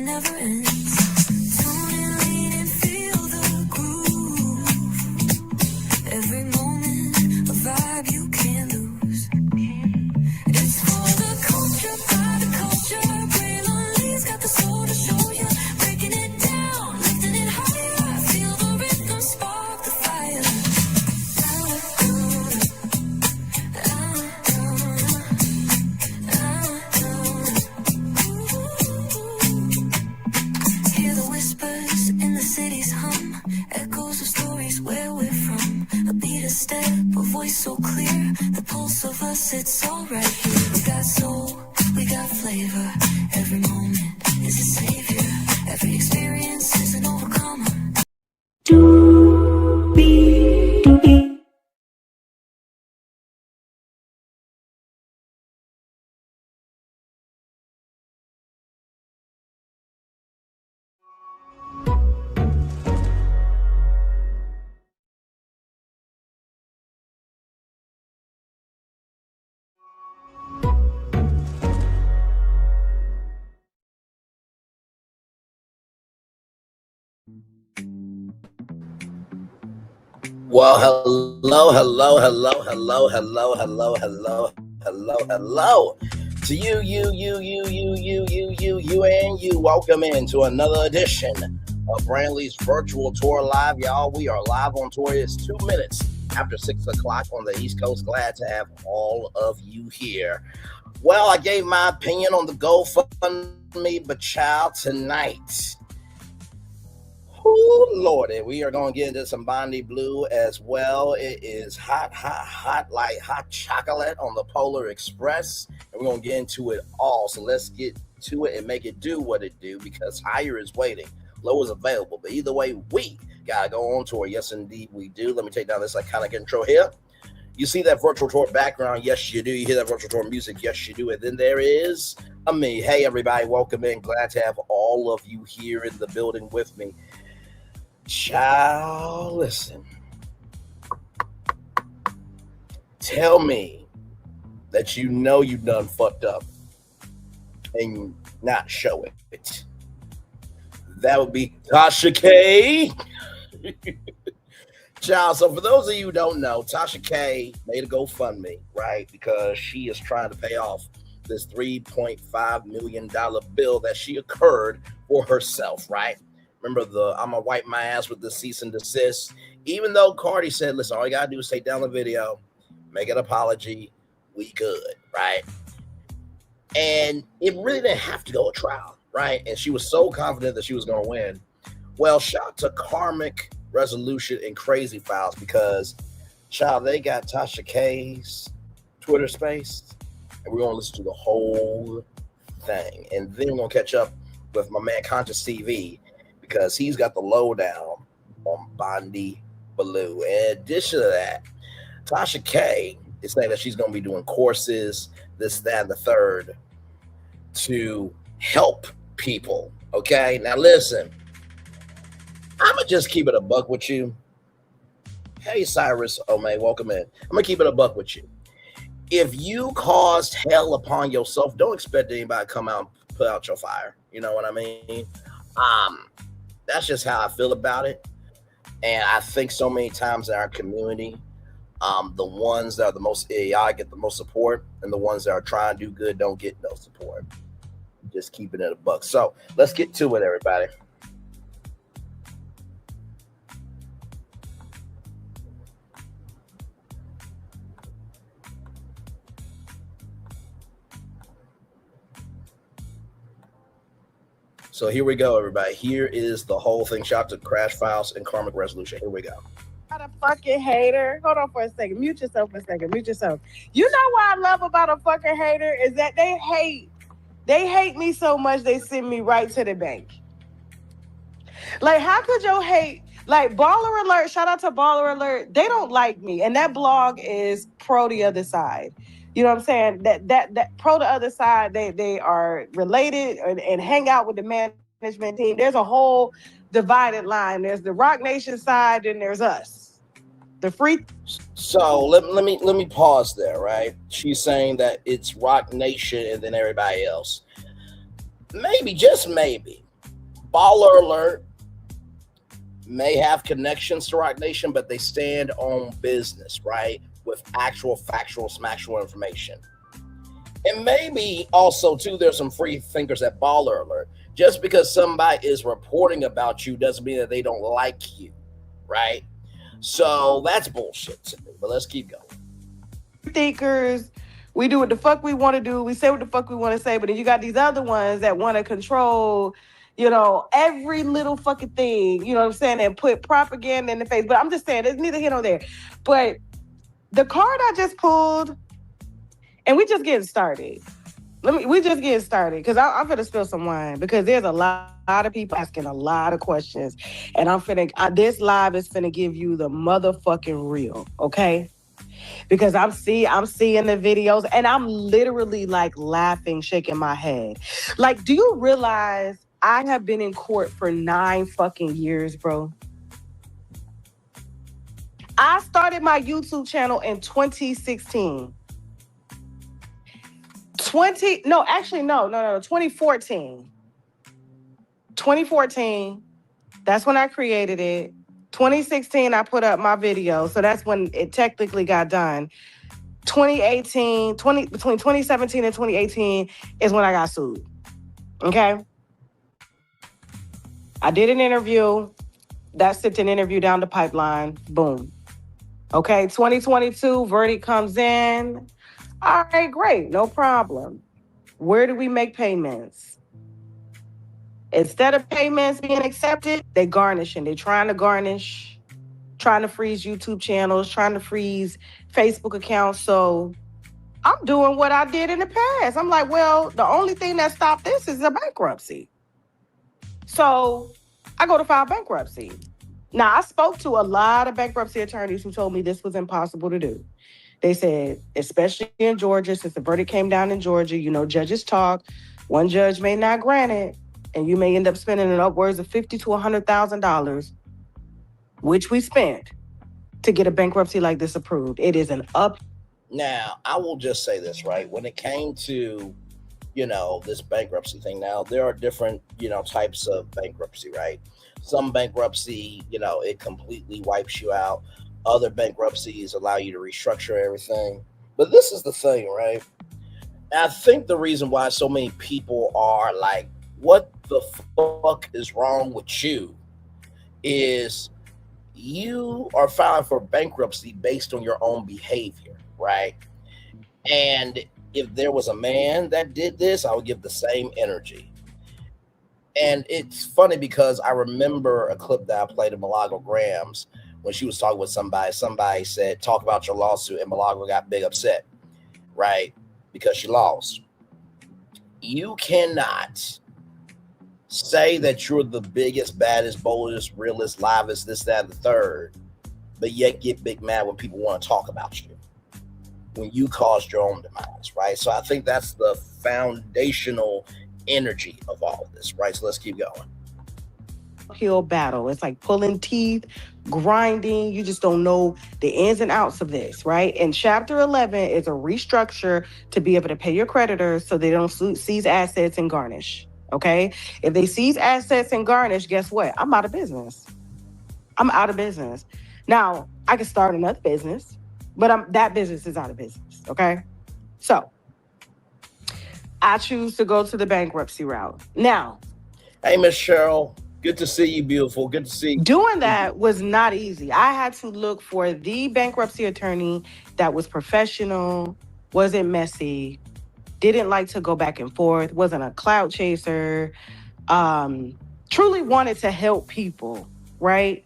never ends. Tune in, lean and feel the groove. Every moment, a vibe you can't lose. It's for the culture, by the culture. Brain on leaves, got the soul to show you. Breaking it down, lifting it higher. Feel the rhythm, spark the fire. Hear the whispers in the city's hum, echoes of stories where we're from. A beat, a step, a voice so clear, the pulse of us, it's all right here. We got soul, we got flavor. Every moment is a savior. Every experience is an overcomer. Well, hello to you, and you. Welcome into another edition of Brantley's Virtual Tour Live, y'all. We are live on tour. It's 2 minutes after 6 o'clock on the East Coast. Glad to have all of you here. Well, I gave my opinion on the GoFundMe, but child, tonight, oh Lordy, we are going to get into some Bondy Blue as well. It is hot like hot chocolate on the Polar Express, and we're going to get into it all. So let's get to it and make it do what it do, because higher is waiting, low is available. But either way, we got to go on tour. Yes, indeed, we do. Let me take down this iconic intro here. You see that virtual tour background? Yes, you do. You hear that virtual tour music? Yes, you do. And then there is me. Hey, everybody, welcome in. Glad to have all of you here in the building with me. Child, listen. Tell me that you know you done fucked up and not show it. That would be Tasha K. Child, so for those of you who don't know, Tasha K made a GoFundMe, right? Because she is trying to pay off this $3.5 million bill that she incurred for herself, right? Remember I'm gonna wipe my ass with the cease and desist. Even though Cardi said, listen, all you gotta do is take down the video, make an apology, we good, right? And it really didn't have to go to trial, right? And she was so confident that she was gonna win. Well, shout out to Karmic Resolution and Crazy Files, because, child, they got Tasha K's Twitter space, and we're gonna listen to the whole thing. And then we're gonna catch up with my man Conscious TV, because he's got the lowdown on Bondy Blue. In addition to that, Tasha K is saying that she's going to be doing courses, this, that, and the third, to help people. Okay? Now, listen, I'm going to just keep it a buck with you. Hey, Cyrus Omay, welcome in. I'm going to keep it a buck with you. If you caused hell upon yourself, don't expect anybody to come out and put out your fire. You know what I mean? That's just how I feel about it. And I think so many times in our community, the ones that are the most idiotic get the most support, and the ones that are trying to do good don't get no support. Just keeping it a buck. So let's get to it, everybody. So here we go, everybody. Here is the whole thing. Shout out to Crash Files and Karmic Resolution. Here we go. Not a fucking hater. Hold on for a second. Mute yourself for a second. Mute yourself. You know what I love about a fucking hater is that they hate me so much they send me right to the bank. Like, how could your hate, like, Baller Alert, shout out to Baller Alert, they don't like me. And that blog is pro the other side. You know what I'm saying? That pro the other side, they are related and hang out with the management team. There's a whole divided line. There's the Rock Nation side, and there's us. The free. So let me pause there, right? She's saying that it's Rock Nation and then everybody else. Maybe, just maybe, Baller alert may have connections to Rock Nation, but they stand on business, right? With actual factual, smacktual information. And maybe also too, there's some free thinkers at Baller Alert. Just because somebody is reporting about you doesn't mean that they don't like you, right? So that's bullshit to me. But let's keep going. Thinkers, we do what the fuck we want to do. We say what the fuck we want to say. But then you got these other ones that want to control, every little fucking thing. You know what I'm saying? And put propaganda in the face. But I'm just saying, there's neither here nor there. But the card I just pulled, and we just getting started. We just getting started because I'm gonna spill some wine because there's a lot of people asking a lot of questions, and this live is finna give you the motherfucking real, okay? Because I'm seeing the videos and I'm literally like laughing, shaking my head. Like, do you realize I have been in court for 9 fucking years, bro? I started my YouTube channel in 2016. 2014. 2014, that's when I created it. 2016, I put up my video, so that's when it technically got done. 2018, between 2017 and 2018 is when I got sued. Okay? I did an interview. That sent an interview down the pipeline. Boom. Okay, 2022, verdict comes in. All right, great, no problem. Where do we make payments? Instead of payments being accepted, they garnishing. They're trying to garnish, trying to freeze YouTube channels, trying to freeze Facebook accounts. So I'm doing what I did in the past. I'm like, well, the only thing that stopped this is a bankruptcy. So I go to file bankruptcy. Now, I spoke to a lot of bankruptcy attorneys who told me this was impossible to do. They said, especially in Georgia, since the verdict came down in Georgia, judges talk. One judge may not grant it, and you may end up spending upwards of $50,000 to $100,000, which we spent to get a bankruptcy like this approved. It is an up. Now, I will just say this, right? When it came to, this bankruptcy thing, now there are different, types of bankruptcy, right? Some bankruptcy, it completely wipes you out. Other bankruptcies allow you to restructure everything. But this is the thing, right? I think the reason why so many people are like, what the fuck is wrong with you is you are filing for bankruptcy based on your own behavior, right? And if there was a man that did this, I would give the same energy. And it's funny because I remember a clip that I played of Milagro Graham's when she was talking with somebody. Somebody said, talk about your lawsuit, and Milagro got big upset, right? Because she lost. You cannot say that you're the biggest, baddest, boldest, realest, livest, this, that, and the third, but yet get big mad when people want to talk about you, when you caused your own demise, right? So I think that's the foundational energy of all of this, right? So let's keep going. Uphill battle. It's like pulling teeth, grinding. You just don't know the ins and outs of this, right? And Chapter 11 is a restructure to be able to pay your creditors so they don't seize assets and garnish. Okay? If they seize assets and garnish, guess what? I'm out of business. I'm out of business. Now, I can start another business, but that business is out of business. Okay? So, I choose to go to the bankruptcy route. Now, hey, Miss Cheryl, good to see you, beautiful. Good to see you. Doing that was not easy. I had to look for the bankruptcy attorney that was professional, wasn't messy, didn't like to go back and forth, wasn't a clout chaser, truly wanted to help people, right?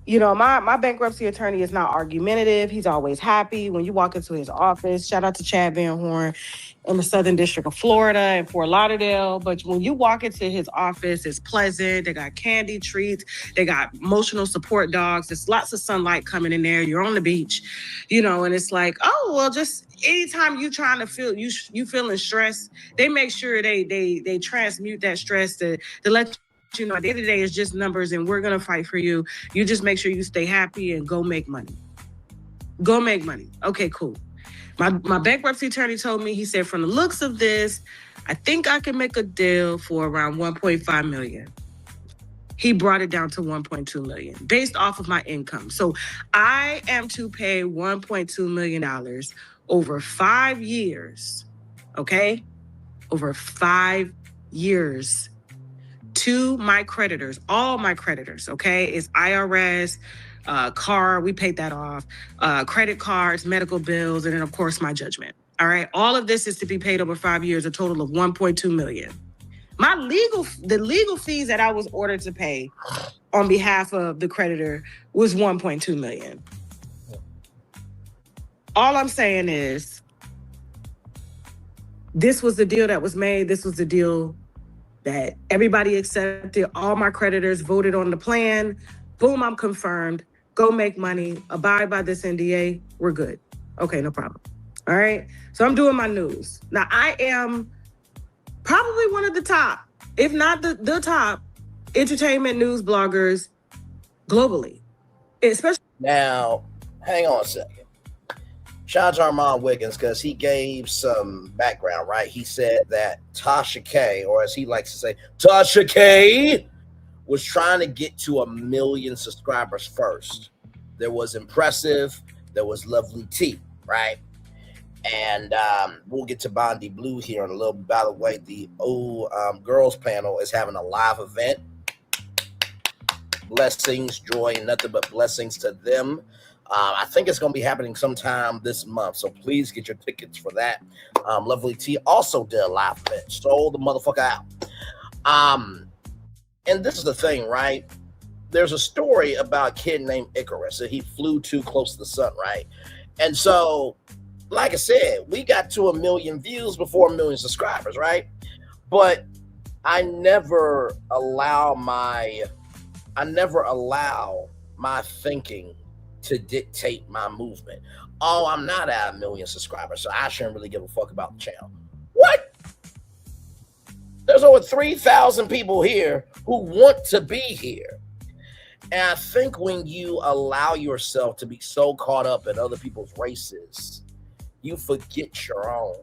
My bankruptcy attorney is not argumentative. He's always happy. When you walk into his office, shout out to Chad Van Horn in the Southern District of Florida and Fort Lauderdale. But when you walk into his office, it's pleasant. They got candy treats. They got emotional support dogs. There's lots of sunlight coming in there. You're on the beach, and it's like, oh, well, just anytime you trying to feel, you feeling stressed, they make sure they transmute that stress to let you know, at the end of the day, it's just numbers and we're going to fight for you. You just make sure you stay happy and go make money. Go make money. Okay, cool. My bankruptcy attorney told me, he said, from the looks of this, I think I can make a deal for around $1.5 million. he brought it down to 1.2 million based off of my income. So I am to pay $1.2 million over 5 years, okay? Over 5 years to my creditors, all my creditors, okay? It's IRS, car, we paid that off, credit cards, medical bills, and then of course my judgment. All right, all of this is to be paid over 5 years, a total of 1.2 million. The legal fees that I was ordered to pay on behalf of the creditor was 1.2 million. All I'm saying is, this was the deal that was made. This was the deal that everybody accepted. All my creditors voted on the plan. Boom, I'm confirmed. Go make money. Abide by this NDA. We're good. Okay, no problem. All right. So I'm doing my news. Now, I am probably one of the top, if not the top, entertainment news bloggers globally. Especially Now, hang on a second. Shout out to Armand Wiggins, because he gave some background, right? He said that Tasha K, or as he likes to say, Tasha K, was trying to get to 1 million subscribers first. There was Impressive, there was Lovely T, right? And we'll get to Bondy Blue here in a little bit. By the way, the girls panel is having a live event. Blessings, joy, and nothing but blessings to them. I think it's going to be happening sometime this month, so please get your tickets for that. Lovely T also did a live event, sold the motherfucker out. And this is the thing, right? There's a story about a kid named Icarus, and he flew too close to the sun, right? And so, like I said, we got to 1 million views before 1 million subscribers, right? But I never allow my thinking to dictate my movement. Oh, I'm not at 1 million subscribers, so I shouldn't really give a fuck about the channel. What? There's over 3,000 people here who want to be here. And I think when you allow yourself to be so caught up in other people's races, you forget your own.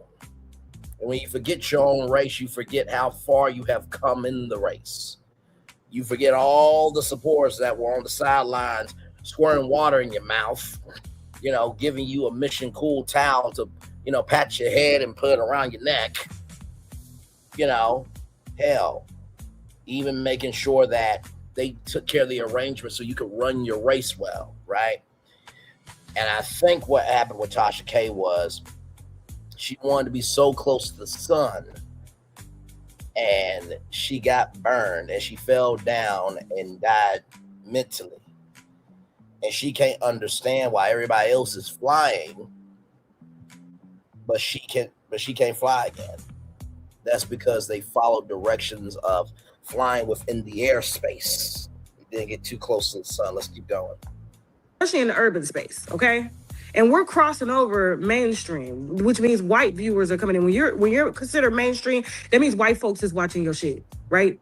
And when you forget your own race, you forget how far you have come in the race. You forget all the supporters that were on the sidelines squirting water in your mouth, giving you a Mission Cool towel to, pat your head and put it around your neck. Hell, even making sure that they took care of the arrangement so you could run your race well, right? And I think what happened with Tasha K was she wanted to be so close to the sun, and she got burned, and she fell down and died mentally. And she can't understand why everybody else is flying, but she can't fly again. That's because they followed directions of flying within the airspace. We didn't get too close to the sun. Let's keep going. Especially in the urban space, okay? And we're crossing over mainstream, which means white viewers are coming in. When you're considered mainstream, that means white folks is watching your shit, right?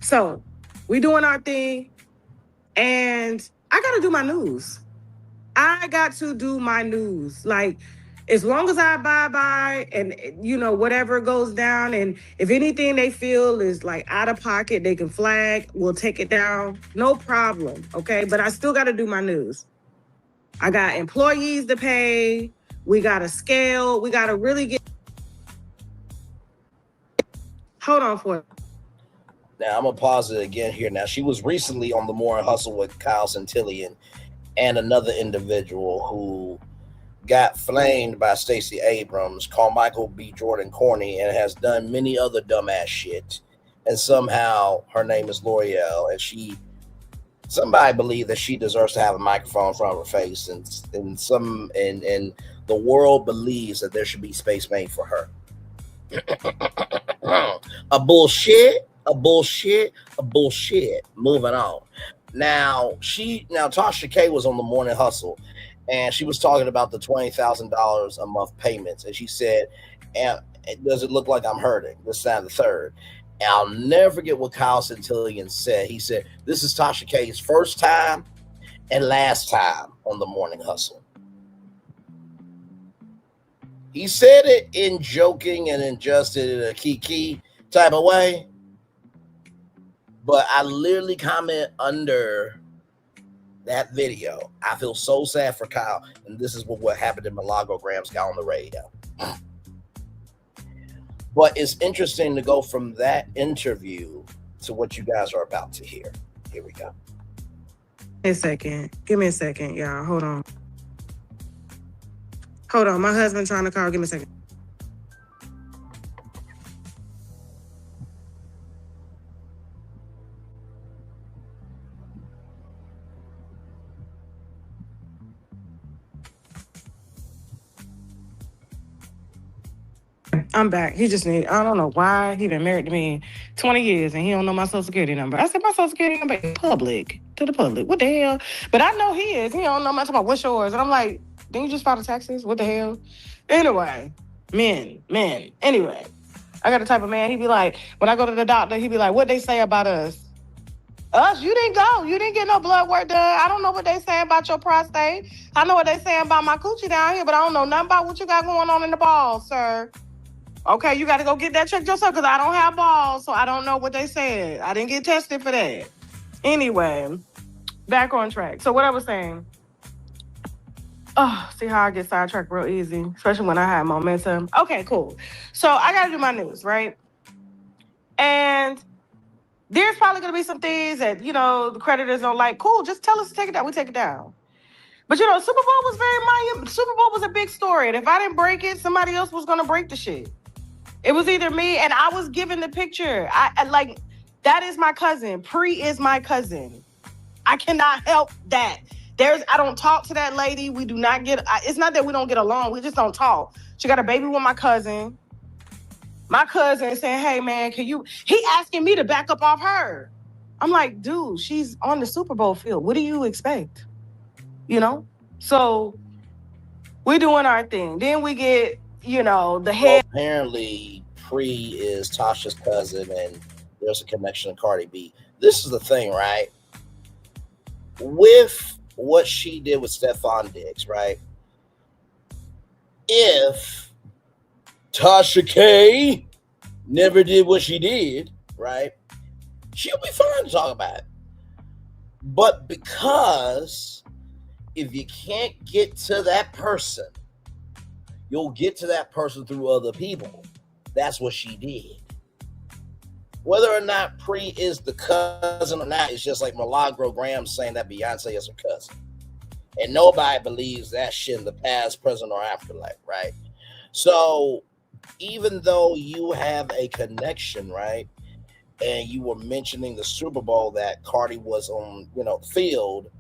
So we doing our thing, and I got to do my news. I got to do my news. Like, as long as I abide by and, whatever goes down, and if anything they feel is like out of pocket, they can flag, we'll take it down. No problem, okay? But I still got to do my news. I got employees to pay. We got to scale. We got to really get... Hold on for it. Now, I'm going to pause it again here. Now, she was recently on the Morning Hustle with Kyle Santillan and another individual who got flamed by Stacey Abrams, called Michael B. Jordan corny, and has done many other dumbass shit. And somehow her name is L'Oreal, and somebody believed that she deserves to have a microphone in front of her face, and the world believes that there should be space made for her. A bullshit. Moving on. Now Tasha K was on the Morning Hustle, and she was talking about the $20,000 a month payments, and she said, "And does it look like I'm hurting?" This, that, and the third. And I'll never forget what Kyle Santillan said. He said, "This is Tasha K's first time and last time on the Morning Hustle." He said it in joking and in just in a kiki type of way. But I literally comment under that video. I feel so sad for Kyle, and this is what happened in Milagro Graham's got on the radio. But it's interesting to go from that interview to what you guys are about to hear. Here we go. Give me a second, y'all. Hold on. Hold on. My husband trying to call. Give me a second. I'm back. He just need, I don't know why he been married to me 20 years and he don't know my social security number. I said, my social security number is public, to the public. What the hell? But I know he is. He don't know much about what's yours. And I'm like, didn't you just file the taxes? What the hell? Anyway, men. Anyway, I got the type of man, he be like, when I go to the doctor, he be like, what they say about us? Us? You didn't go. You didn't get no blood work done. I don't know what they say about your prostate. I know what they say about my coochie down here, but I don't know nothing about what you got going on in the balls, sir. Okay, you got to go get that checked yourself because I don't have balls, so I don't know what they said. I didn't get tested for that. Anyway, back on track. So what I was saying, see how I get sidetracked real easy, especially when I have momentum. Okay, cool. So I got to do my news, right? And there's probably going to be some things that, the creditors don't like. Cool, just tell us to take it down. We take it down. But, Super Bowl was Super Bowl was a big story. And if I didn't break it, somebody else was going to break the shit. It was either me, and I was given the picture. That is my cousin. Pre is my cousin. I cannot help that. I don't talk to that lady. We do not it's not that we don't get along. We just don't talk. She got a baby with my cousin. My cousin saying, hey, man, he asking me to back up off her. I'm like, dude, she's on the Super Bowl field. What do you expect? So we're doing our thing. Then we get, the head. Well, apparently, Pre is Tasha's cousin, and there's a connection to Cardi B. This is the thing, right? With what she did with Stephon Diggs, right? If Tasha K never did what she did, right? She'll be fine to talk about it. But because if you can't get to that person, you'll get to that person through other people. That's what she did. Whether or not Pre is the cousin or not, it's just like Milagro Graham saying that Beyonce is her cousin. And nobody believes that shit in the past, present, or afterlife, right? So even though you have a connection, right, and you were mentioning the Super Bowl that Cardi was on, field,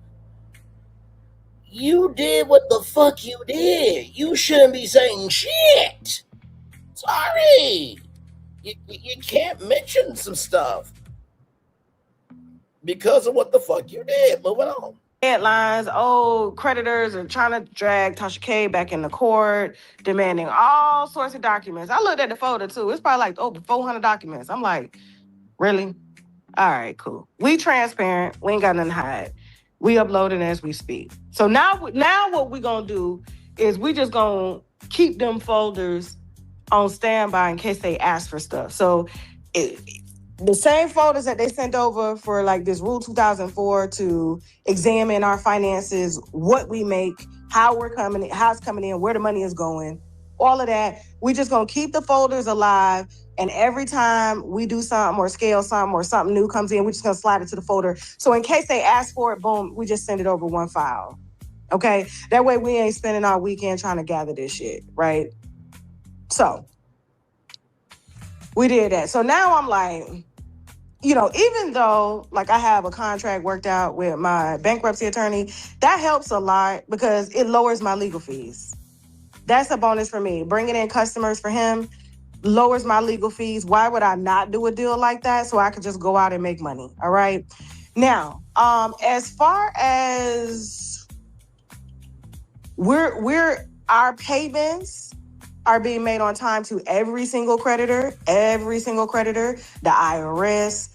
you did what the fuck you did. You shouldn't be saying shit. Sorry. You can't mention some stuff because of what the fuck you did. Moving on. Headlines, creditors are trying to drag Tasha K back in the court, demanding all sorts of documents. I looked at the folder, too. It's probably like over 400 documents. I'm like, really? All right, cool. We transparent. We ain't got nothing to hide. We uploading as we speak. So now what we going to do is we just going to keep them folders on standby in case they ask for stuff. So the same folders that they sent over for like this Rule 2004 to examine our finances, what we make, how it's coming in, where the money is going, all of that. We just gonna keep the folders alive. And every time we do something or scale something or something new comes in, we're just gonna slide it to the folder. So in case they ask for it, boom, we just send it over one file. Okay? That way we ain't spending our weekend trying to gather this shit, right? So we did that. So now I'm like, even though like I have a contract worked out with my bankruptcy attorney, that helps a lot because it lowers my legal fees. That's a bonus for me. Bringing in customers for him lowers my legal fees. Why would I not do a deal like that? So I could just go out and make money. All right. Now, as far as our payments are being made on time to every single creditor, the IRS,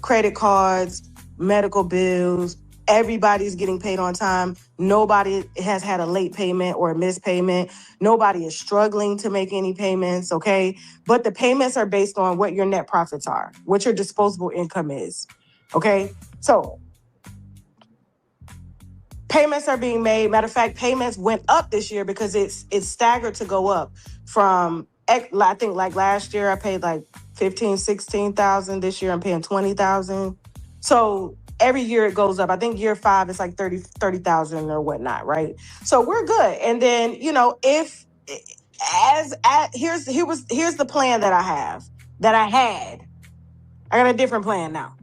credit cards, medical bills, everybody's getting paid on time. Nobody has had a late payment or a missed payment. Nobody is struggling to make any payments, okay? But the payments are based on what your net profits are, what your disposable income is. Okay, so payments are being made. Matter of fact, payments went up this year because it's staggered to go up from, I think like last year I paid like 16,000. This year I'm paying 20,000. So every year it goes up. I think year 5 is like 30,000 or whatnot, right? So we're good. And then, if here's the plan that I had. I got a different plan now.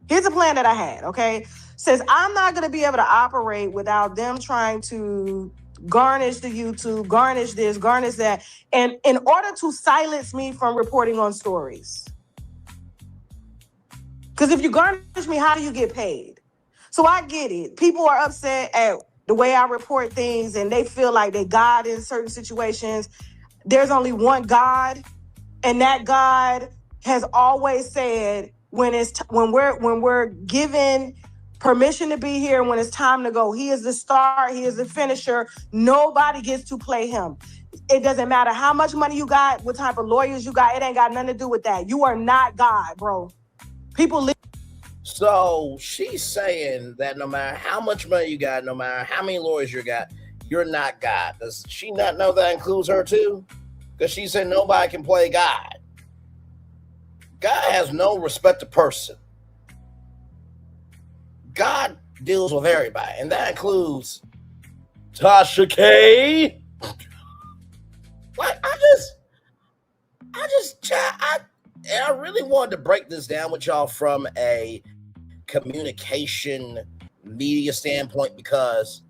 Here's a plan that I had, okay? Says I'm not going to be able to operate without them trying to garnish the YouTube, garnish this, garnish that, and in order to silence me from reporting on stories. Because if you garnish me, how do you get paid? So I get it. People are upset at the way I report things, and they feel like they God in certain situations. There's only one God, and that God has always said when we're given permission to be here, when it's time to go, he is the start, he is the finisher. Nobody gets to play him. It doesn't matter how much money you got, what type of lawyers you got. It ain't got nothing to do with that. You are not God, bro. People live. So she's saying that no matter how much money you got, no matter how many lawyers you got, you're not God. Does she not know that includes her too? Because she said nobody can play God. God has no respect to person. God deals with everybody, and that includes Tasha K. Like I really wanted to break this down with y'all from a communication media standpoint because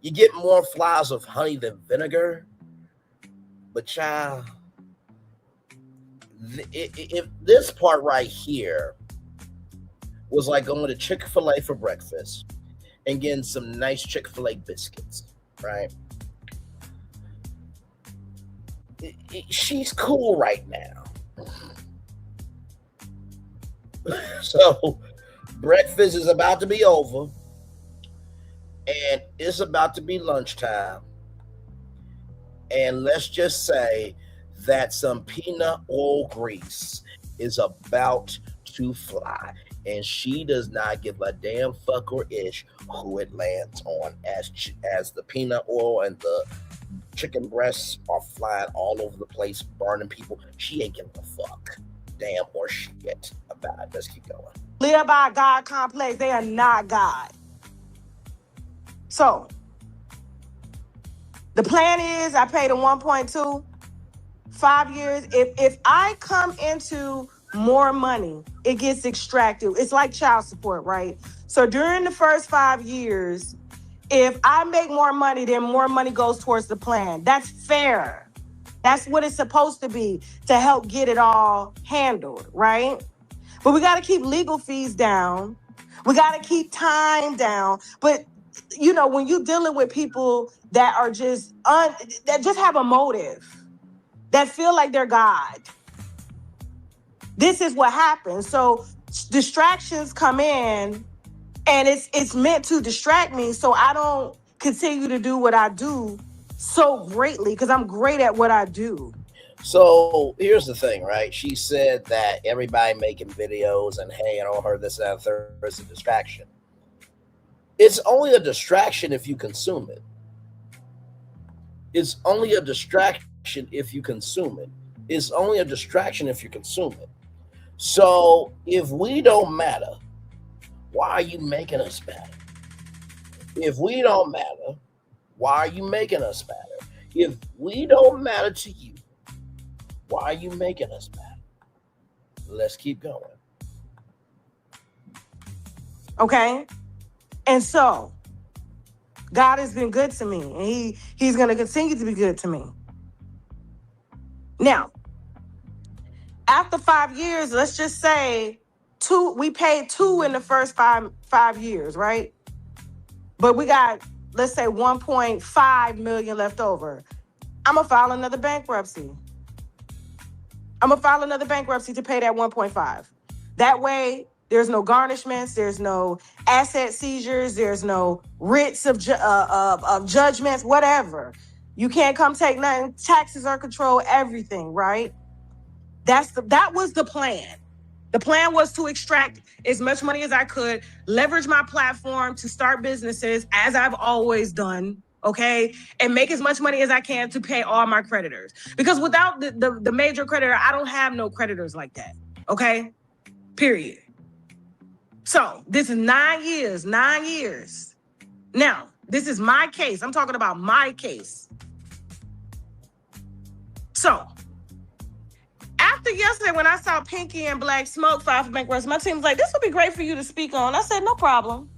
you get more flies of honey than vinegar. But child, if this part right here was like going to Chick-fil-A for breakfast and getting some nice Chick-fil-A biscuits, right? She's cool right now. So breakfast is about to be over and it's about to be lunchtime. And let's just say that some peanut oil grease is about to fly. And she does not give a damn fuck or ish who it lands on as the peanut oil and the chicken breasts are flying all over the place, burning people. She ain't giving a fuck. Damn or shit about it. Let's keep going. Live by God complex. They are not God. So the plan is I paid a 1.2, 5 years. If I come into more money, it gets extracted. It's like child support, right? So during the first 5 years, if I make more money, then more money goes towards the plan. That's fair. That's what it's supposed to be to help get it all handled, right? But we got to keep legal fees down. We got to keep time down. But when you're dealing with people that are that just have a motive, that feel like they're God, this is what happens. So distractions come in, and it's meant to distract me so I don't continue to do what I do so greatly, because I'm great at what I do. So here's the thing, right? She said that everybody making videos and hey, and all her this and that third is a distraction. It's only a distraction if you consume it. It's only a distraction if you consume it. It's only a distraction if you consume it. So if we don't matter, why are you making us matter? If we don't matter, why are you making us matter? If we don't matter to you, why are you making us matter? Let's keep going. Okay? And so, God has been good to me, and He's going to continue to be good to me. Now, after 5 years, let's just say we paid 2 in the first five years, right? But we got, let's say, 1.5 million left over. I'm going to file another bankruptcy. To pay that 1.5. That way, there's no garnishments, there's no asset seizures, there's no writs of judgments, whatever. You can't come take nothing. Taxes are control everything, right? That was the plan. The plan was to extract as much money as I could, leverage my platform to start businesses as I've always done, okay, and make as much money as I can to pay all my creditors. Because without the major creditor, I don't have no creditors like that, okay, period. So this is 9 years, 9 years. Now, this is my case. I'm talking about my case. So after yesterday, when I saw Pinky and Black Smoke file for bankruptcy, my team was like, this would be great for you to speak on. I said, no problem.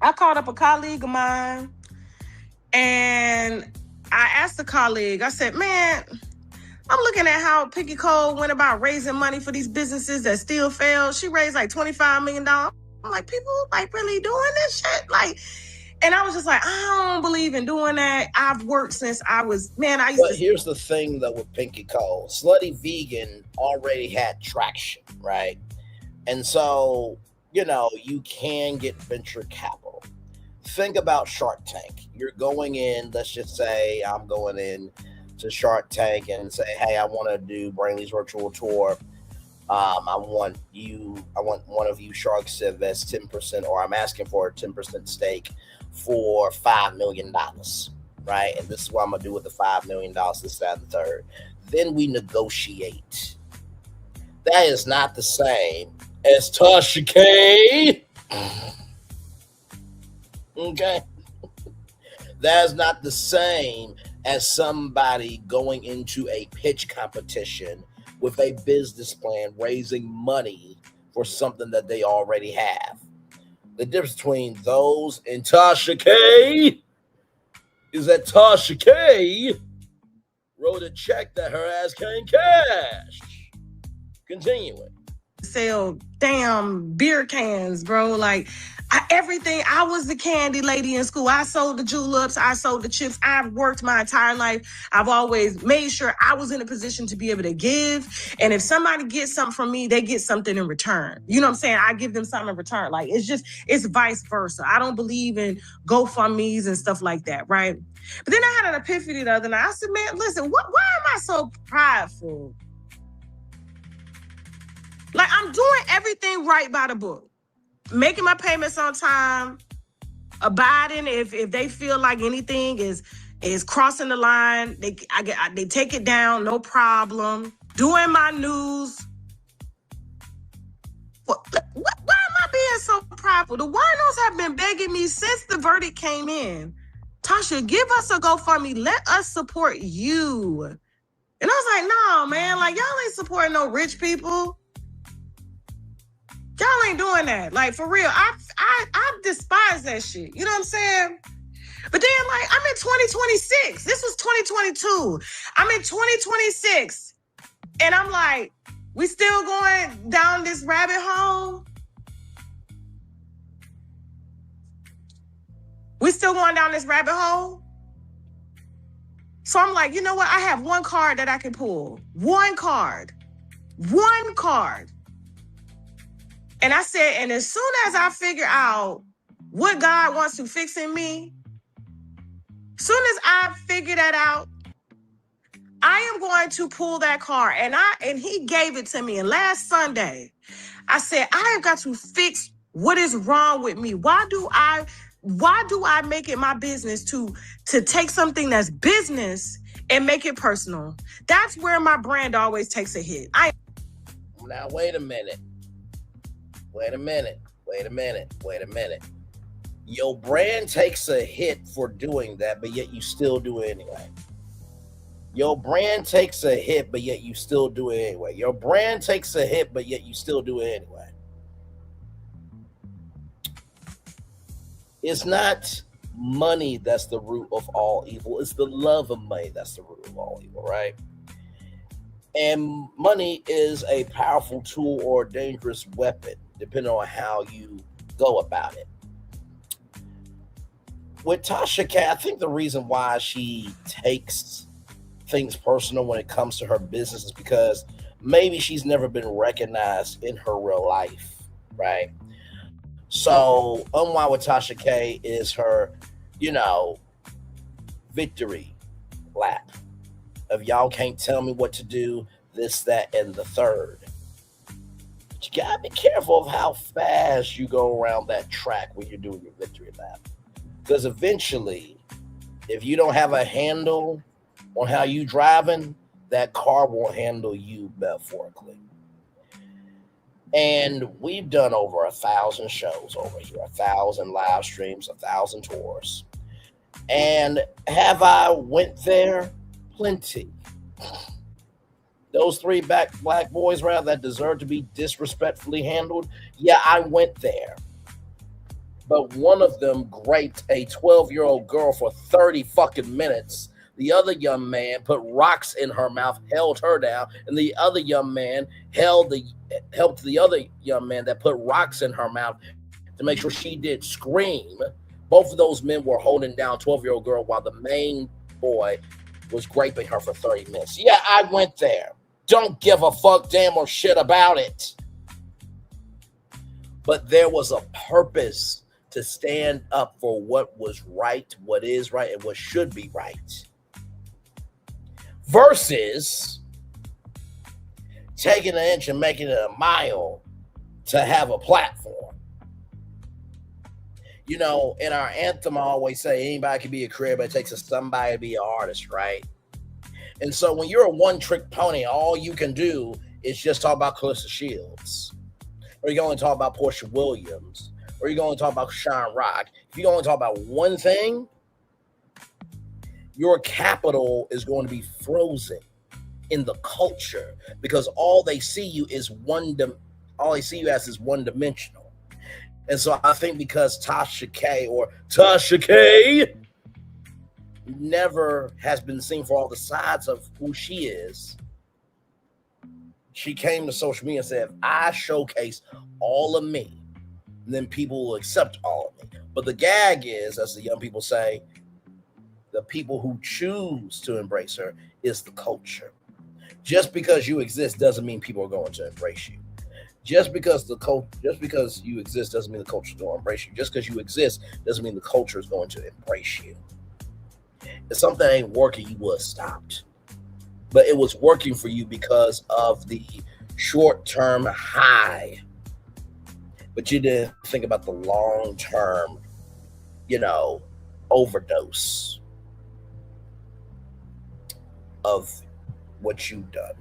I called up a colleague of mine and I asked the colleague, I said, man, I'm looking at how Pinky Cole went about raising money for these businesses that still fail. She raised like $25 million. I'm like, people like really doing this shit? Like, and I was just like, I don't believe in doing that. I've worked since I was, man, I used But to. here's the thing though with Pinky Cole. Slutty Vegan already had traction, right? And so, you know, you can get venture capital. Think about Shark Tank. You're going in, let's just say I'm going in to Shark Tank and say, hey, I want to do Brainley's virtual tour. I want one of you sharks to invest 10%, or I'm asking for a 10% stake for $5 million, right? And this is what I'm gonna do with the $5 million, this, that, and the third. Then we negotiate. That is not the same as Tasha K. Okay. That is not the same as somebody going into a pitch competition with a business plan, raising money for something that they already have. The difference between those and Tasha K is that Tasha K wrote a check that her ass can't cash. Continuing. Sell damn beer cans, bro. Like everything. I was the candy lady in school. I sold the juleps. I sold the chips. I've worked my entire life. I've always made sure I was in a position to be able to give. And if somebody gets something from me, they get something in return. You know what I'm saying? I give them something in return. Like it's vice versa. I don't believe in GoFundMe's and stuff like that, right? But then I had an epiphany the other night. I said, man, listen, why am I so prideful? Like, I'm doing everything right by the book. Making my payments on time, abiding if they feel like anything is crossing the line, they take it down, no problem. Doing my news. Why am I being so prideful? The winos have been begging me since the verdict came in. Tasha, give us a GoFundMe. Let us support you. And I was like, no, man, like y'all ain't supporting no rich people. Y'all ain't doing that. Like, for real. I despise that shit. You know what I'm saying? But then, like, I'm in 2026. This was 2022. I'm in 2026. And I'm like, we still going down this rabbit hole? We still going down this rabbit hole? So I'm like, you know what? I have one card that I can pull. One card. One card. And I said, and as soon as I figure out what God wants to fix in me, as soon as I figure that out, I am going to pull that card. And he gave it to me. And last Sunday, I said, I have got to fix what is wrong with me. Why do I make it my business to take something that's business and make it personal? That's where my brand always takes a hit. Now, wait a minute. Your brand takes a hit for doing that, but yet you still do it anyway. Your brand takes a hit, but yet you still do it anyway. Your brand takes a hit, but yet you still do it anyway. It's not money that's the root of all evil. It's the love of money that's the root of all evil, right? And money is a powerful tool or a dangerous weapon, depending on how you go about it. With Tasha K, I think the reason why she takes things personal when it comes to her business is because maybe she's never been recognized in her real life, right? So, unwind with Tasha K is her, victory lap. If y'all can't tell me what to do, this, that, and the third. But you gotta be careful of how fast you go around that track when you're doing your victory lap. Because eventually, if you don't have a handle on how you driving, that car will handle you metaphorically. And we've done over 1,000 shows over here, 1,000 live streams, 1,000 tours. And have I went there? Plenty. Those three black boys, rather, that deserve to be disrespectfully handled. Yeah, I went there. But one of them raped a 12-year-old girl for 30 fucking minutes. The other young man put rocks in her mouth, held her down, and the other young man helped the other young man that put rocks in her mouth to make sure she did scream. Both of those men were holding down 12-year-old girl while the main boy was raping her for 30 minutes. Yeah, I went there. Don't give a fuck, damn, or shit about it. But there was a purpose to stand up for what was right, what is right, and what should be right. Versus taking an inch and making it a mile to have a platform. You know, in our anthem, I always say anybody can be a career, but it takes somebody to be an artist, right? And so when you're a one-trick pony, all you can do is just talk about Calista Shields. Or you're going to talk about Portia Williams. Or you're going to talk about Sean Rock. If you only talk about one thing, your capital is going to be frozen in the culture because all they see you as is one-dimensional. And so I think because Tasha K never has been seen for all the sides of who she is, she came to social media and said, if I showcase all of me, then people will accept all of me. But the gag is, as the young people say, the people who choose to embrace her is the culture. Just because you exist doesn't mean people are going to embrace you. Just because you exist doesn't mean the culture is going to embrace you. Just because you exist doesn't mean the culture is going to embrace you. If something ain't working, you would have stopped. But it was working for you because of the short-term high. But you didn't think about the long-term, overdose of what you've done.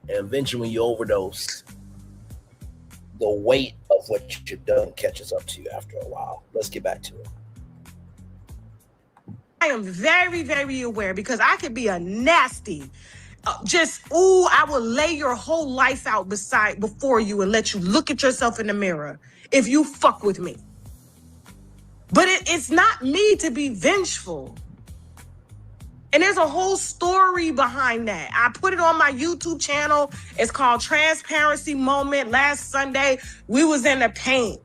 And eventually when you overdose, the weight of what you've done catches up to you after a while. Let's get back to it. I am very, very aware because I could be a nasty, I will lay your whole life out before you and let you look at yourself in the mirror if you fuck with me. But it's not me to be vengeful. And there's a whole story behind that. I put it on my YouTube channel. It's called Transparency Moment. Last Sunday, we was in the paint.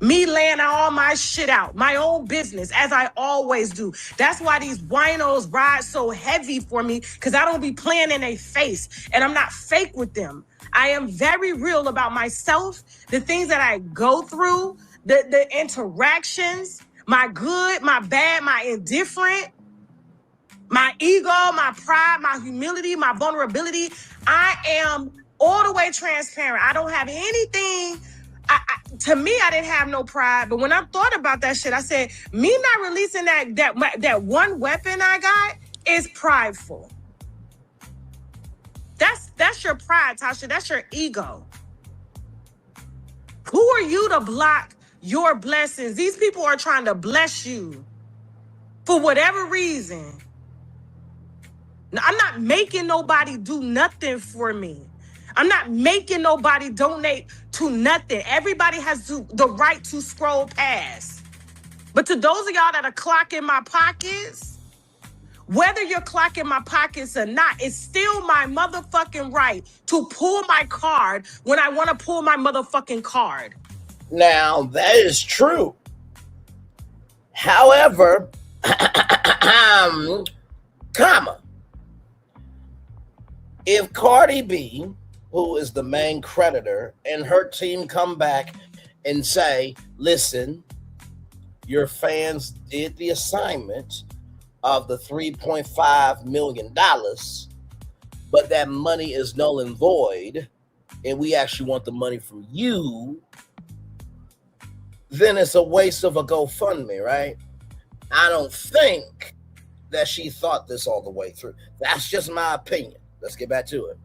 Me laying all my shit out, my own business, as I always do. That's why these winos ride so heavy for me, because I don't be playing in their face, and I'm not fake with them. I am very real about myself, the things that I go through, the interactions, my good, my bad, my indifferent, my ego, my pride, my humility, my vulnerability. I am all the way transparent. I don't have anything. To me, I didn't have no pride. But when I thought about that shit, I said, me not releasing that one weapon I got is prideful. That's your pride, Tasha. That's your ego. Who are you to block your blessings? These people are trying to bless you for whatever reason. Now, I'm not making nobody do nothing for me. I'm not making nobody donate to nothing. Everybody has the right to scroll past. But to those of y'all that are clocking my pockets, whether you're clocking my pockets or not, it's still my motherfucking right to pull my card when I want to pull my motherfucking card. Now, that is true. However, if Cardi B, who is the main creditor, and her team come back and say, listen, your fans did the assignment of the $3.5 million, but that money is null and void and we actually want the money from you, then it's a waste of a GoFundMe, right? I don't think that she thought this all the way through. That's just my opinion. Let's get back to it.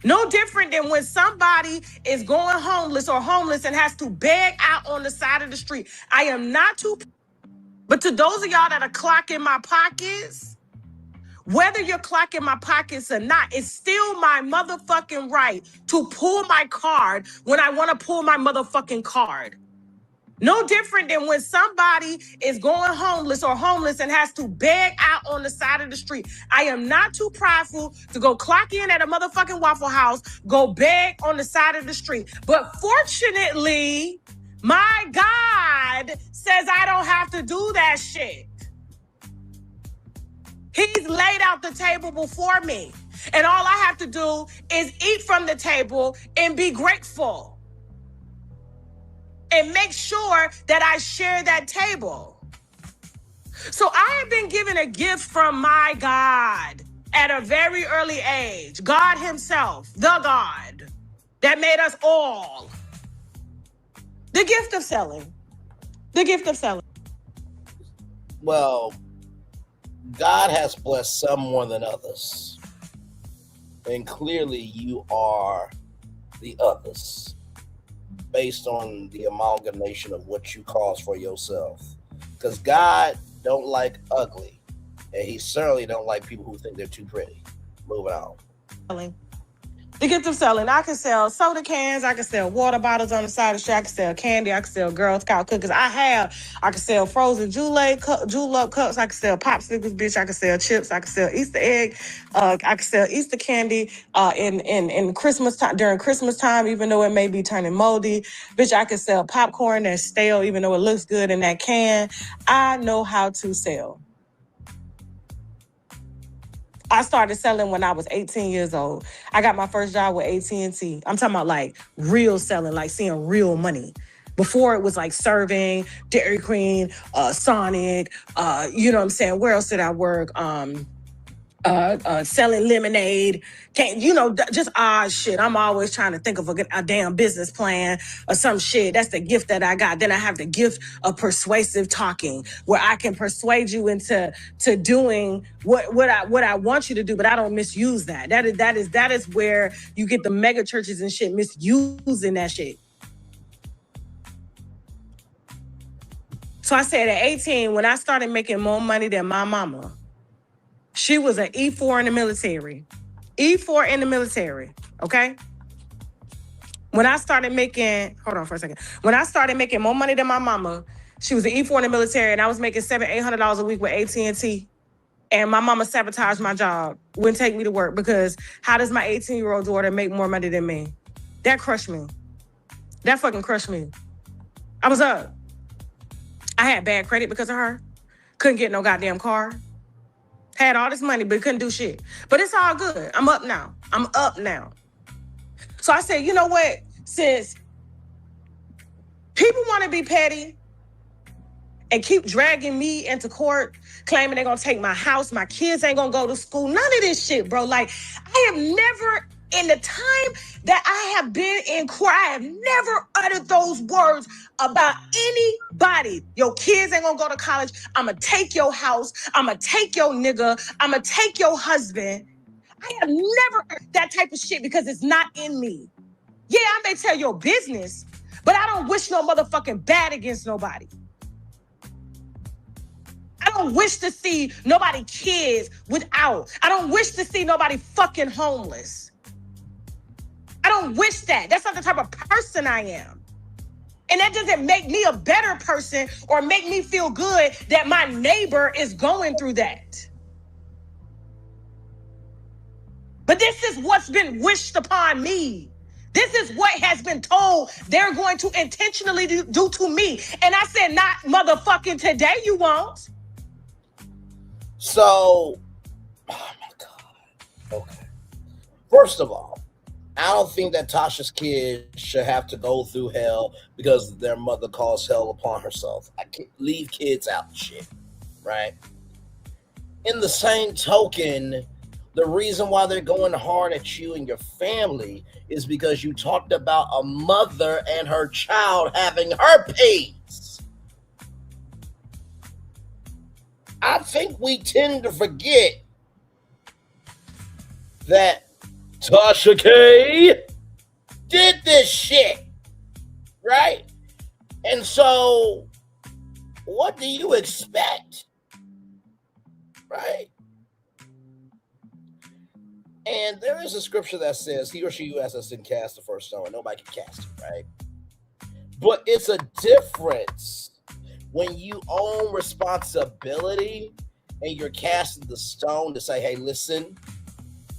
No different than when somebody is going homeless or homeless and has to beg out on the side of the street. I am not too, but to those of y'all that are clocking my pockets, whether you're clocking my pockets or not, it's still my motherfucking right to pull my card when I want to pull my motherfucking card. No different than when somebody is going homeless or homeless and has to beg out on the side of the street. I am not too prideful to go clock in at a motherfucking Waffle House, go beg on the side of the street. But fortunately, my God says I don't have to do that shit. He's laid out the table before me. And all I have to do is eat from the table and be grateful. And make sure that I share that table. So I have been given a gift from my God at a very early age. God himself, the God that made us all. The gift of selling. The gift of selling. Well, God has blessed some more than others. And clearly you are the others, based on the amalgamation of what you cause for yourself. Because God don't like ugly, and he certainly don't like people who think they're too pretty. Moving on. The gift of selling. I can sell soda cans. I can sell water bottles on the side of the street. I can sell candy. I can sell Girl Scout cookies. I can sell frozen julep cups. I can sell popsicles, bitch. I can sell chips. I can sell Easter egg. I can sell Easter candy in Christmas time, during Christmas time, even though it may be turning moldy. Bitch, I can sell popcorn that's stale, even though it looks good in that can. I know how to sell. I started selling when I was 18 years old. I got my first job with AT&T. I'm talking about like real selling, like seeing real money. Before it was like serving, Dairy Queen, Sonic, you know what I'm saying? Where else did I work? Selling lemonade, just odd shit. I'm always trying to think of a damn business plan or some shit. That's the gift that I got. Then I have the gift of persuasive talking, where I can persuade you into doing what I want you to do, but I don't misuse that. That is where you get the mega churches and shit misusing that shit. So I said at 18, when I started making more money than my mama. She was an E4 in the military. E4 in the military, okay? When I started making, hold on for a second. When I started making more money than my mama, she was an E4 in the military, and I was making $700-800 a week with AT&T. And my mama sabotaged my job, wouldn't take me to work, because how does my 18-year-old daughter make more money than me? That crushed me. That fucking crushed me. I was up. I had bad credit because of her. Couldn't get no goddamn car. Had all this money, but couldn't do shit. But it's all good. I'm up now. So I said, you know what? Since people want to be petty and keep dragging me into court, claiming they're going to take my house, my kids ain't going to go to school, none of this shit, bro. Like, I have never, in the time that I have been in court, I have never uttered those words about anybody. Your kids ain't gonna go to college. I'm gonna take your house. I'm gonna take your nigga. I'm gonna take your husband. I have never heard that type of shit because it's not in me. Yeah, I may tell your business, but I don't wish no motherfucking bad against nobody. I don't wish to see nobody kids without. I don't wish to see nobody fucking homeless. I don't wish that. That's not the type of person I am. And that doesn't make me a better person or make me feel good that my neighbor is going through that. But this is what's been wished upon me. This is what has been told they're going to intentionally do to me. And I said, not motherfucking today, you won't. So, oh my God. Okay. First of all, I don't think that Tasha's kids should have to go through hell because their mother caused hell upon herself. I can't leave kids out of shit, right? In the same token, The reason why they're going hard at you and your family is because you talked about a mother and her child having herpes. I think we tend to forget that Tasha K did this shit, right? And so, what do you expect, right? And there is a scripture that says, he or she who has a sin cast the first stone, and nobody can cast it, right? But it's a difference when you own responsibility and you're casting the stone to say, hey, listen,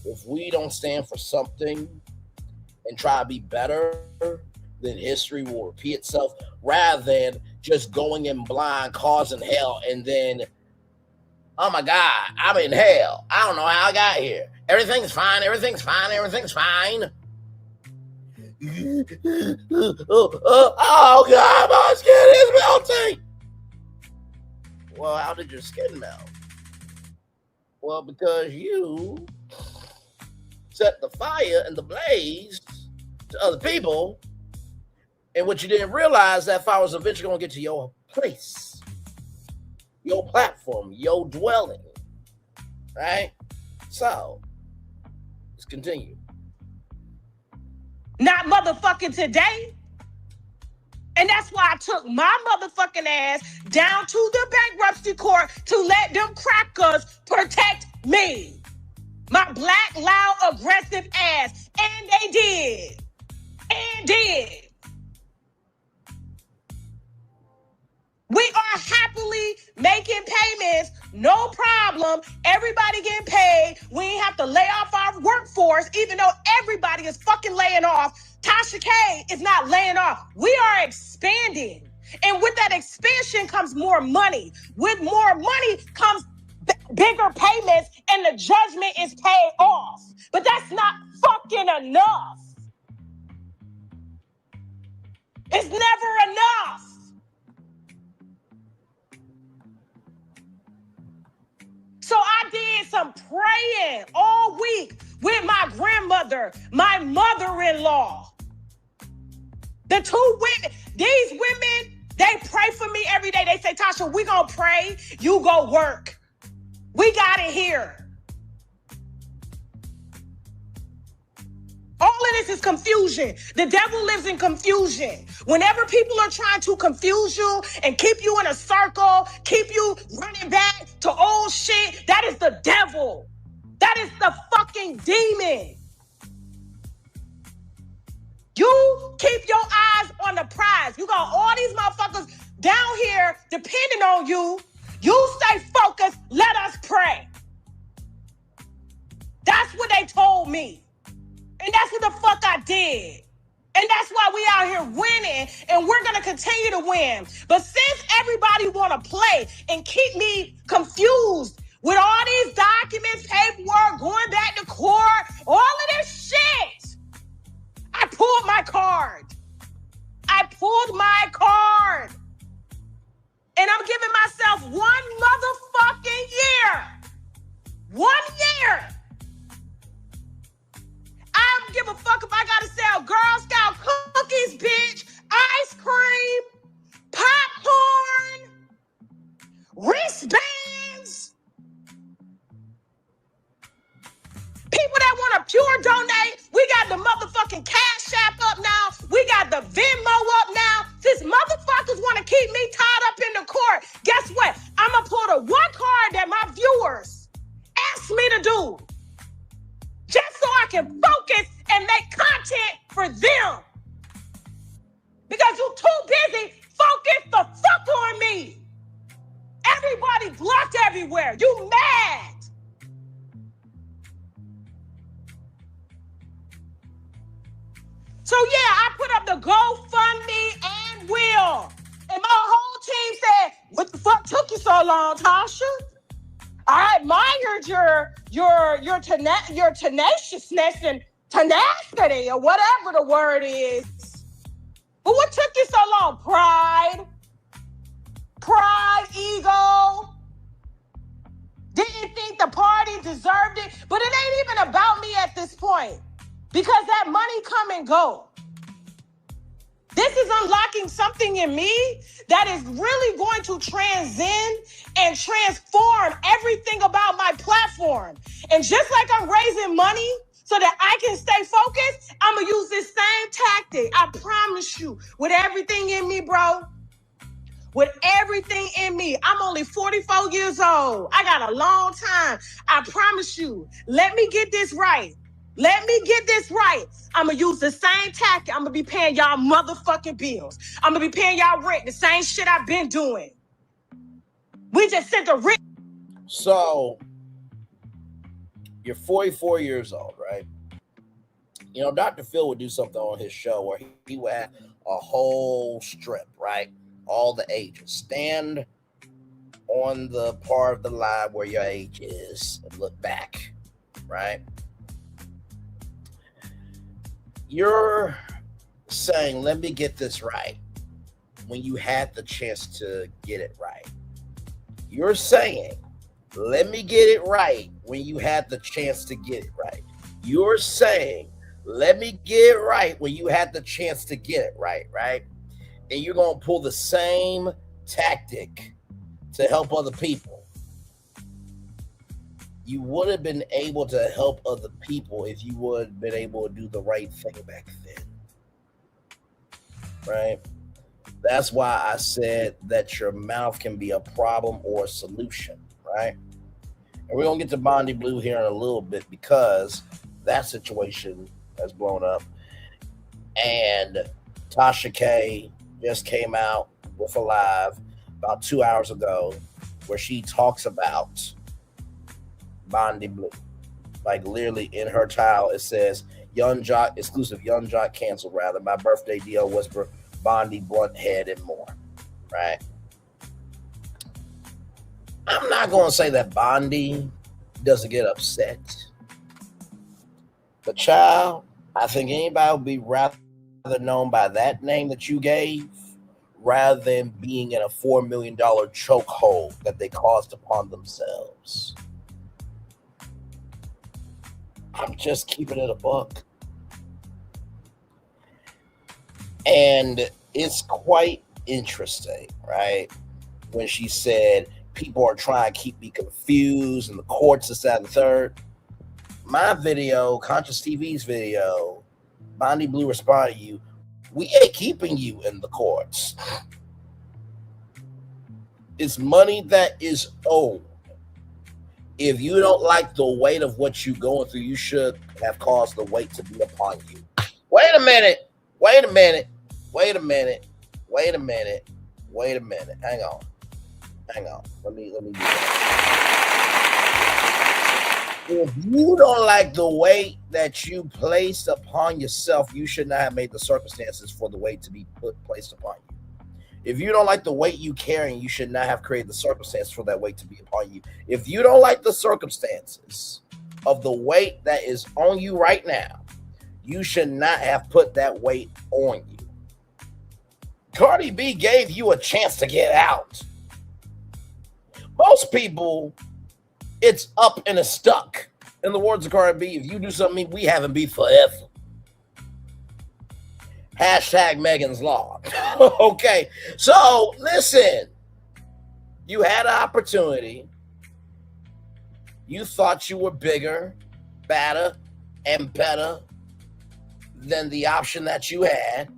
if we don't stand for something and try to be better, then history will repeat itself, rather than just going in blind, causing hell, and then, oh my God, I'm in hell. I don't know how I got here. Everything's fine. Everything's fine. Everything's fine. Oh God, my skin is melting. Well, how did your skin melt? Well, because you set the fire and the blaze to other people, and what you didn't realize, that fire was eventually going to get to your place, your platform, your dwelling, right? So, let's continue. Not motherfucking today. And that's why I took my motherfucking ass down to the bankruptcy court to let them crackers protect me. My black, loud, aggressive ass. And they did. And did. We are happily making payments, no problem. Everybody getting paid. We ain't have to lay off our workforce, even though everybody is fucking laying off. Tasha K is not laying off. We are expanding. And with that expansion comes more money. With more money comes bigger payments, and the judgment is paid off. But that's not fucking enough. It's never enough. So I did some praying all week with my grandmother, my mother-in-law. The two women, these women, they pray for me every day. They say, Tasha, we gonna pray, you go work. We got it here. All of this is confusion. The devil lives in confusion. Whenever people are trying to confuse you and keep you in a circle, keep you running back to old shit, that is the devil. That is the fucking demon. You keep your eyes on the prize. You got all these motherfuckers down here depending on you. You stay focused. Let us pray. That's what they told me. And that's what the fuck I did. And that's why we out here winning, and we're going to continue to win. But since everybody want to play and keep me confused with all these documents, paperwork, going back to court, all of this shit, I pulled my card. I pulled my card. And I'm giving myself 1 motherfucking year. 1 year. I don't give a fuck if I gotta sell Girl Scout cookies, bitch, ice cream, popcorn, wristbands. People that want to pure donate, we got the motherfucking Cash App up now. We got the Venmo up now. Since motherfuckers want to keep me tied up in the court, guess what? I'm going to pull the one card that my viewers asked me to do. Just so I can focus and make content for them. Because you're too busy focused the fuck on me. Everybody blocked everywhere. You mad. So yeah, I put up the GoFundMe and will. And my whole team said, what the fuck took you so long, Tasha? I admired your tenaciousness and tenacity, or whatever the word is. But what took you so long? Pride, ego. Didn't think the party deserved it, but it ain't even about me at this point because that money come and go. This is unlocking something in me that is really going to transcend and transform everything about my platform. And just like I'm raising money so that I can stay focused, I'm going to use this same tactic. I promise you, with everything in me, bro. With everything in me. I'm only 44 years old. I got a long time. I promise you. Let me get this right. Let me get this right. I'm going to use the same tactic. I'm going to be paying y'all motherfucking bills. I'm going to be paying y'all rent. The same shit I've been doing. We just sent the rent. So, you're 44 years old, right? You know, Dr. Phil would do something on his show where he would have a whole strip, right? All the ages. Stand on the part of the line where your age is and look back, right? You're saying, let me get this right, when you had the chance to get it right. You're saying, let me get it right when you had the chance to get it right. You're saying, let me get it right when you had the chance to get it right, right? And you're going to pull the same tactic to help other people. You would have been able to help other people if you would have been able to do the right thing back then. Right? That's why I said that your mouth can be a problem or a solution, right? And we're going to get to Bondy Blue here in a little bit because that situation has blown up. And Tasha K just came out with a live about 2 hours ago where she talks about Bondy Blue. Like literally in her title, it says Young Jock, exclusive Young Jock canceled rather. My birthday deal whisper, Bondy, blunt head, and more. Right? I'm not going to say that Bondy doesn't get upset. But child, I think anybody would be rather known by that name that you gave rather than being in a $4 million chokehold that they caused upon themselves. I'm just keeping it a buck. And it's quite interesting, right? When she said, people are trying to keep me confused and the courts, this, that, and the third. My video, Conscious TV's video, Bondy Blue responded to you, we ain't keeping you in the courts. It's money that is owed. If you don't like the weight of what you're going through, you should have caused the weight to be upon you. Wait a minute. Hang on. Let me do that. If you don't like the weight that you placed upon yourself, you should not have made the circumstances for the weight to be placed upon you. If you don't like the weight you carry, you should not have created the circumstances for that weight to be upon you. If you don't like the circumstances of the weight that is on you right now, you should not have put that weight on you. Cardi B gave you a chance to get out. Most people, it's up and it's stuck. In the words of Cardi B, if you do something, we haven't been forever. Hashtag Megan's Law. Okay, so listen. You had an opportunity. You thought you were bigger, badder, and better than the option that you had,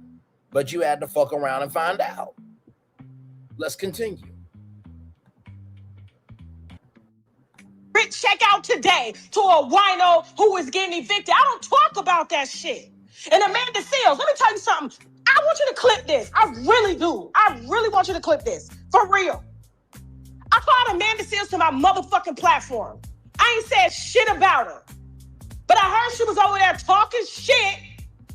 but you had to fuck around and find out. Let's continue. Check out today to a wino who is getting evicted. I don't talk about that shit. And Amanda Seals, let me tell you something. I want you to clip this. I really do. I really want you to clip this. For real. I called Amanda Seals to my motherfucking platform. I ain't said shit about her. But I heard she was over there talking shit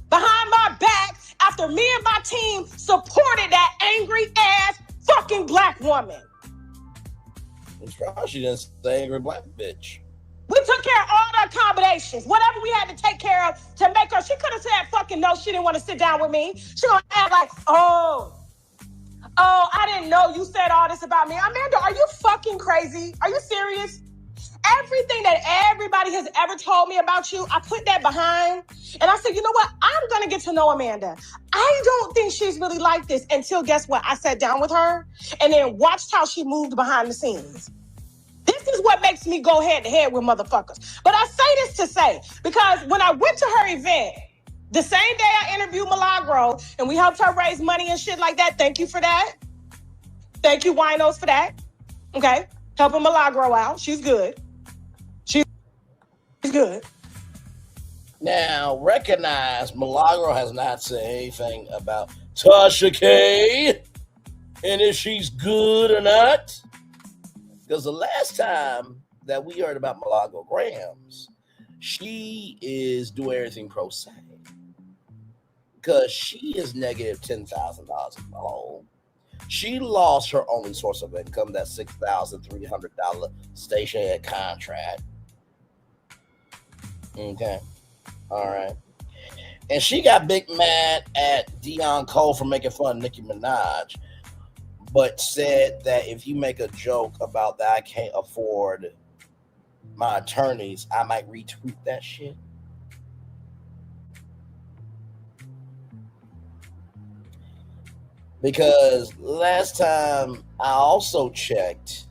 behind my back after me and my team supported that angry ass fucking black woman. I'm surprised she didn't say angry black bitch. We took care of all the accommodations, whatever we had to take care of to make her. She could have said fucking no, she didn't want to sit down with me. She gonna act like, oh, I didn't know you said all this about me. Amanda, are you fucking crazy? Are you serious? Everything that everybody has ever told me about you, I put that behind. And I said, you know what? I'm going to get to know Amanda. I don't think she's really like this until, guess what? I sat down with her and then watched how she moved behind the scenes. This is what makes me go head to head with motherfuckers. But I say this to say, because when I went to her event, the same day I interviewed Milagro and we helped her raise money and shit like that. Thank you for that. Thank you, Winos, for that. Okay? Helping Milagro out. She's good. She's good. Now, recognize Milagro has not said anything about Tasha K and if she's good or not. Because the last time that we heard about Milagro Grams, she is doing everything pro se. Because she is negative $10,000 in the hole. She lost her only source of income, that $6,300 stationhead contract. Okay. All right. And she got big mad at Dion Cole for making fun of Nicki Minaj, but said that if you make a joke about that I can't afford my attorneys, I might retweet that shit. Because last time I also checked,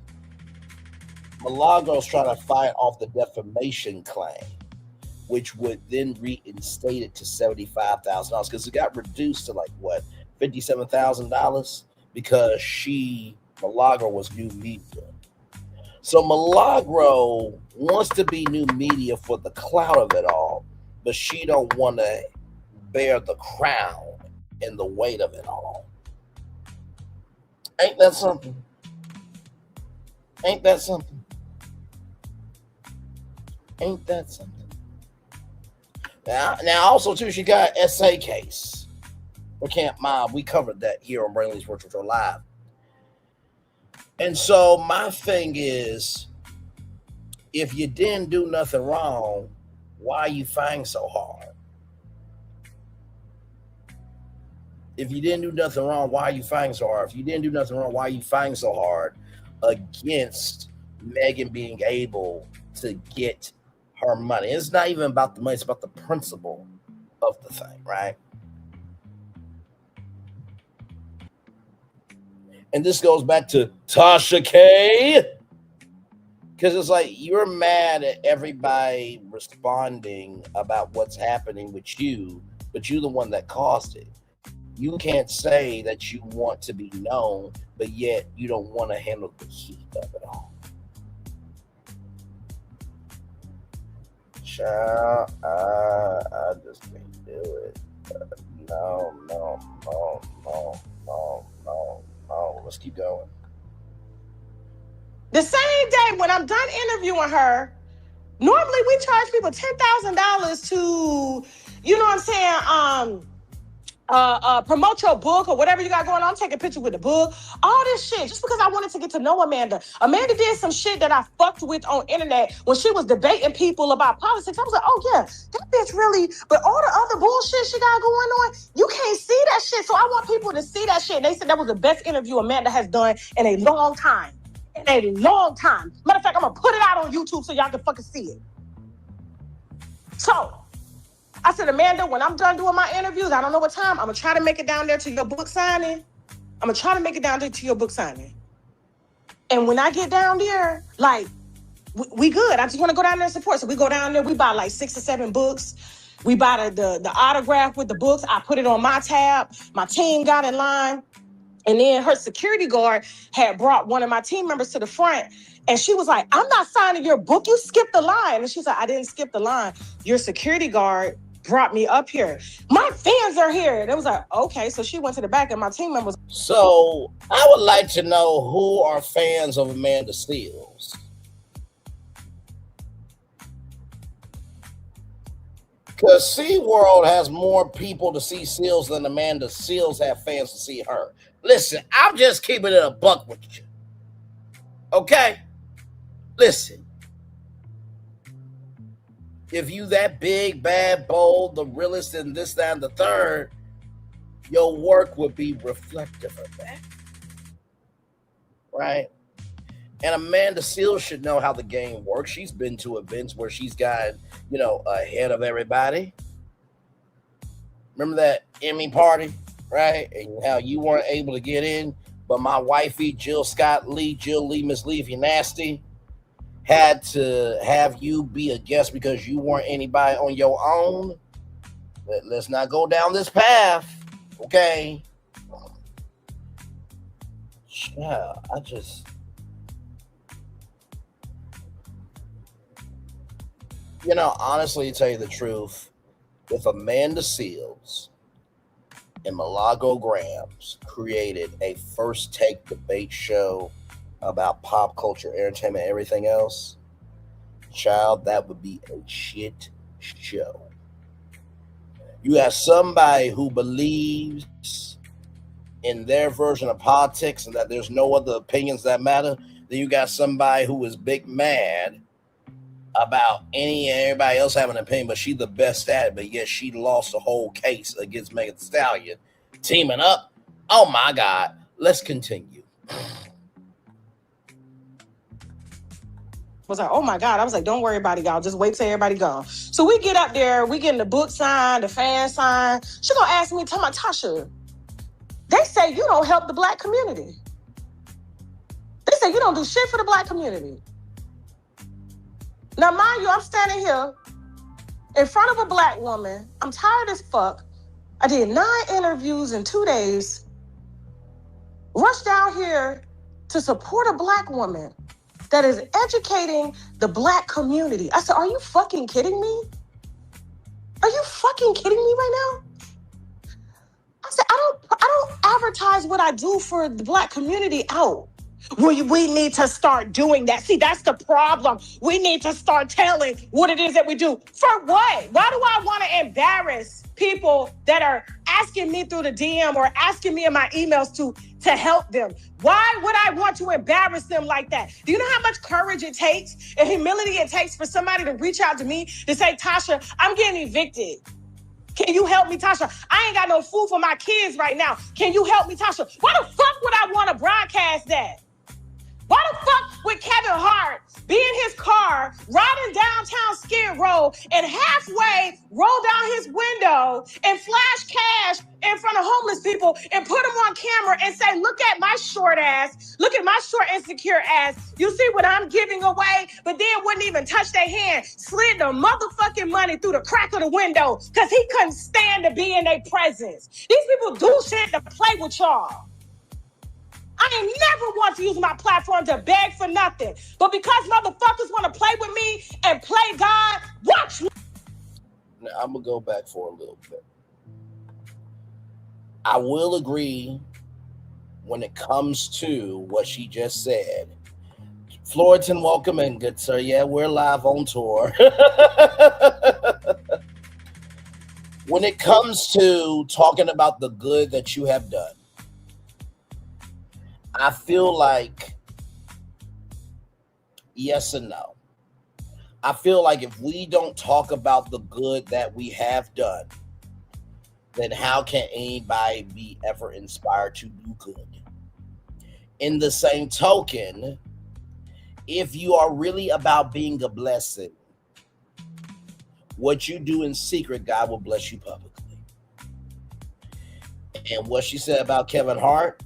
Milagro's trying to fight off the defamation claim, which would then reinstate it to $75,000 because it got reduced to like what, $57,000 because Milagro was new media. So Milagro wants to be new media for the clout of it all, but she don't want to bear the crown and the weight of it all. Ain't that something? Ain't that something? Ain't that something? Now also too, she got an SA case for Camp Mob. We covered that here on Brainley's Virtual Show Live. And so my thing is, if you didn't do nothing wrong, why are you fighting so hard? If you didn't do nothing wrong, why are you fighting so hard? If you didn't do nothing wrong, why are you fighting so hard against Megan being able to get her money? It's not even about the money, it's about the principle of the thing, right? And this goes back to Tasha K, because it's like you're mad at everybody responding about what's happening with you, but you're the one that caused it. You can't say that you want to be known, but yet you don't want to handle the heat of it all. Child, I just can't do it. No. Let's keep going. The same day when I'm done interviewing her, normally we charge people $10,000 to, you know what I'm saying, promote your book or whatever you got going on. I'm taking pictures with the book, all this shit, just because I wanted to get to know Amanda. Amanda did some shit that I fucked with on internet when she was debating people about politics. I was like, oh yeah, that bitch really, but all the other bullshit she got going on, you can't see that shit. So I want people to see that shit. And they said that was the best interview Amanda has done in a long time. In a long time. Matter of fact, I'm gonna put it out on YouTube so y'all can fucking see it. So I said, Amanda, when I'm done doing my interviews, I don't know what time, I'm going to try to make it down there to your book signing. And when I get down there, like, we good. I just want to go down there and support. So we go down there, we buy like 6 or 7 books. We buy the autograph with the books. I put it on my tab. My team got in line. And then her security guard had brought one of my team members to the front. And she was like, I'm not signing your book. You skipped the line. And she's like, I didn't skip the line. Your security guard brought me up here. My fans are here. And it was like, okay. So she went to the back and my team members. So I would like to know who are fans of Amanda Seales. Because SeaWorld has more people to see Seals than Amanda Seales have fans to see her. Listen, I'm just keeping it a buck with you. Okay? Listen. If you that big, bad, bold, the realest, and this, that, and the third, your work would be reflective of that. Right? And Amanda Seales should know how the game works. She's been to events where she's gotten, ahead of everybody. Remember that Emmy party, right? And how you weren't able to get in, but my wifey, Jill Lee, Miss Leafy Nasty, had to have you be a guest because you weren't anybody on your own. Let's not go down this path, okay? Yeah, honestly, to tell you the truth, if Amanda Seales and Milagro Grams created a first take debate show about pop culture, entertainment, everything else, child, that would be a shit show. You have somebody who believes in their version of politics and that there's no other opinions that matter. Then you got somebody who is big mad about any and everybody else having an opinion, but she's the best at it, but yet she lost the whole case against Megan Thee Stallion. Teaming up. Oh my God. Let's continue. Was like, oh my God. I was like, don't worry about it, y'all. Just wait till everybody go. So we get up there, we getting the book signed, the fan signed. She gonna ask me, tell my Tasha, they say you don't help the Black community. They say you don't do shit for the Black community. Now, mind you, I'm standing here in front of a Black woman. I'm tired as fuck. I did 9 interviews in 2 days. Rushed down here to support a Black woman that is educating the Black community. I said, are you fucking kidding me? Are you fucking kidding me right now? I said, I don't advertise what I do for the Black community out. We need to start doing that. See, that's the problem. We need to start telling what it is that we do. For what? Why do I want to embarrass people that are asking me through the DM or asking me in my emails to help them? Why would I want to embarrass them like that? Do you know how much courage it takes and humility it takes for somebody to reach out to me to say, Tasha, I'm getting evicted. Can you help me, Tasha? I ain't got no food for my kids right now. Can you help me, Tasha? Why the fuck would I want to broadcast that? Why the fuck would Kevin Hart be in his car riding downtown Skid Row and halfway roll down his window and flash cash in front of homeless people and put them on camera and say, look at my short ass, look at my short insecure ass. You see what I'm giving away? But then wouldn't even touch their hand, slid the motherfucking money through the crack of the window because he couldn't stand to be in their presence. These people do shit to play with y'all. I ain't never want to use my platform to beg for nothing. But because motherfuckers want to play with me and play God, watch me. Now, I'm going to go back for a little bit. I will agree when it comes to what she just said. Floritan, welcome in, good sir. Yeah, we're live on tour. When it comes to talking about the good that you have done, I feel like yes and no. I feel like if we don't talk about the good that we have done, then how can anybody be ever inspired to do good? In the same token, if you are really about being a blessing, what you do in secret, God will bless you publicly. And what she said about Kevin Hart,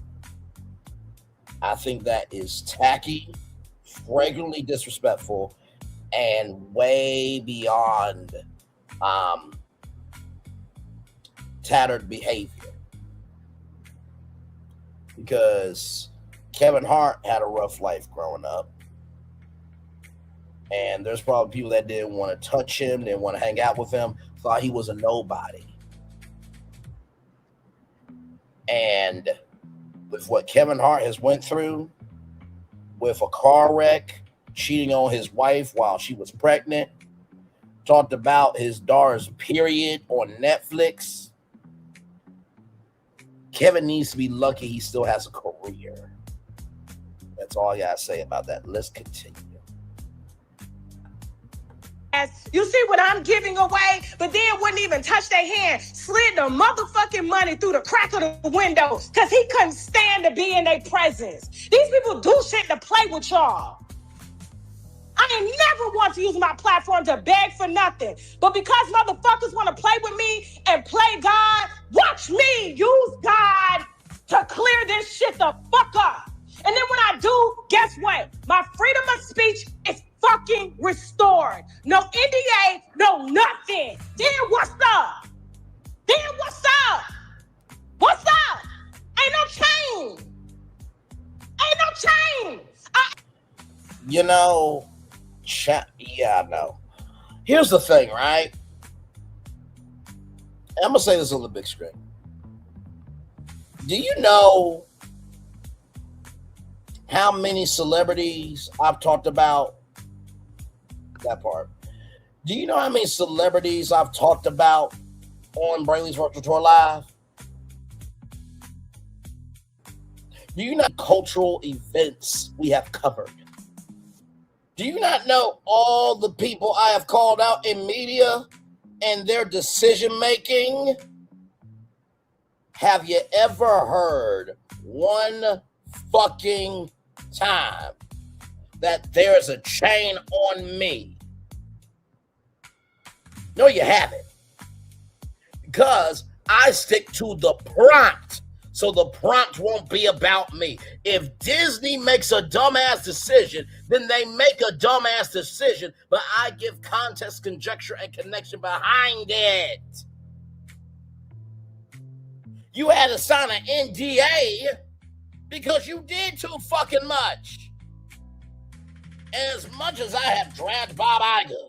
I think that is tacky, regularly disrespectful, and way beyond tattered behavior. Because Kevin Hart had a rough life growing up. And there's probably people that didn't want to touch him, didn't want to hang out with him, thought he was a nobody. And with what Kevin Hart has went through, with a car wreck, cheating on his wife while she was pregnant, talked about his daughter's period on Netflix. Kevin needs to be lucky he still has a career. That's all I gotta say about that. Let's continue. ass. You see what I'm giving away? But then wouldn't even touch their hand. Slid the motherfucking money through the crack of the window because he couldn't stand to be in their presence. These people do shit to play with y'all. I ain't never want to use my platform to beg for nothing. But because motherfuckers want to play with me and play God, watch me use God to clear this shit the fuck up. And then when I do, guess what? My freedom of speech is fucking restored. No NDA, no nothing. Then what's up? What's up? Ain't no change. You know, yeah, I know. Here's the thing, right? I'm going to say this on the big screen. Do you know how many celebrities I've talked about? That part. Do you know how many celebrities I've talked about on Brainley's Virtual Tour Live? Do you know cultural events we have covered? Do you not know all the people I have called out in media and their decision making? Have you ever heard one fucking time that there's a chain on me? No, you haven't. Because I stick to the prompt. So the prompt won't be about me. If Disney makes a dumbass decision, then they make a dumbass decision, but I give context, conjecture, and connection behind it. You had to sign an NDA because you did too fucking much. And as much as I have dragged Bob Iger,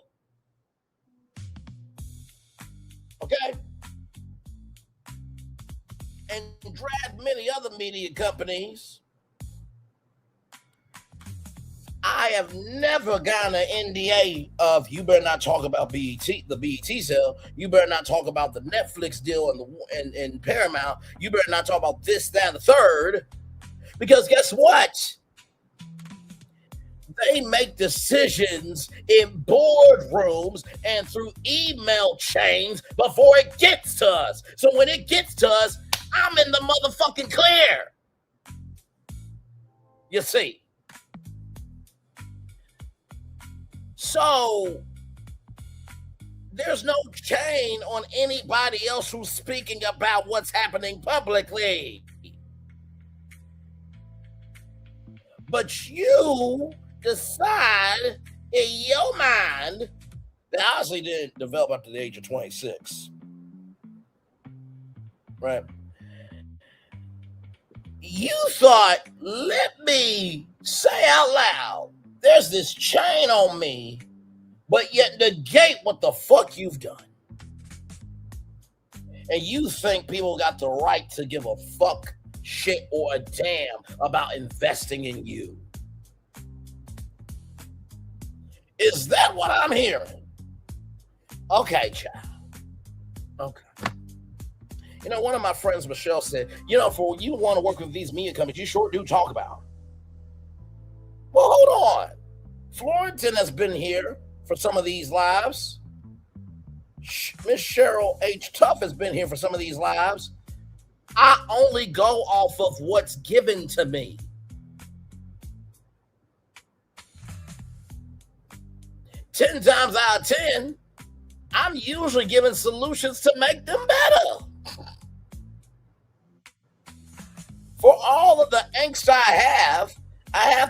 okay, and dragged many other media companies, I have never gotten an NDA of you better not talk about BET, the BET sale. You better not talk about the Netflix deal and Paramount. You better not talk about this, that, and the third. Because guess what? They make decisions in boardrooms and through email chains before it gets to us. So when it gets to us, I'm in the motherfucking clear. You see. So there's no chain on anybody else who's speaking about what's happening publicly. But you decide in your mind that obviously didn't develop up to the age of 26. Right? You thought, let me say out loud, there's this chain on me, but yet negate what the fuck you've done. And you think people got the right to give a fuck, shit, or a damn about investing in you. Is that what I'm hearing? Okay, child. Okay. You know, one of my friends, Michelle, said, you know, for you want to work with these media companies, you sure do talk about them. Well, hold on. Florentin has been here for some of these lives. Miss Cheryl H. Tuff has been here for some of these lives. I only go off of what's given to me. Ten times out of 10, I'm usually given solutions to make them better. For all of the angst I have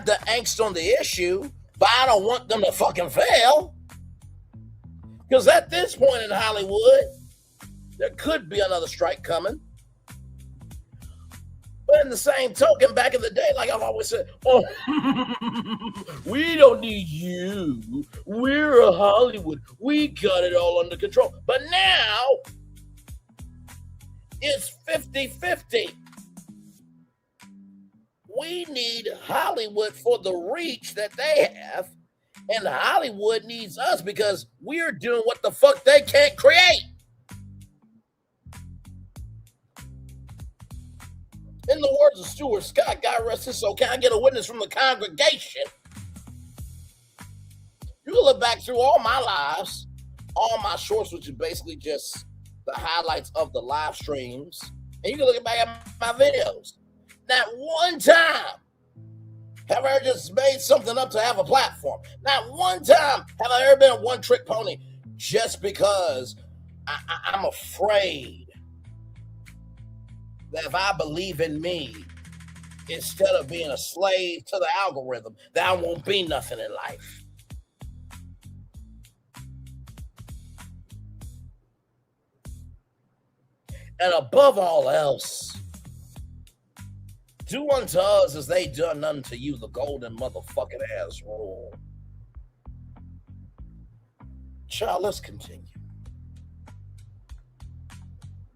the angst on the issue, but I don't want them to fucking fail. Because at this point in Hollywood, there could be another strike coming. But in the same token, back in the day, like I've always said, oh, we don't need you. We're a Hollywood. We got it all under control. But now, it's 50-50. We need Hollywood for the reach that they have, and Hollywood needs us because we're doing what the fuck they can't create. In the words of Stuart Scott, God rest his soul, can I get a witness from the congregation? You can look back through all my lives, all my shorts, which is basically just the highlights of the live streams, and you can look back at my videos. Not one time have I ever just made something up to have a platform. Not one time have I ever been a one-trick pony just because I'm afraid that if I believe in me, instead of being a slave to the algorithm, that I won't be nothing in life. And above all else, do unto us as they done unto you, the golden motherfucking ass rule. Child, let's continue.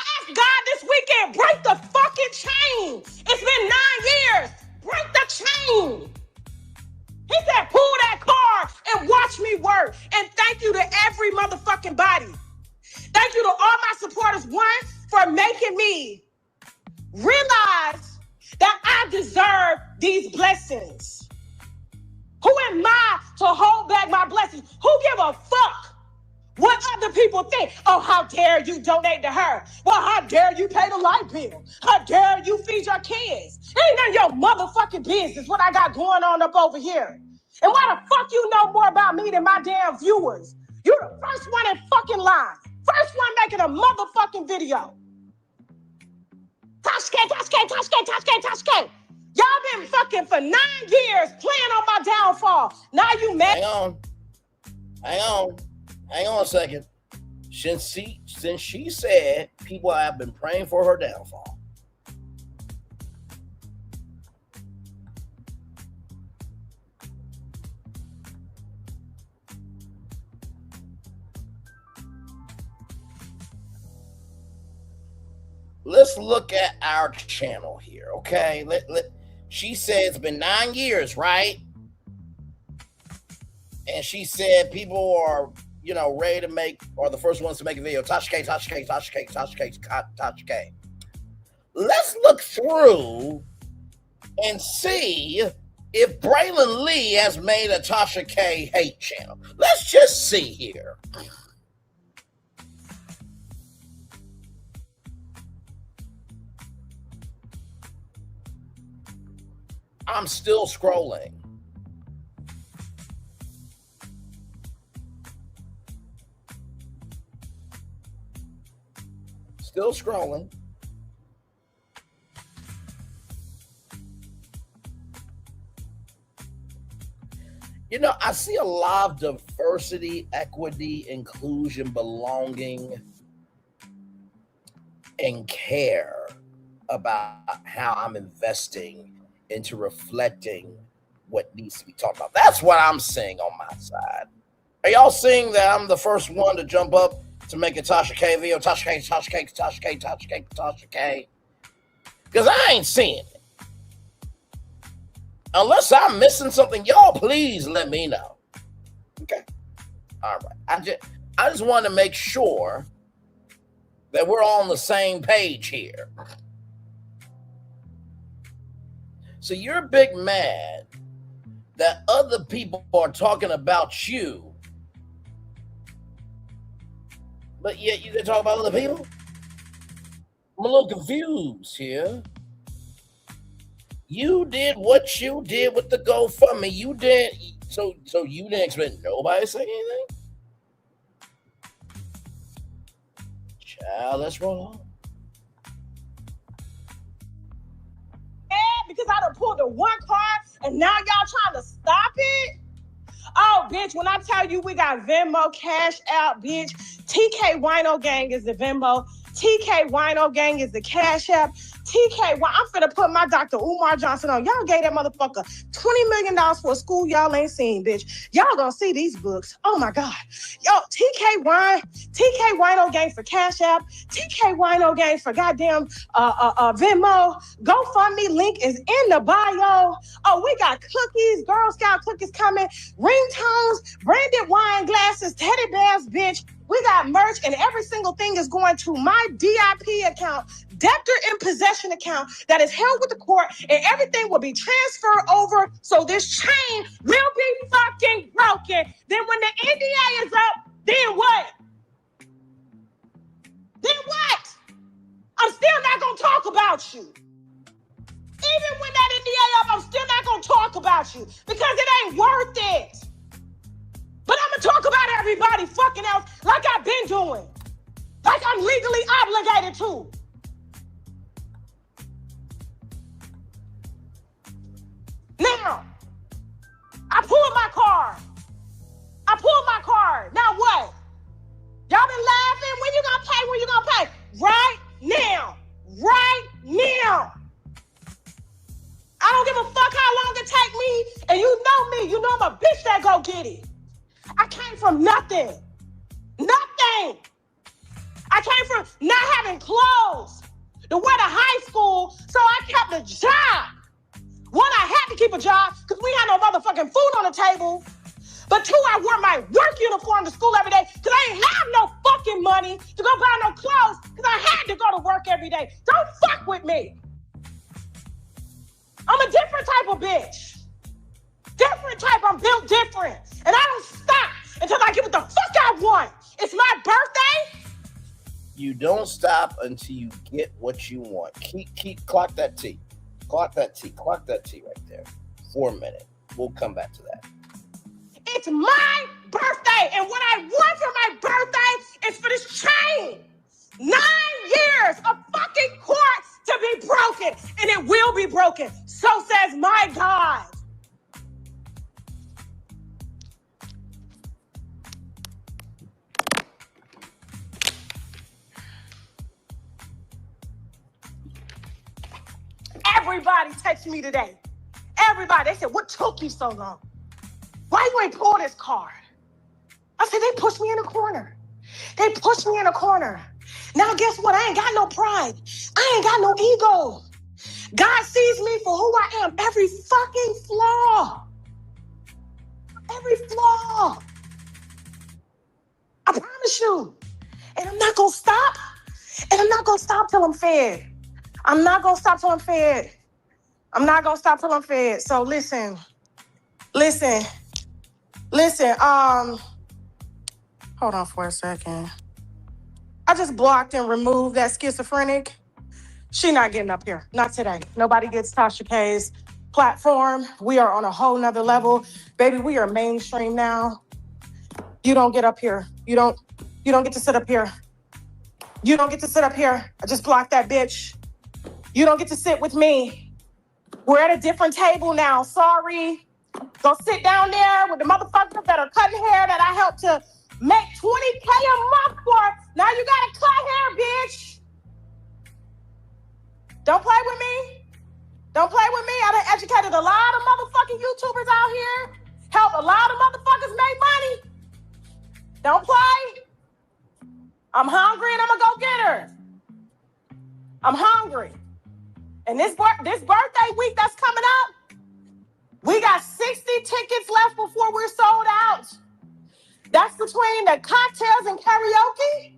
Ask God this weekend, break the fucking chain. It's been 9 years. Break the chain. He said, pull that car and watch me work. And thank you to every motherfucking body. Thank you to all my supporters, one, for making me realize that I deserve these blessings. Who am I to hold back my blessings? Who give a fuck what other people think? Oh, how dare you donate to her? Well, how dare you pay the light bill? How dare you feed your kids? It ain't none of your motherfucking business what I got going on up over here. And why the fuck you know more about me than my damn viewers? You the first one in fucking line. First one making a motherfucking video. Tasha K, Tasha K, Tasha K, Tasha K, Tasha K. Y'all been fucking for 9 years playing on my downfall. Now you mad? Hang on a second. Since she said people have been praying for her downfall. Let's look at our channel here, okay? She said it's been 9 years, right? And she said people are, ready to make, or the first ones to make a video. Tasha K, Tasha K, Tasha K, Tasha K, Tasha K. Let's look through and see if Braylon Lee has made a Tasha K hate channel. Let's just see here. I'm still scrolling. Still scrolling. I see a lot of diversity, equity, inclusion, belonging, and care about how I'm investing into reflecting what needs to be talked about. That's what I'm seeing on my side. Are y'all seeing that I'm the first one to jump up to make a Tasha K video? Tasha K, Tasha K, Tasha K, Tasha K, Tasha K. Because I ain't seeing it. Unless I'm missing something, y'all please let me know. Okay. All right. I just want to make sure that we're all on the same page here. So you're big mad that other people are talking about you, but yet you can talk about other people? I'm a little confused here. You did what you did with the GoFundMe. You did, so you didn't expect nobody to say anything? Child, let's roll on. Because I done pulled the one card and now y'all trying to stop it? Oh, bitch, when I tell you we got Venmo, Cash App, bitch, TK Wino Gang is the Venmo, TK Wino Gang is the Cash App, TK, I'm finna put my Dr. Umar Johnson on. Y'all gave that motherfucker $20 million for a school y'all ain't seen, bitch. Y'all gonna see these books. Oh my God. Yo, TK Wino Gang for Cash App, TK Wino Gang for goddamn Venmo. GoFundMe link is in the bio. Oh, we got cookies, Girl Scout cookies coming, ringtones, branded wine glasses, teddy bears, bitch. We got merch, and every single thing is going to my DIP account, debtor in possession account, that is held with the court, and everything will be transferred over, so this chain will be fucking broken. Then when the NDA is up, then what? Then what? I'm still not gonna talk about you. Even when that NDA up, I'm still not gonna talk about you because it ain't worth it. But I'm gonna talk about everybody fucking else like I've been doing. Like I'm legally obligated to. Now, I pulled my card. Now what? Y'all been laughing? When you gonna pay? When you gonna pay? Right now. I don't give a fuck how long it take me. And you know me. You know I'm a bitch that go get it. I came from nothing. I came from not having clothes to wear to high school, so I kept a job. One, I had to keep a job because we had no motherfucking food on the table. But two, I wore my work uniform to school every day because I didn't have no fucking money to go buy no clothes because I had to go to work every day. Don't fuck with me. I'm a different type of bitch. I'm built different. And I don't stop until I get what the fuck I want. It's my birthday. You don't stop until you get what you want. Clock that T. Clock that T right there. For a minute. We'll come back to that. It's my birthday, and what I want for my birthday is for this chain. 9 years of fucking court to be broken, and it will be broken. So says my God. Everybody texted me today. Everybody. They said, what took you so long? Why you ain't pull this card? I said, they pushed me in a corner. Now, guess what? I ain't got no pride. I ain't got no ego. God sees me for who I am. Every fucking flaw. I promise you. And I'm not going to stop. Till I'm fed. So listen, hold on for a second. I just blocked and removed that schizophrenic. She not getting up here. Not today. Nobody gets Tasha K's platform. We are on a whole nother level. Baby, we are mainstream now. You don't get up here. You don't get to sit up here. I just blocked that bitch. You don't get to sit with me. We're at a different table now. Sorry. Go sit down there with the motherfuckers that are cutting hair that I helped to make $20K a month for. Now you gotta cut hair, bitch. Don't play with me. I done educated a lot of motherfucking YouTubers out here. Helped a lot of motherfuckers make money. Don't play. I'm hungry and I'm a go-getter. I'm hungry. And this birthday week that's coming up, we got 60 tickets left before we're sold out. That's between the cocktails and karaoke.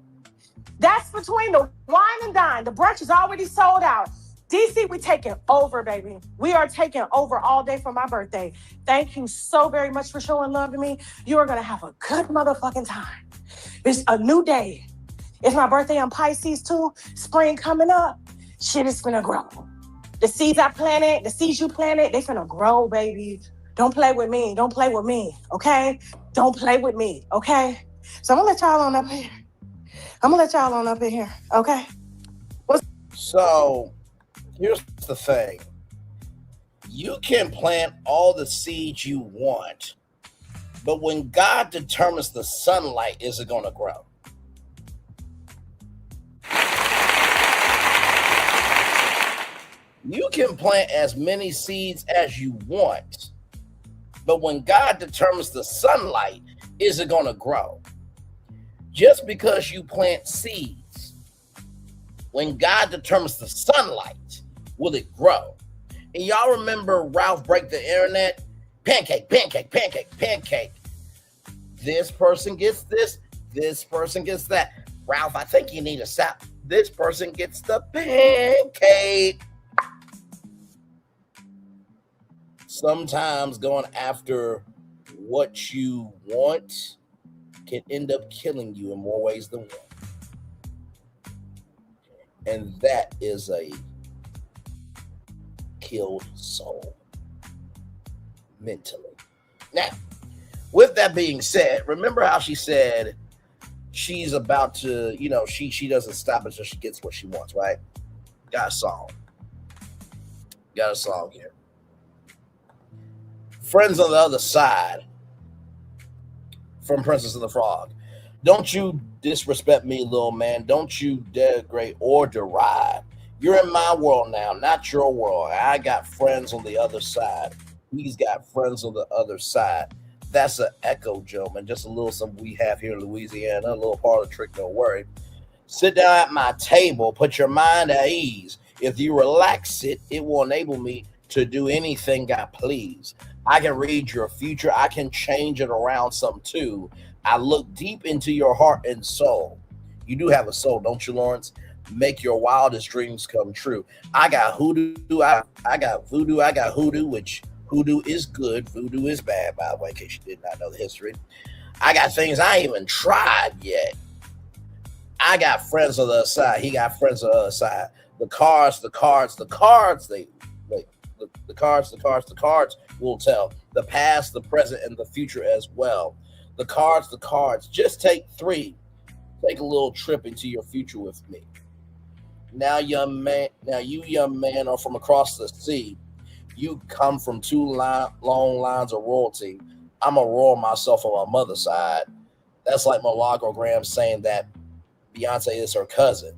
That's between the wine and dine. The brunch is already sold out. DC, we taking over, baby. We are taking over all day for my birthday. Thank you so very much for showing love to me. You are going to have a good motherfucking time. It's a new day. It's my birthday on Pisces too. Spring coming up. Shit is finna grow. The seeds I planted, the seeds you planted, they finna grow, baby. Don't play with me, okay? Don't play with me, okay? So I'm gonna let y'all on up in here. Okay? So, here's the thing. You can plant all the seeds you want, but when God determines the sunlight, is it gonna grow? You can plant as many seeds as you want, but when God determines the sunlight, is it going to grow? Just because you plant seeds, when God determines the sunlight, will it grow? And y'all remember Ralph Break the Internet? Pancake. This person gets this, This person gets that. Ralph, I think you need to stop. This person gets the pancake. Sometimes going after what you want can end up killing you in more ways than one. And that is a killed soul mentally. Now, with that being said, remember how she said she's about to, she doesn't stop until she gets what she wants, right? Got a song here. Friends on the Other Side from Princess and the Frog. Don't you disrespect me, little man. Don't you degrade or deride. You're in my world now, not your world. I got friends on the other side. He's got friends on the other side. That's an echo, gentlemen. Just a little something we have here in Louisiana. A little part of the trick, don't worry. Sit down at my table. Put your mind at ease. If you relax it, it will enable me to do anything I please. I can read your future. I can change it around some too. I look deep into your heart and soul. You do have a soul, don't you, Lawrence? Make your wildest dreams come true. I got hoodoo. I got voodoo. I got hoodoo, which hoodoo is good. Voodoo is bad, by the way, in case you did not know the history. I got things I ain't even tried yet. I got friends on the other side. He got friends on the other side. The cards will tell. The past, the present, and the future as well. The cards. Just take 3. Take a little trip into your future with me. Now, you young man are from across the sea. You come from 2 long lines of royalty. I'm a royal myself on my mother's side. That's like Milagro Graham saying that Beyonce is her cousin.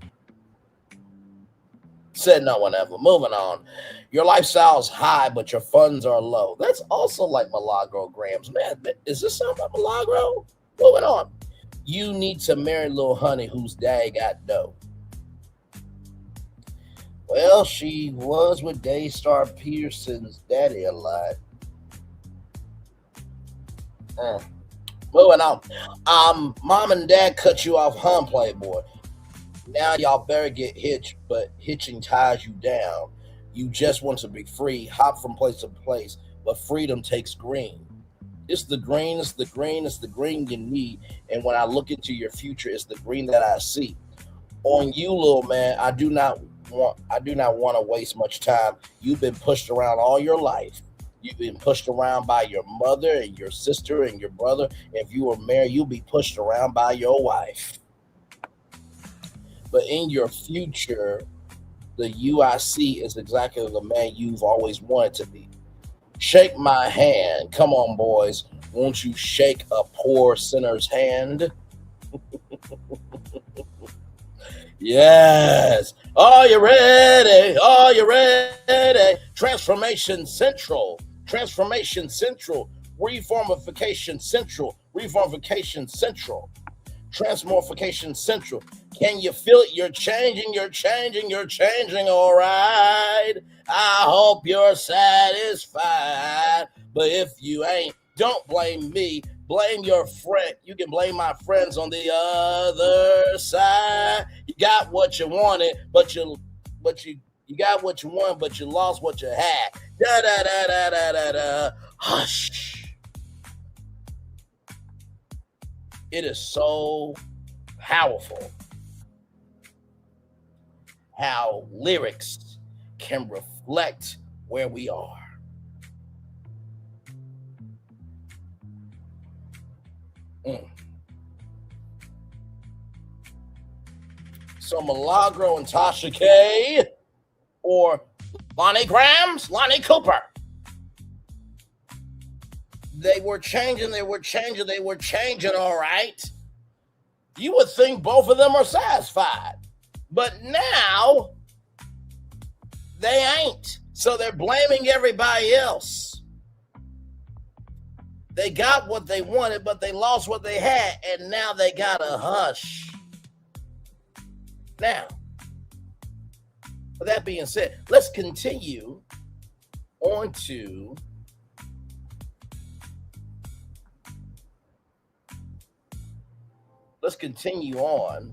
Said no one ever. Moving on. Your lifestyle's high, but your funds are low. That's also like Milagro Graham's. Man, is this something about Milagro? Moving on. You need to marry little honey whose dad got dough. Well, she was with Daystar Peterson's daddy a lot. Moving on. Mom and dad cut you off, Playboy. Now y'all better get hitched, but hitching ties you down. You just want to be free, hop from place to place, but freedom takes green. It's the green you need. And when I look into your future, it's the green that I see. On you, little man, I do not want to waste much time. You've been pushed around all your life. You've been pushed around by your mother and your sister and your brother. If you were married, you'll be pushed around by your wife. But in your future, the you I see is exactly the man you've always wanted to be. Shake my hand. Come on, boys. Won't you shake a poor sinner's hand? Yes. Are you ready? Are you ready? Transformation Central. Transformation Central. Reformification Central. Reformification Central. Transmorphication Central. Can you feel it? You're changing, all right. I hope you're satisfied. But if you ain't, don't blame me. Blame your friend. You can blame my friends on the other side. You got what you wanted, but you got what you wanted, but you lost what you had. Da da da da da da da. Hush. It is so powerful how lyrics can reflect where we are. So Milagro and Tasha K, or Lonnie Grams, Lonnie Cooper. They were changing, all right. You would think both of them are satisfied. But now, they ain't. So they're blaming everybody else. They got what they wanted, but they lost what they had, and now they gotta hush. Now, with that being said, let's continue on to let's continue on.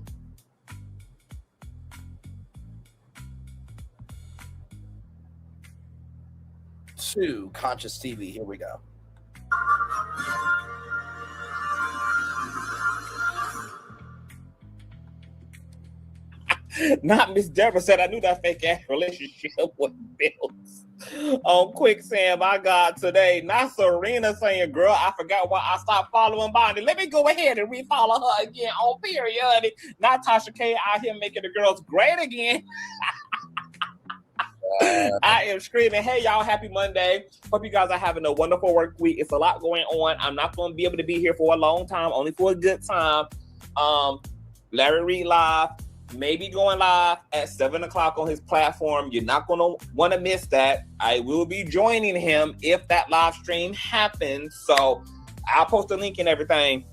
To Conscious TV. Here we go. Not Miss Deborah said, I knew that fake ass relationship was built on quicksand. My God, today. Not Serena saying, girl, I forgot why I stopped following Bondy. Let me go ahead and refollow her again on period. Not Tasha K out here making the girls great again. I am screaming, hey, y'all, happy Monday. Hope you guys are having a wonderful work week. It's a lot going on. I'm not going to be able to be here for a long time, only for a good time. Larry Reid Live, maybe going live at 7 o'clock on his platform. You're not going to want to miss that. I will be joining him if that live stream happens. So I'll post a link and everything,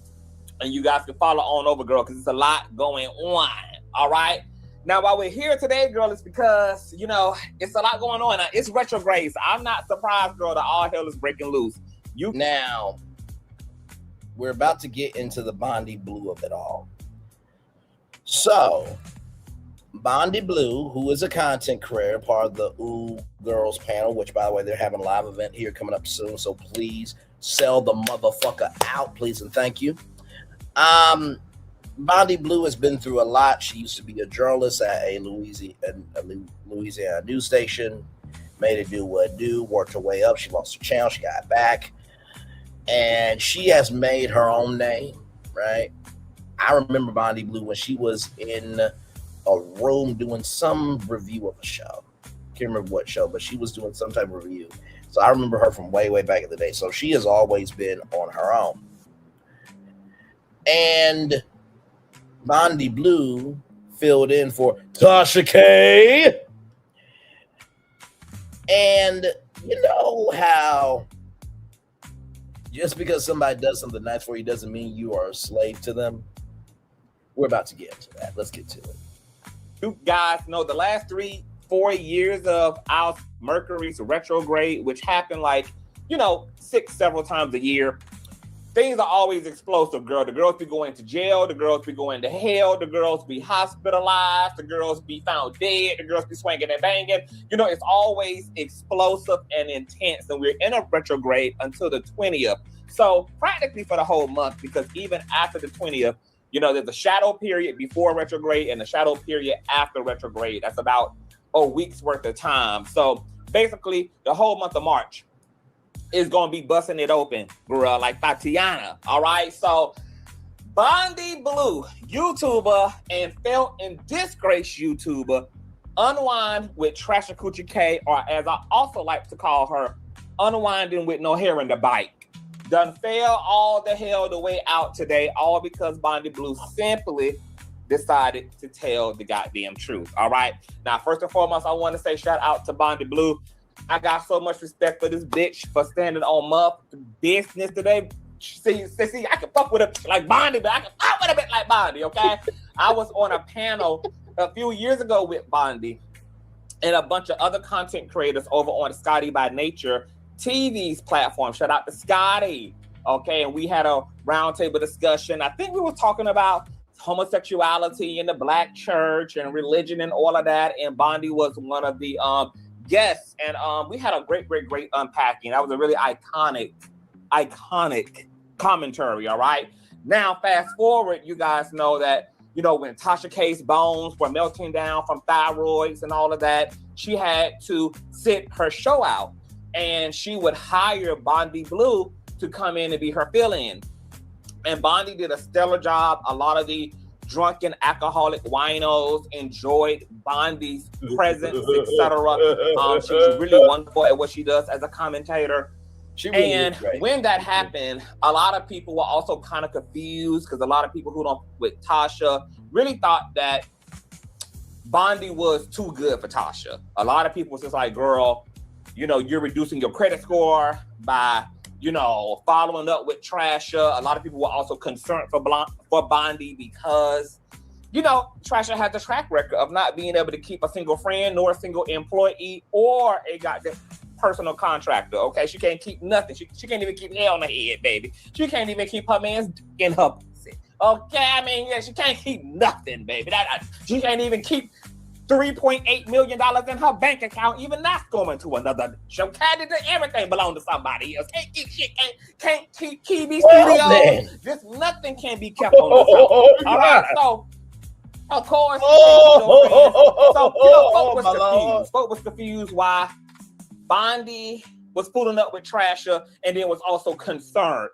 and you guys can follow on over, girl, because it's a lot going on. All right? Now, while we're here today, girl, it's because, you know, it's a lot going on. It's retrograde. So I'm not surprised, girl, that all hell is breaking loose. Now, we're about to get into the Bondy Blue of it all. So, Bondy Blue, who is a content creator, part of the Ooh Girls panel, which, by the way, they're having a live event here coming up soon. So please sell the motherfucker out, please, and thank you. Bondy Blue has been through a lot. She used to be a journalist at a Louisiana news station, made it do what it do, worked her way up. She lost her channel. She got back. And she has made her own name, right? I remember Bondy Blue when she was in a room doing some review of a show. Can't remember what show, but she was doing some type of review. So I remember her from way, way back in the day. So she has always been on her own. And Bondy Blue filled in for Tasha K. And you know how just because somebody does something nice for you doesn't mean you are a slave to them? We're about to get into that. Let's get to it. You guys know the last 3-4 years of our Mercury's retrograde, which happened several times a year. Things are always explosive, girl. The girls be going to jail. The girls be going to hell. The girls be hospitalized. The girls be found dead. The girls be swinging and banging. You know, it's always explosive and intense. And we're in a retrograde until the 20th. So practically for the whole month, because even after the 20th, you know, there's a shadow period before retrograde and a shadow period after retrograde. That's about a week's worth of time. So basically the whole month of March is going to be busting it open, girl, like Tatiana. All right. So Bondy Blue, YouTuber and felt in disgrace YouTuber, unwind with Tasha K, or as I also like to call her, unwinding with no hair in the bike. Done fell all the hell the way out today, all because Bondy Blue simply decided to tell the goddamn truth. All right. Now, first and foremost, I want to say shout out to Bondy Blue. I got so much respect for this bitch for standing on motherfucking business today. See, I can fuck with it like Bondy, but I can fuck with a bit like Bondy, okay? I was on a panel a few years ago with Bondy and a bunch of other content creators over on Scotty by Nature TV's platform. Shout out to Scotty, okay? And we had a roundtable discussion. I think we were talking about homosexuality in the Black church and religion and all of that. And Bondy was one of the guests. And we had a great unpacking. That was a really iconic commentary, all right? Now, fast forward, you guys know that, you know, when Tasha K's bones were melting down from thyroids and all of that, she had to sit her show out. And she would hire Bondy Blue to come in and be her fill-in. And Bondy did a stellar job. A lot of the drunken alcoholic winos enjoyed Bondy's presence, etc. She was really wonderful at what she does as a commentator. And when that happened, a lot of people were also kind of confused because a lot of people who don't with Tasha really thought that Bondy was too good for Tasha. A lot of people was just like, girl, you know, you're reducing your credit score by, you know, following up with Tasha. A lot of people were also concerned for Bondy because, you know, Tasha had the track record of not being able to keep a single friend nor a single employee or a goddamn personal contractor, okay? She can't keep nothing. She can't even keep hair on her head, baby. She can't even keep her man's in her pussy. Okay, I mean, yeah, she can't keep nothing, baby. She can't even keep $3.8 million in her bank account. Even that's going to another show. Everything belong to somebody else. Can't keep shit. Can't keep TV studios. Just nothing can be kept on the show. All right, so of course, folk was confused why Bondy was fooling up with Tasha, and then was also concerned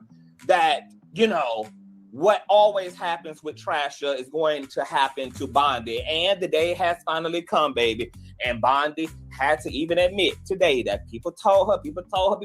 that, you know, what always happens with Tasha is going to happen to Bondy. And the day has finally come, baby. And Bondy had to even admit today that people told her, girl.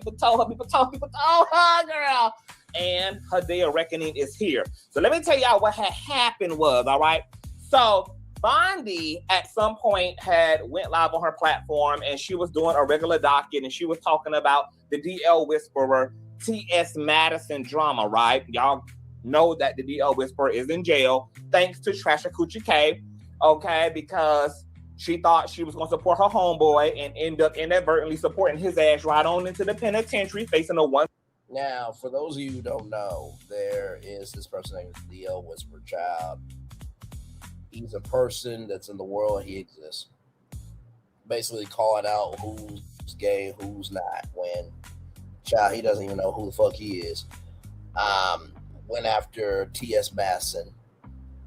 And her day of reckoning is here. So let me tell y'all what had happened was, all right? So Bondy at some point had went live on her platform, and she was doing a regular docket, and she was talking about the DL Whisperer T.S. Madison drama, right? Y'all know that the DL Whisperer is in jail thanks to Tasha K, okay, because she thought she was going to support her homeboy and end up inadvertently supporting his ass right on into the penitentiary, facing a one. Now, for those of you who don't know, there is this person named DL Whisperer Child. He's a person that's in the world, he exists. Basically calling out who's gay, who's not, when child, he doesn't even know who the fuck he is. Went after T.S. Madison.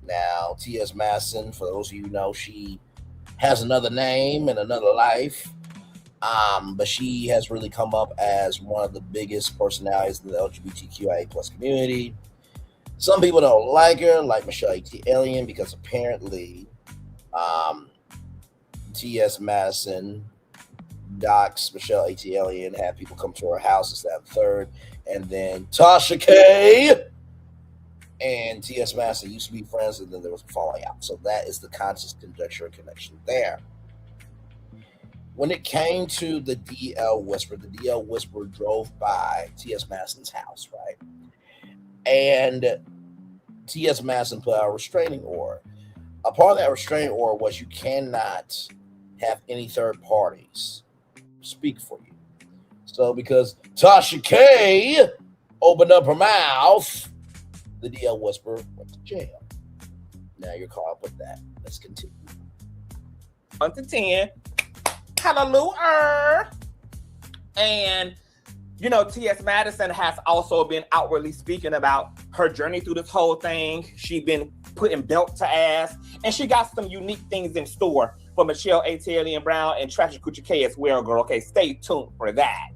Now, T.S. Madison, for those of you who know, she has another name and another life. But she has really come up as one of the biggest personalities in the LGBTQIA plus community. Some people don't like her, like Michelle Alien, because apparently T.S. Madison docs Michelle Alien, had people come to her house, this, that, and third. And then Tasha K and T.S. Madison used to be friends, and then there was a falling out. So that is the conscious conjecture and connection there. When it came to the DL Whisperer, the DL Whisperer drove by T.S. Madison's house, right? And T.S. Madison put out a restraining order. A part of that restraining order was you cannot have any third parties speak for you. So because Tasha K opened up her mouth, the DL Whisperer went to jail. Now you're caught up with that. Let's continue. 1 to 10. Hallelujah. And, you know, T.S. Madison has also been outwardly speaking about her journey through this whole thing. She's been putting belt to ass, and she got some unique things in store for Michelle Alien Brown and Tasha K as well, girl. Okay, stay tuned for that.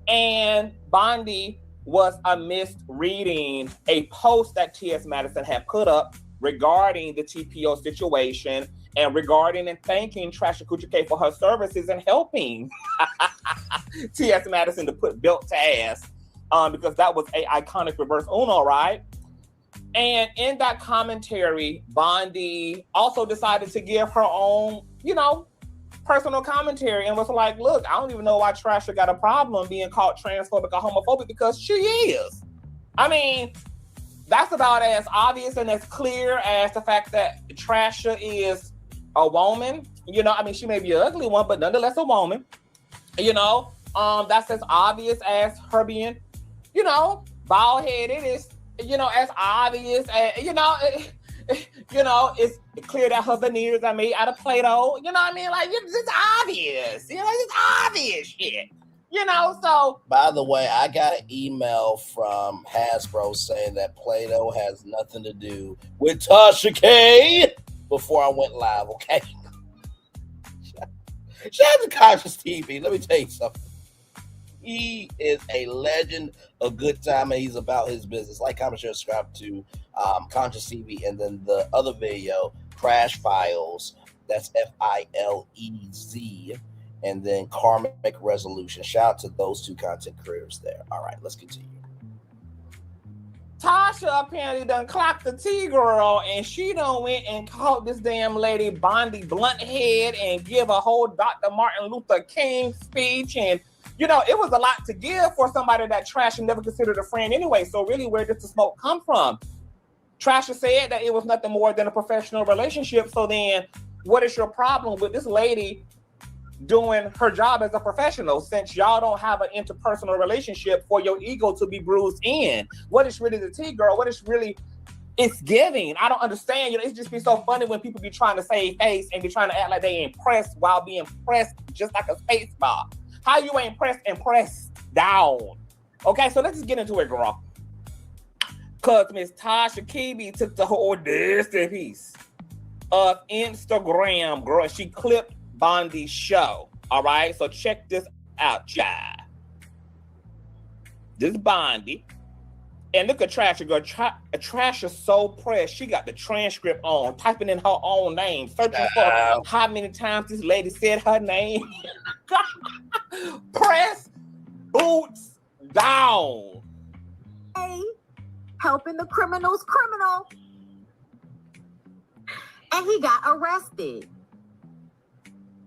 And Bondy was amidst reading a post that T.S. Madison had put up regarding the TPO situation and regarding and thanking Tasha K for her services and helping T.S. Madison to put belt to ass, because that was a iconic reverse Uno, right? And in that commentary, Bondy also decided to give her own, you know, personal commentary, and was like, look, I don't even know why Tasha got a problem being called transphobic or homophobic, because she is. I mean, that's about as obvious and as clear as the fact that Tasha is a woman. You know, I mean, she may be an ugly one, but nonetheless a woman. You know, that's as obvious as her being, you know, bald-headed. Is, you know, as obvious as, you know, it's clear that her veneers are made out of Play-Doh. You know what I mean? Like, it's obvious. You know, it's obvious shit. You know, so. By the way, I got an email from Hasbro saying that Play-Doh has nothing to do with Tasha K before I went live, okay? Shout out to Conscious TV. Let me tell you something. He is a legend, a good time, and he's about his business. Like, comment, share, subscribe to Conscious TV, and then the other video, Crash Files, that's Filez, and then Karmic Resolution. Shout out to those two content creators there. All right, let's continue. Tasha apparently done clocked the T-girl, and she done went and called this damn lady Bondy Blunt-head and give a whole Dr. Martin Luther King speech. And, you know, it was a lot to give for somebody that Tasha never considered a friend anyway. So really, where did the smoke come from? Tasha said that it was nothing more than a professional relationship. So then what is your problem with this lady doing her job as a professional, since y'all don't have an interpersonal relationship for your ego to be bruised in? What is really the tea, girl? What is really It's giving. I don't understand. You know, it's just be so funny when people be trying to save face and be trying to act like they impressed while being pressed just like a space bar. How you ain't pressed and pressed down? Okay, so let's just get into it, girl. Cause Miss Tasha K took the whole distant piece of Instagram, girl. She clipped Bondy's show. All right, so check this out, child. This is Bondy. And look at Trasher, girl. Trasher so pressed. She got the transcript on, typing in her own name, searching for how many times this lady said her name. Press boots down. Hey, helping the criminals criminal. And he got arrested.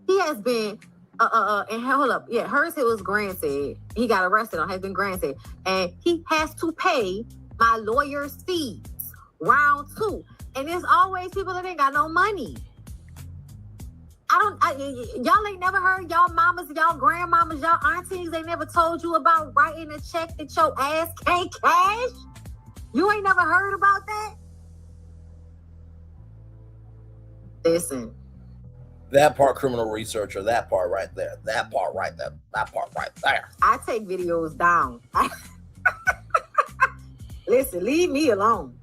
He has been and hold up. Yeah, hers it was granted. He got arrested on has been granted. And he has to pay my lawyer's fees. Round 2. And there's always people that ain't got no money. Y'all ain't never heard y'all mamas, y'all grandmamas, y'all aunties, they never told you about writing a check that your ass can't cash? You ain't never heard about that? Listen. That part, criminal researcher, that part right there, that part right there, that part right there. I take videos down. Listen, leave me alone.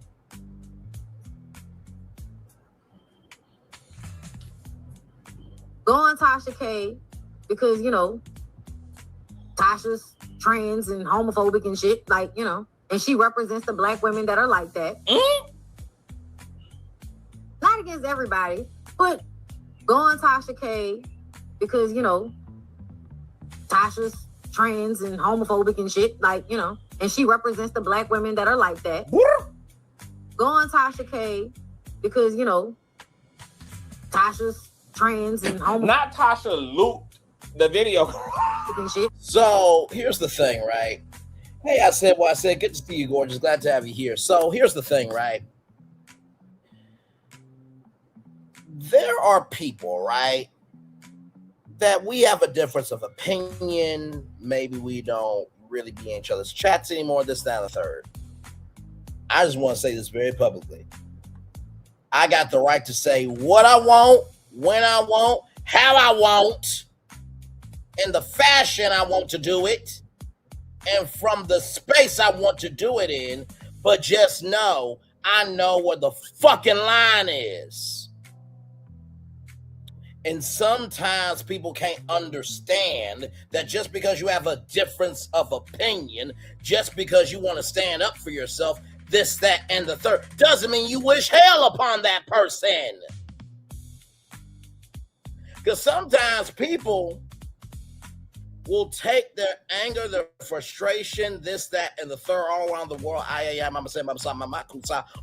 Go on Tasha K because, you know, Tasha's trans and homophobic and shit, like, you know, and she represents the black women that are like that. Not against everybody, but go on Tasha K because, you know, Tasha's trans and homophobic and shit, like, you know, and she represents the black women that are like that. Go on Tasha K because, you know, Tasha's trans and homophobic. Not Tasha looped the video. And shit. So here's the thing, right? Hey, I said what I said. Good to see you, gorgeous. Glad to have you here. So here's the thing, right? There are people, right, that we have a difference of opinion. Maybe we don't really be in each other's chats anymore, this, that, and the third. I just want to say this very publicly. I got the right to say what I want, when I want, how I want, in the fashion I want to do it, and from the space I want to do it in. But just know, I know where the fucking line is. And sometimes people can't understand that just because you have a difference of opinion, just because you want to stand up for yourself, this, that, and the third, doesn't mean you wish hell upon that person. Because sometimes people will take their anger, their frustration, this, that, and the third all around the world,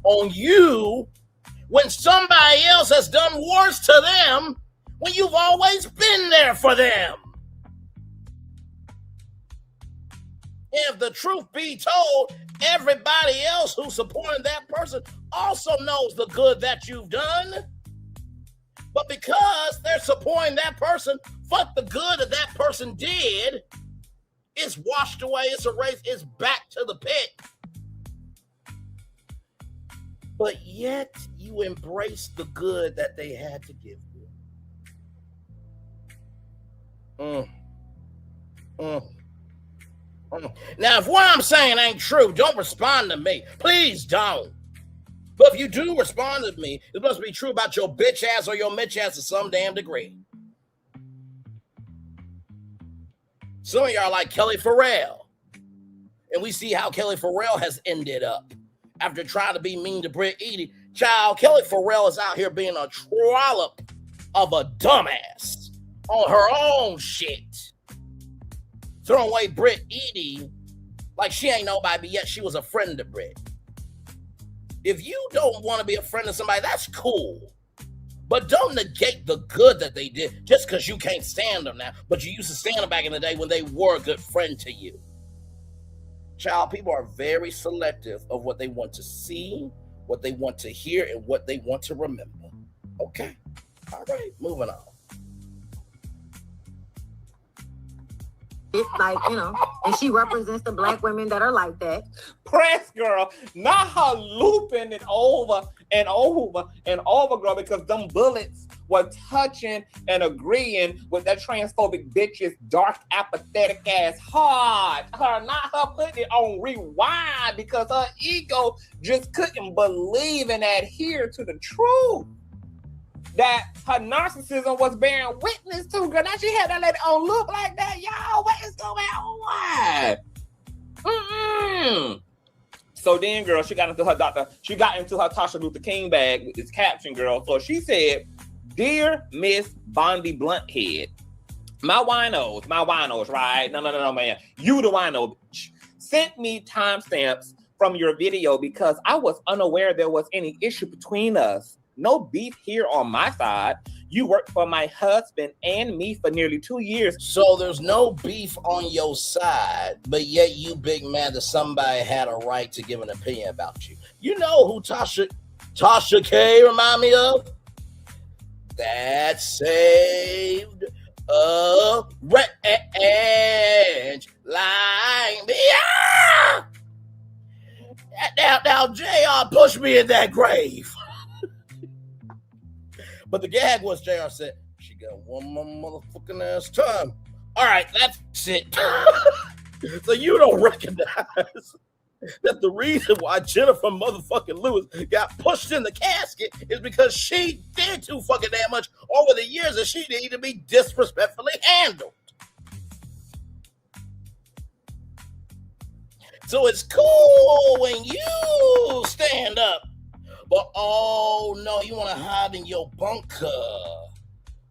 on you when somebody else has done worse to them when you've always been there for them. If the truth be told, everybody else who's supporting that person also knows the good that you've done. But because they're supporting that person, fuck the good that person did. It's washed away, it's erased, it's back to the pit. But yet you embrace the good that they had to give you. Now, if what I'm saying ain't true, don't respond to me. Please don't. But if you do respond to me, it must be true about your bitch ass or your mitch ass to some damn degree. Some of y'all like Kelly Farrell. And we see how Kelly Farrell has ended up. After trying to be mean to Britt Eady, child, Kelly Farrell is out here being a trollop of a dumbass on her own shit. Throwing away Britt Eady like she ain't nobody, but yet she was a friend to Britt. If you don't want to be a friend of somebody, that's cool. But don't negate the good that they did just because you can't stand them now. But you used to stand them back in the day when they were a good friend to you. Child, people are very selective of what they want to see, what they want to hear, and what they want to remember. Okay. All right. Moving on. shit, like, you know, and she represents the black women that are like that. Press girl, not her looping it over and over and over, girl, because them bullets were touching and agreeing with that transphobic bitch's dark, apathetic ass heart. Not her putting it on rewind because her ego just couldn't believe and adhere to the truth that her narcissism was bearing witness to, girl. Now she had that lady on look like that. Y'all, what is going on? So then, girl, she got into her Tasha Luther King bag with this caption, girl. So she said, "Dear Miss Bondy Blunthead, my winos, right? No, man. You the wino, bitch. Sent me timestamps from your video because I was unaware there was any issue between us. No beef here on my side. You worked for my husband and me for nearly 2 years." So there's no beef on your side, but yet you big mad that somebody had a right to give an opinion about you. You know who Tasha K remind me of? That saved a ranch like me. Now, JR pushed me in that grave. But the gag was JR said, she got one more motherfucking ass time. All right, that's it. So you don't recognize that the reason why Jennifer motherfucking Lewis got pushed in the casket is because she did too fucking damn much over the years and she needed to be disrespectfully handled. So it's cool when you stand up. But oh no, you want to hide in your bunker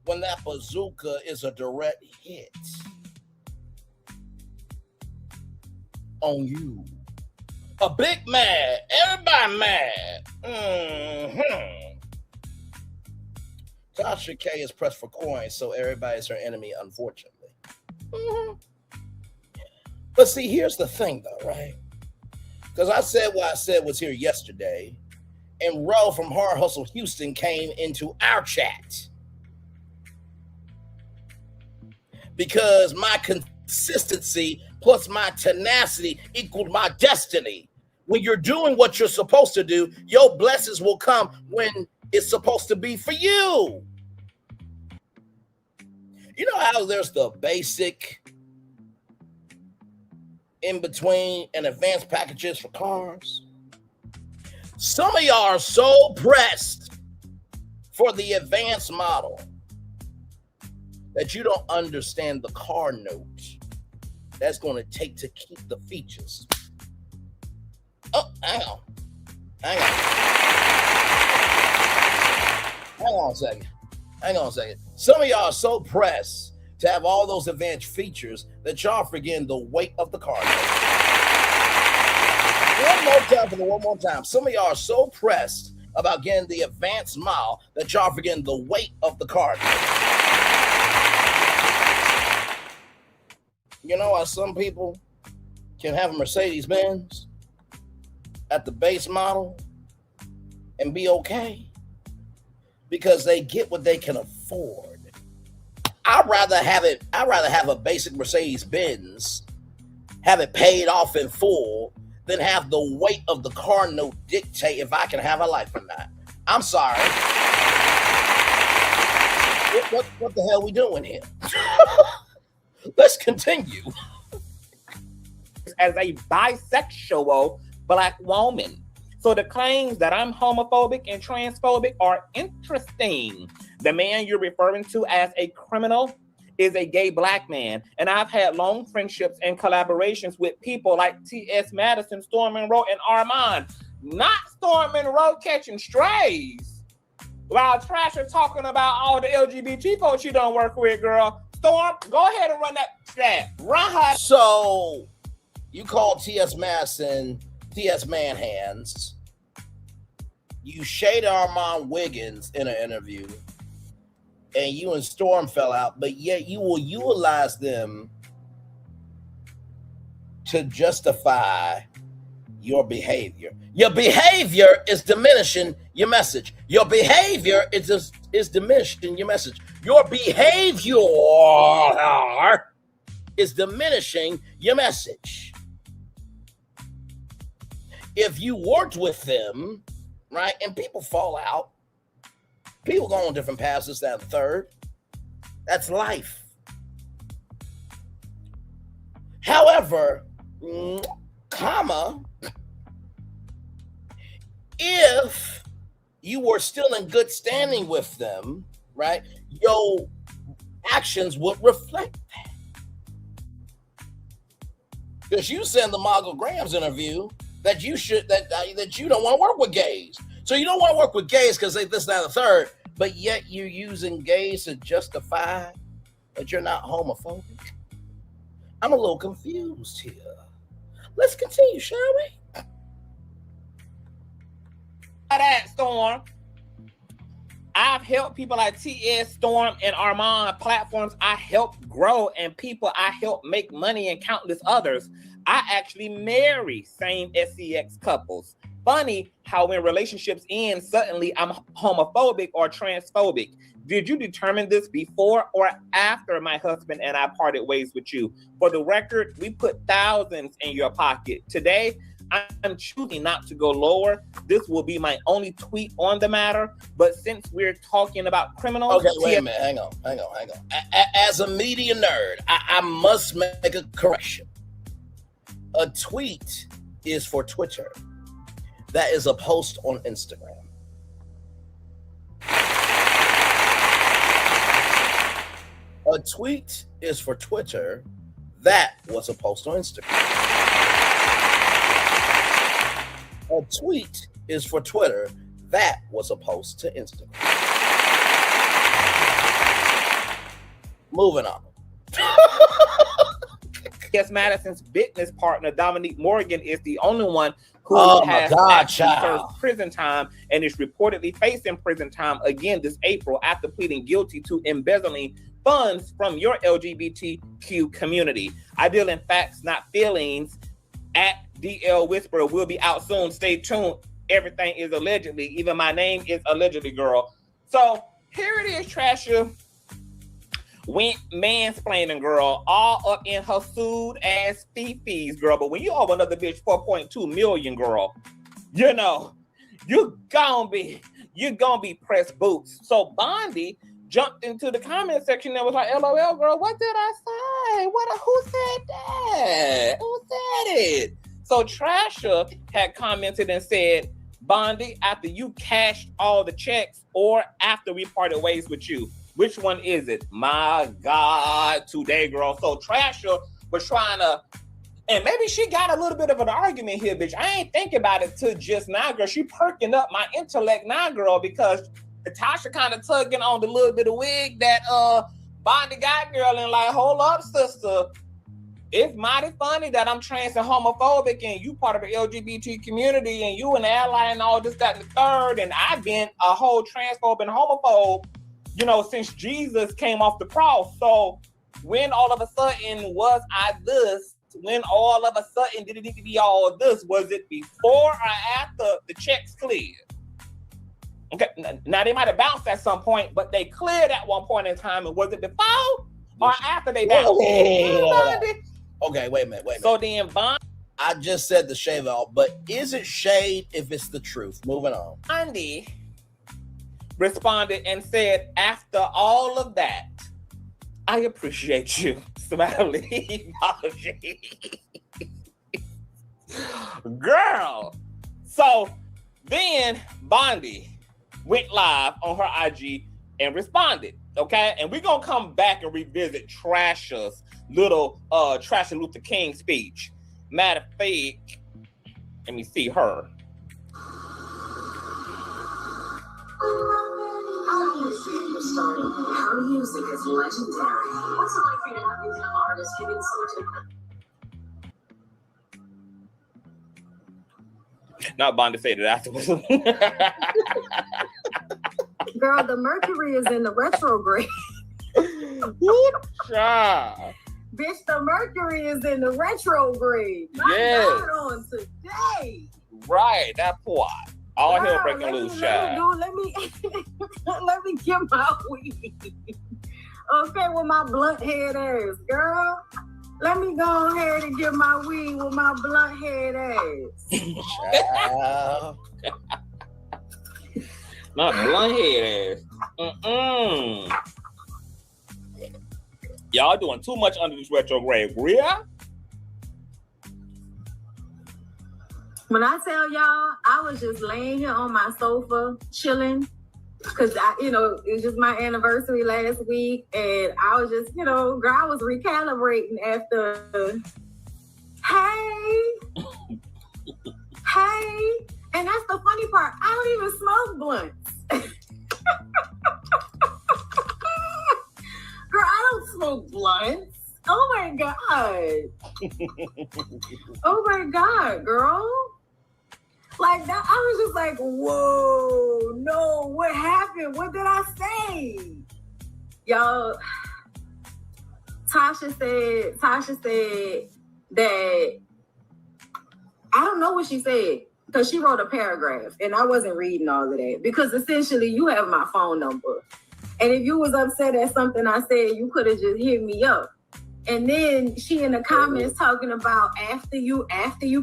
when that bazooka is a direct hit on you. A big mad, everybody mad. Tasha K is pressed for coins, so everybody's her enemy, unfortunately. But see, here's the thing though, right? Because I said what I said was here yesterday. And Ro from Hard Hustle Houston came into our chat because my consistency plus my tenacity equaled my destiny. When you're doing what you're supposed to do, your blessings will come when it's supposed to be for you. You know how there's the basic, in between, and advanced packages for cars? Some of y'all are so pressed for the advanced model that you don't understand the car note that's going to take to keep the features. Oh, hang on a second. Some of y'all are so pressed to have all those advanced features that y'all forgetting the weight of the car note. One more time. Some of y'all are so pressed about getting the advanced model that y'all forgetting the weight of the car. You know how some people can have a Mercedes-Benz at the base model and be okay? Because they get what they can afford. I'd rather have a basic Mercedes-Benz, have it paid off in full, than have the weight of the car note dictate if I can have a life or not. I'm sorry. What the hell are we doing here? Let's continue. As a bisexual black woman. So the claims that I'm homophobic and transphobic are interesting. The man you're referring to as a criminal is a gay black man. And I've had long friendships and collaborations with people like T.S. Madison, Storm Monroe, and Armand. Not Storm Monroe catching strays. While Trasher talking about all the LGBT folks you don't work with, girl. Storm, go ahead and run that stat. Run her. So, you call T.S. Madison T.S. Manhands. You shaded Armand Wiggins in an interview. And you and Storm fell out, but yet you will utilize them to justify your behavior. Your behavior is diminishing your message. Your behavior is diminishing your message. Your behavior is diminishing your message. If you worked with them, right, and people fall out, people go on different paths, this, that, and third. That's life. However, if you were still in good standing with them, right, your actions would reflect that. Because you said in the Margot Graham's interview that you don't want to work with gays. So you don't want to work with gays because they this, that, and the third, but yet you're using gays to justify that you're not homophobic. I'm a little confused here. Let's continue, shall we? That Storm. I've helped people like TS, Storm, and Armand platforms I helped grow, and people I helped make money, and countless others. I actually marry same SCX couples. Funny how when relationships end, suddenly I'm homophobic or transphobic. Did you determine this before or after my husband and I parted ways with you? For the record, we put thousands in your pocket. Today, I'm choosing not to go lower. This will be my only tweet on the matter. But since we're talking about criminals... Okay, wait a minute. Hang on. As a media nerd, I must make a correction. A tweet is for Twitter. That is a post on Instagram. A tweet is for Twitter. That was a post on Instagram. A tweet is for Twitter. That was a post to Instagram. Moving on. Yes, Madison's business partner, Dominique Morgan, is the only one who has served prison time and is reportedly facing prison time again this April after pleading guilty to embezzling funds from your LGBTQ community. I deal in facts, not feelings. At DL Whisperer will be out soon. Stay tuned. Everything is allegedly. Even my name is allegedly, girl. So here it is, Trasher. Went mansplaining, girl, all up in her sued ass fee-fees, girl. But when you owe another bitch 4.2 million, girl, you know, you're gonna be pressed boots. So Bondy jumped into the comment section and was like, LOL, girl, what did I say? Who said that? Who said it? So Trasher had commented and said, Bondy, after you cashed all the checks or after we parted ways with you, which one is it? My God, today, girl. So Trasher was trying to, and maybe she got a little bit of an argument here, bitch. I ain't thinking about it till just now, girl. She perking up my intellect now, girl, because Tasha kind of tugging on the little bit of wig that Bondy got, girl, and like, hold up, sister. It's mighty funny that I'm trans and homophobic and you part of the LGBT community and you an ally and all this, that, and the third. And I've been a whole transphobe and homophobe, you know, since Jesus came off the cross. So when all of a sudden was I this? When all of a sudden did it need to be all this? Was it before or after the checks cleared? Okay, now they might have bounced at some point, but they cleared at one point in time. And was it before or after they bounced? Okay, wait a minute. So then Bondy, I just said the shade off, but is it shade if it's the truth? Moving on. Bondy responded and said, after all of that, I appreciate you. Smiley emoji. Girl. So then Bondy went live on her IG and responded. Okay. And we're going to come back and revisit Trasher's little Trasher Luther King speech. Matter of fact, let me see her. How do you feel you're starting? Her music is legendary. What's it like for you to have these young artists giving so much? Not Bondy said it afterwards. Girl, the Mercury is in the retrograde. Bitch, the Mercury is in the retrograde. Yes. My God, on today. Right, that part. All hell breaking loose, child. Let me get my weed. Okay, with my blunt head ass, girl. Let me go ahead and get my weed with my blunt head ass. Child. Not blunt head ass. Y'all doing too much under this retrograde, yeah? When I tell y'all, I was just laying here on my sofa, chilling, because it was just my anniversary last week, and I was just, girl, I was recalibrating after, hey, and that's the funny part. I don't even smoke blunts. Girl, I don't smoke blunts. Oh my God. Oh my God, girl. Like that, I was just like, whoa, no, what happened? What did I say? Y'all, Tasha said that, I don't know what she said, because she wrote a paragraph, and I wasn't reading all of that, because essentially you have my phone number. And if you was upset at something I said, you could have just hit me up. And then she in the comments talking about after you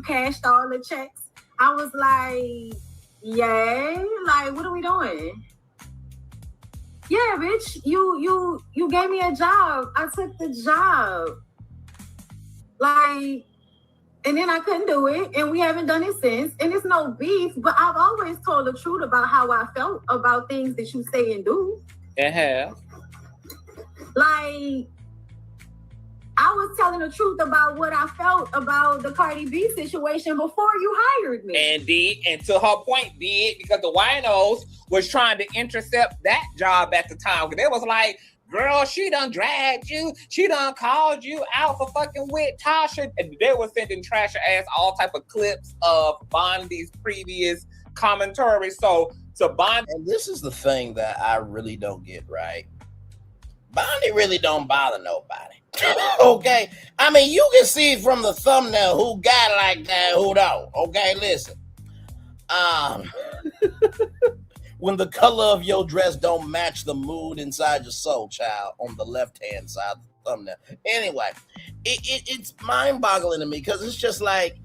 cashed all the checks, I was like, yay, like, what are we doing? Yeah, bitch, you gave me a job. I took the job. Like, and then I couldn't do it, and we haven't done it since. And it's no beef, but I've always told the truth about how I felt about things that you say and do. Like, I was telling the truth about what I felt about the Cardi B situation before you hired me. And to her point, because the winos was trying to intercept that job at the time. They was like, girl, she done dragged you. She done called you out for fucking with Tasha. And they were sending trash ass all type of clips of Bondy's previous commentary. So Bondy. And this is the thing that I really don't get, right? Bondy really don't bother nobody. Okay? I mean, you can see from the thumbnail who got like that, who don't. Okay, listen. When the color of your dress don't match the mood inside your soul, child, on the left-hand side of the thumbnail. Anyway, it's mind-boggling to me, because it's just like,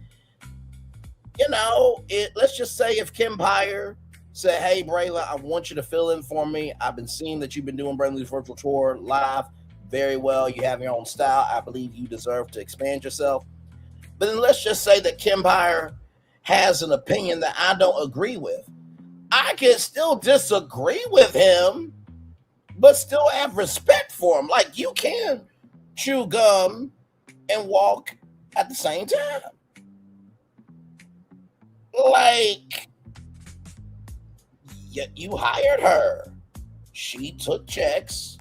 let's just say if Kim Pyre said, hey, Brayla, I want you to fill in for me. I've been seeing that you've been doing Brayla's virtual tour live very well. You have your own style. I believe you deserve to expand yourself. But then let's just say that Kim Pyre has an opinion that I don't agree with. I can still disagree with him, but still have respect for him. Like, you can chew gum and walk at the same time. Like, you hired her. She took checks.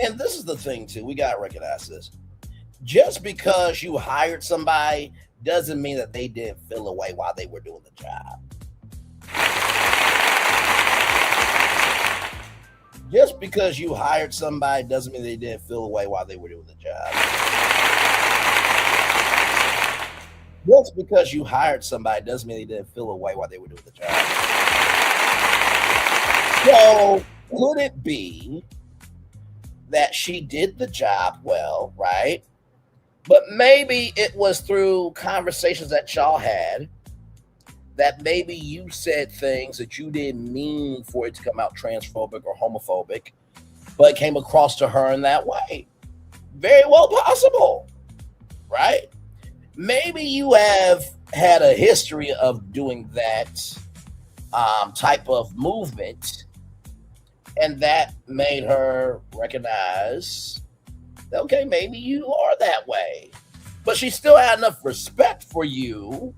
And this is the thing, too. We got to recognize this. Just because you hired somebody doesn't mean that they didn't feel away while they were doing the job. Just because you hired somebody doesn't mean they didn't feel away while they were doing the job. Just because you hired somebody doesn't mean they didn't feel away while they were doing the job. So, could it be that she did the job well, right? But maybe it was through conversations that y'all had that maybe you said things that you didn't mean for it to come out transphobic or homophobic, but it came across to her in that way. Very well possible, right? Maybe you have had a history of doing that type of movement, and that made her recognize that, okay, maybe you are that way. But she still had enough respect for you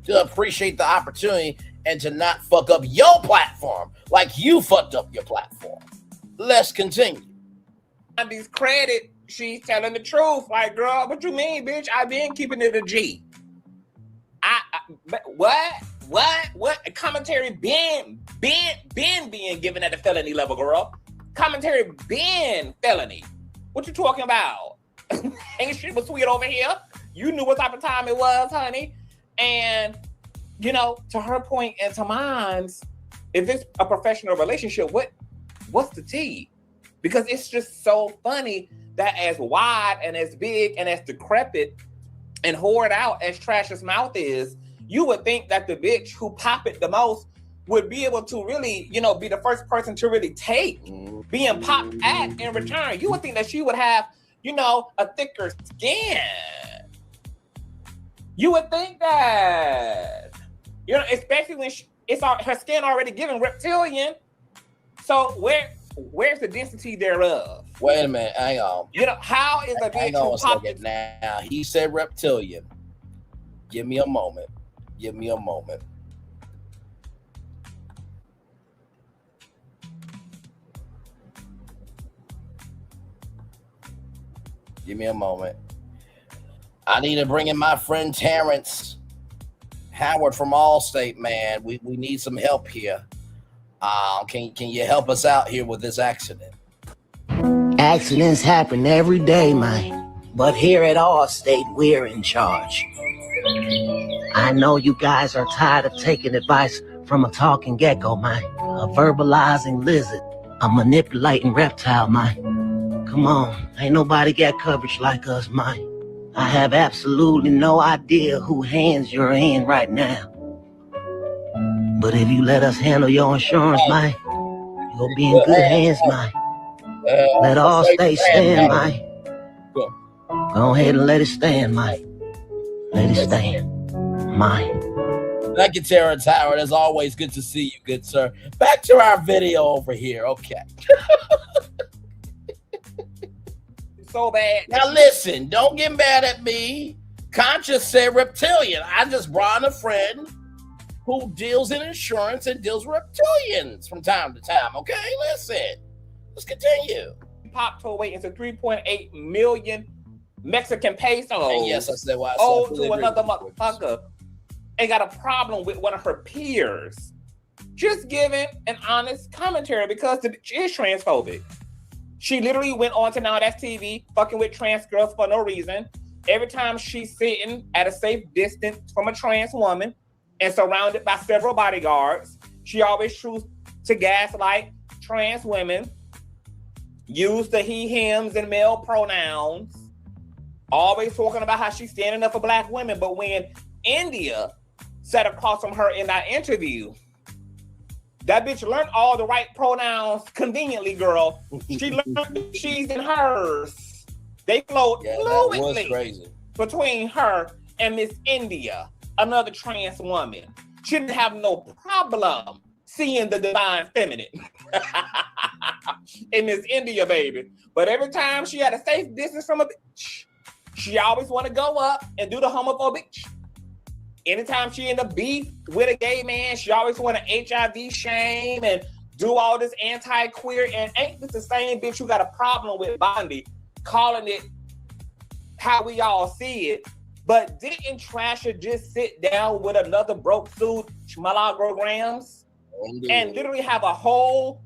to appreciate the opportunity and to not fuck up your platform like you fucked up your platform. Let's continue. On these credit, she's telling the truth. Like, girl, what you mean, bitch? I've been keeping it a G. What? Commentary been being given at the felony level, girl. Commentary been felony. What you talking about? Ain't shit was sweet over here. You knew what type of time it was, honey. And, to her point and to mine, if it's a professional relationship, what's the tea? Because it's just so funny that as wide and as big and as decrepit and hoard out as Trash's mouth is, you would think that the bitch who pop it the most would be able to really, you know, be the first person to really take being popped at in return. You would think that she would have, you know, a thicker skin. You would think that, you know, especially when her skin already given reptilian. So where's the density thereof? Wait a minute, hang on. You know, how is a bitch Hang on who a popped second. Now, he said reptilian. Give me a moment. Give me a moment. Give me a moment. I need to bring in my friend Terrence Howard from Allstate, man. We need some help here. Can you help us out here with this accident? Accidents happen every day, man. But here at Allstate, we're in charge. I know you guys are tired of taking advice from a talking gecko, man. A verbalizing lizard. A manipulating reptile, man. Come on, ain't nobody got coverage like us, man. I have absolutely no idea who hands you're in right now. But if you let us handle your insurance, man, you'll be in good hands, man. Let Allstate stand, man. Go ahead and let it stand, man. Let it stand, man. Thank you, Terrence Howard. As always, good to see you, good sir. Back to our video over here. Okay. So bad. Now listen, don't get mad at me. Conscious said reptilian. I just brought in a friend who deals in insurance and deals with reptilians from time to time. Okay, listen. Let's continue. Popped her weight into 3.8 million Mexican pesos. And yes, I said why. Owed to another motherfucker. And got a problem with one of her peers. Just giving an honest commentary because the bitch is transphobic. She literally went on to Now That's TV, fucking with trans girls for no reason. Every time she's sitting at a safe distance from a trans woman and surrounded by several bodyguards, she always chooses to gaslight trans women, use the he, hims, and male pronouns, always talking about how she's standing up for black women. But when India sat across from her in that interview, that bitch learned all the right pronouns conveniently, girl. She learned she's and hers. They flowed fluidly between her and Miss India, another trans woman. She didn't have no problem seeing the divine feminine in Miss India, baby. But every time she had a safe distance from a bitch, she always want to go up and do the homophobic. Anytime she in a beef with a gay man, she always want to HIV shame and do all this anti-queer. And ain't this the same bitch who got a problem with Bondy, calling it how we all see it? But didn't Trasher just sit down with another broke suit, Milagro and literally have a whole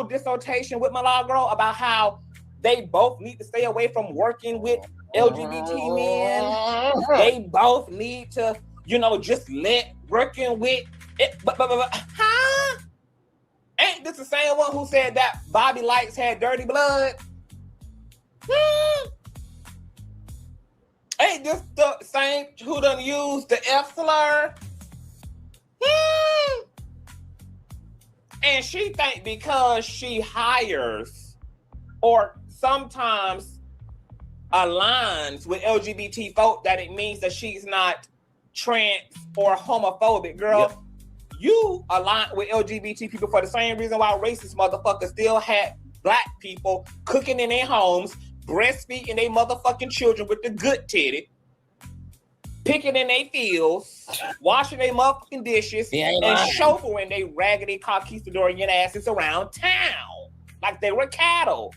dissertation with Milagro about how they both need to stay away from working with LGBT men. They both need to, just let working with it. But huh? Ain't this the same one who said that Bobby Lights had dirty blood? Ain't this the same who done used the F slur? And she think because she hires or sometimes aligns with LGBT folk that it means that she's not trans or homophobic. Girl, yep. You align with LGBT people for the same reason why racist motherfuckers still had black people cooking in their homes, breastfeeding their motherfucking children with the good titty, picking in their fields, washing their motherfucking dishes, and chauffeuring they raggedy conquistadorian asses around town like they were cattle.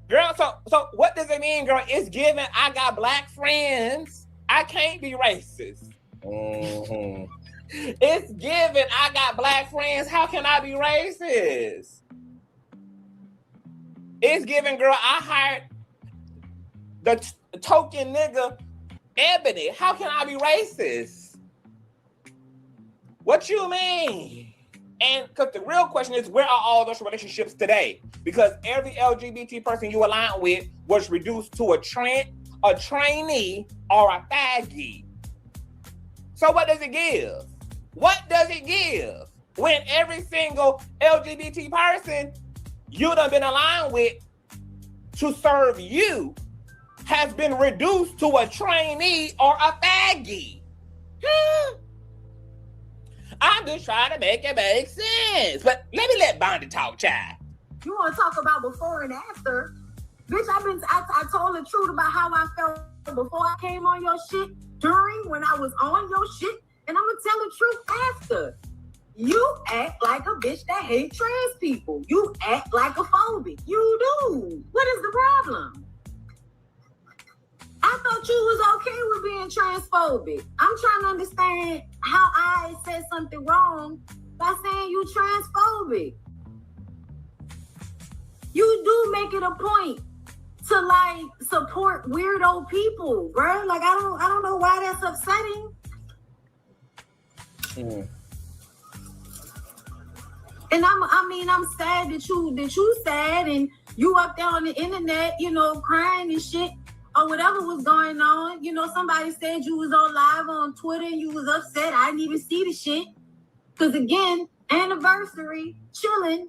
Girl, so what does it mean, girl? It's given I got black friends. I can't be racist. Mm-hmm. It's given I got black friends. How can I be racist? It's given, girl, I hired the token nigga Ebony. How can I be racist? What you mean? And because the real question is, where are all those relationships today? Because every LGBT person you align with was reduced to a trainee, or a faggy. So what does it give? What does it give when every single LGBT person you done been aligned with to serve you has been reduced to a trainee or a faggy? I'm just trying to make it make sense. But let Bondy talk, child. You want to talk about before and after? Bitch, I told the truth about how I felt before I came on your shit, during, when I was on your shit, and I'm gonna tell the truth after. You act like a bitch that hates trans people. You act like a phobic. You do. What is the problem? I thought you was okay with being transphobic. I'm trying to understand how I said something wrong by saying you transphobic. You do make it a point to like support weirdo people, bro. Like I don't know why that's upsetting. And I'm sad that you sad and you up there on the internet, you know, crying and shit or whatever was going on. You know, somebody said you was on live on Twitter and you was upset. I didn't even see the shit. Cause again, anniversary, chilling.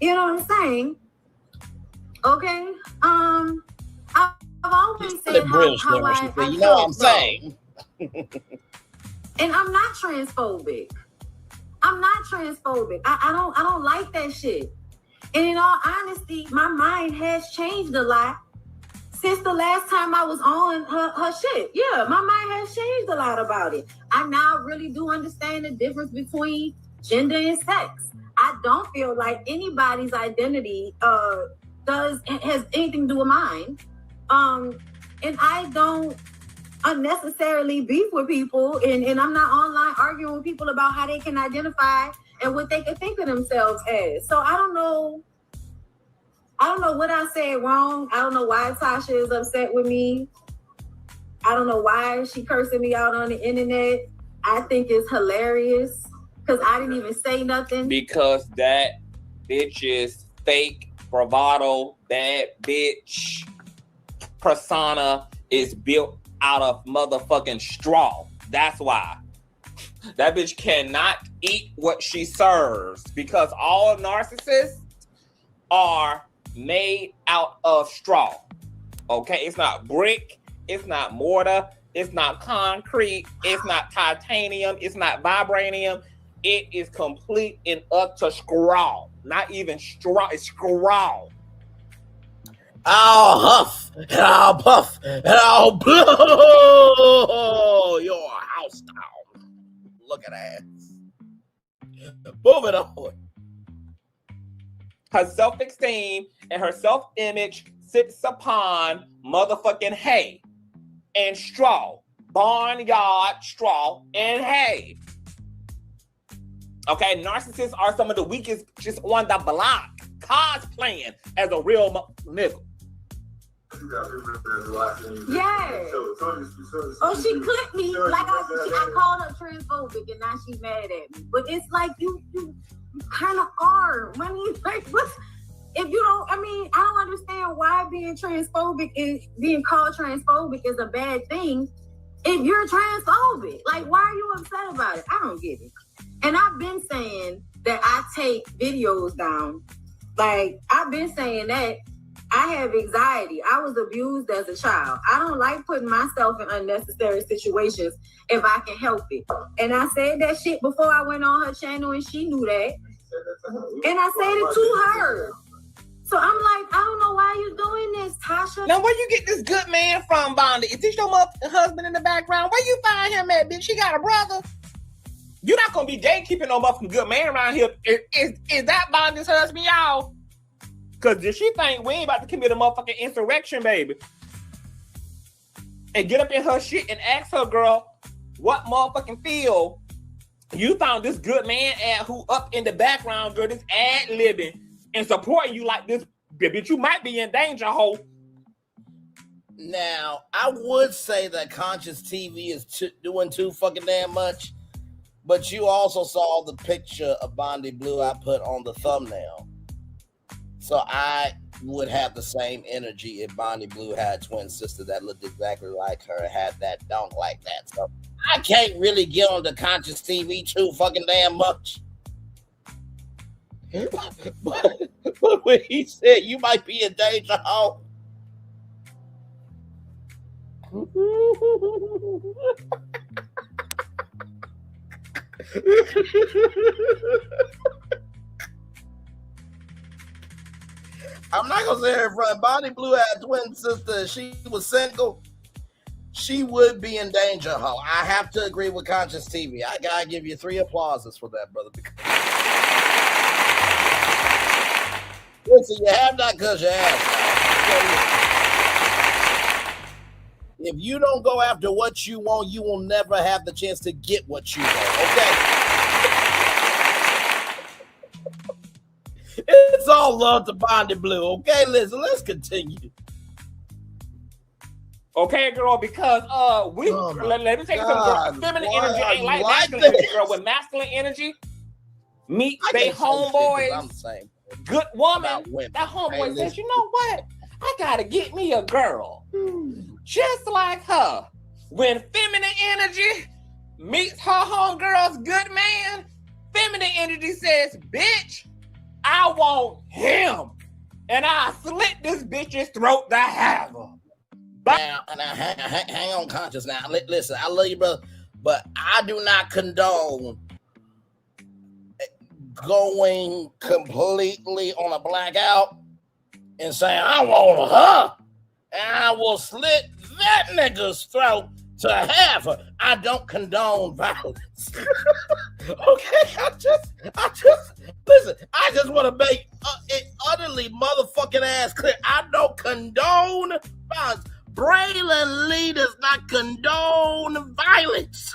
You know what I'm saying? Okay. I've always said how I you know what I'm saying. And I'm not transphobic. I don't like that shit. And in all honesty, my mind has changed a lot since the last time I was on her shit. Yeah, my mind has changed a lot about it. I now really do understand the difference between gender and sex. I don't feel like anybody's identity has anything to do with mine. And I don't unnecessarily beef with people, and I'm not online arguing with people about how they can identify and what they can think of themselves as. So I don't know what I said wrong. I don't know why Tasha is upset with me. I don't know why she cursing me out on the internet. I think it's hilarious because I didn't even say nothing. Because that bitch is fake bravado. That bitch persona is built out of motherfucking straw. That's why. That bitch cannot eat what she serves because all narcissists are made out of straw. Okay? It's not brick. It's not mortar. It's not concrete. It's not titanium. It's not vibranium. It is complete and utter straw. Not even straw. It's straw. I'll huff and I'll puff and I'll blow your house down. Look at that. Move it on. Her self-esteem and her self-image sits upon motherfucking hay and straw. Barnyard straw and hay. Okay, narcissists are some of the weakest just on the block. Cosplaying as a real nigga. Yeah. Oh, she clipped me like I called her transphobic, and now she's mad at me. But it's like you kind of are. I mean, like, what's if you don't? I mean, I don't understand why being transphobic is being called transphobic is a bad thing. If you're transphobic, like, why are you upset about it? I don't get it. And I've been saying that I take videos down. Like, I've been saying that. I have anxiety. I was abused as a child. I don't like putting myself in unnecessary situations if I can help it. And I said that shit before I went on her channel, and she knew that. And I said it to her. So I'm like, I don't know why you doing this, Tasha. Now, where you get this good man from, Bondy? Is this your husband in the background? Where you find him at, bitch? She got a brother? You're not going to be gatekeeping no motherfucking good man around here. Is that Bondy's husband, y'all? Because did she think we ain't about to commit a motherfucking insurrection, baby? And get up in her shit and ask her, girl, what motherfucking field you found this good man at who up in the background, girl, this ad-libbing and supporting you like this, bitch, you might be in danger, ho. Now, I would say that conscious TV is doing too fucking damn much. But you also saw the picture of Bondy Blue I put on the thumbnail. So I would have the same energy if Bondy Blue had a twin sister that looked exactly like her, had that dunk like that. So I can't really get on the conscious TV too fucking damn much. but when he said you might be in danger, oh. I'm not gonna say her in front. Bondy Blue had a twin sister. If she was single, she would be in danger, ho. I have to agree with Conscious TV. I gotta give you 3 applauses for that, brother. Listen, you have not because you have. If you don't go after what you want, you will never have the chance to get what you want, okay? It's all love to Bondy Blue, okay? Listen, let's continue. Okay, girl, because let me take some girl. Feminine energy ain't like masculine energy, girl. With masculine energy, meet they homeboys. I'm the same. Good woman. That homeboy says, you know what? I gotta get me a girl just like her. When feminine energy meets her homegirl's good man, feminine energy says, bitch, I want him. And I slit this bitch's throat to have him. Now, hang on, Conscious. Now, listen, I love you, brother, but I do not condone going completely on a blackout and saying, I want her, and I will slit that nigga's throat to have her. I don't condone violence. Okay, I just listen, I just want to make it utterly motherfucking ass clear. I don't condone violence. Braylon Lee does not condone violence.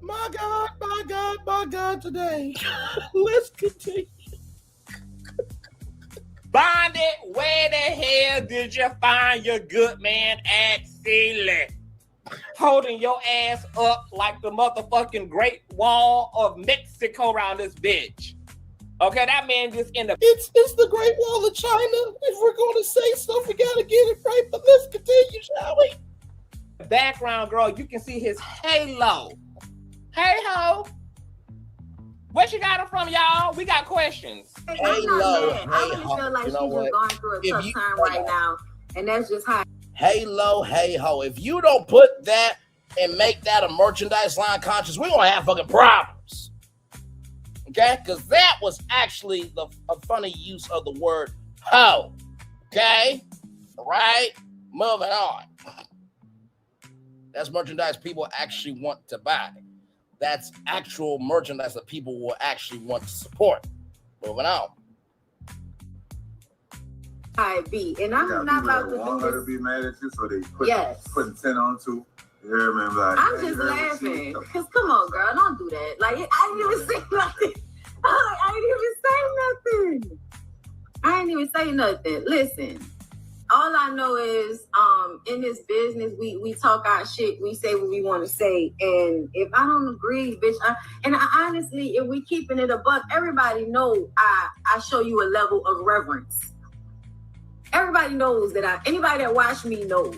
My God, my God, my God, today. Let's continue. Bondy, where the hell did you find your good man at Sealy? Holding your ass up like the motherfucking Great Wall of Mexico around this bitch. Okay, that man just in the... It's the Great Wall of China. If we're going to say stuff, we got to get it right. But let's continue, shall we? Background, girl, you can see his halo. Hey, ho. Where she got him from, y'all? We got questions. Hey, I really feel like she's just going through a tough time right now. And that's just how... Halo, hey, ho. If you don't put that and make that a merchandise line, Conscious, we're going to have fucking problems. Okay? Because that was actually a funny use of the word ho. Okay? All right? Moving on. That's merchandise people actually want to buy. That's actual merchandise that people will actually want to support. Moving on. I be, and I'm not about to do this. To be mad at you, so they putting 10 on 2. You hear me? Like, I'm just laughing. Because come on, girl, don't do that. Like, I didn't even say nothing. I ain't even say nothing. Listen, all I know is in this business, we talk our shit. We say what we want to say. And if I don't agree, bitch, honestly, if we keeping it a buck, everybody know I show you a level of reverence. Everybody knows that anybody that watch me knows.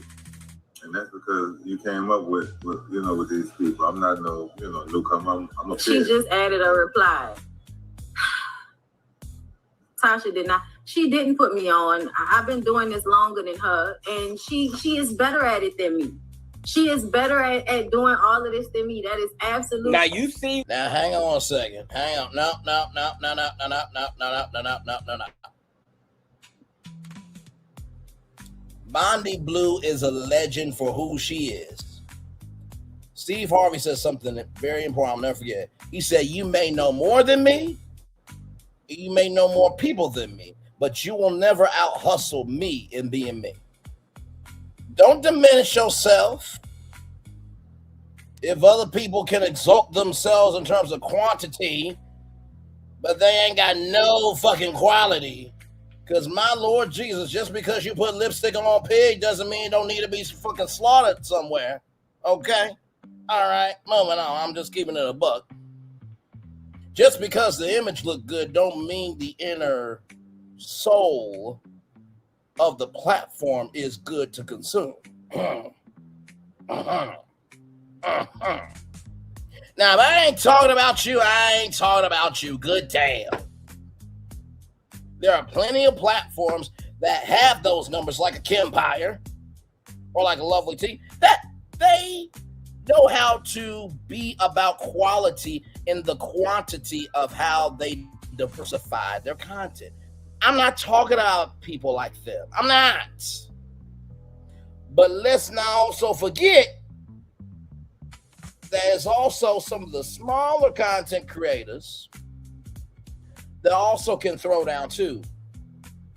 And that's because you came up with these people. I'm not newcomer. I'm a She just added a reply. Tasha did not. She didn't put me on. I've been doing this longer than her, and she is better at it than me. She is better at doing all of this than me. That is absolutely. Now you see. Now hang on a second. Hang on. No. Bondy Blue is a legend for who she is. Steve Harvey says something very important. I'll never forget. He said, "You may know more than me. You may know more people than me, but you will never out-hustle me in being me." Don't diminish yourself. If other people can exalt themselves in terms of quantity, but they ain't got no fucking quality, Because my Lord Jesus, just because you put lipstick on pig doesn't mean it don't need to be fucking slaughtered somewhere. Okay? All right, moving on. I'm just keeping it a buck. Just because the image look good don't mean the inner soul of the platform is good to consume. Now, if I ain't talking about you, I ain't talking about you. Good damn. There are plenty of platforms that have those numbers, like a Kempire or like a Lovely Tea, that they know how to be about quality in the quantity of how they diversify their content. I'm not talking about people like them. I'm not. But let's not also forget there's also some of the smaller content creators that also can throw down too.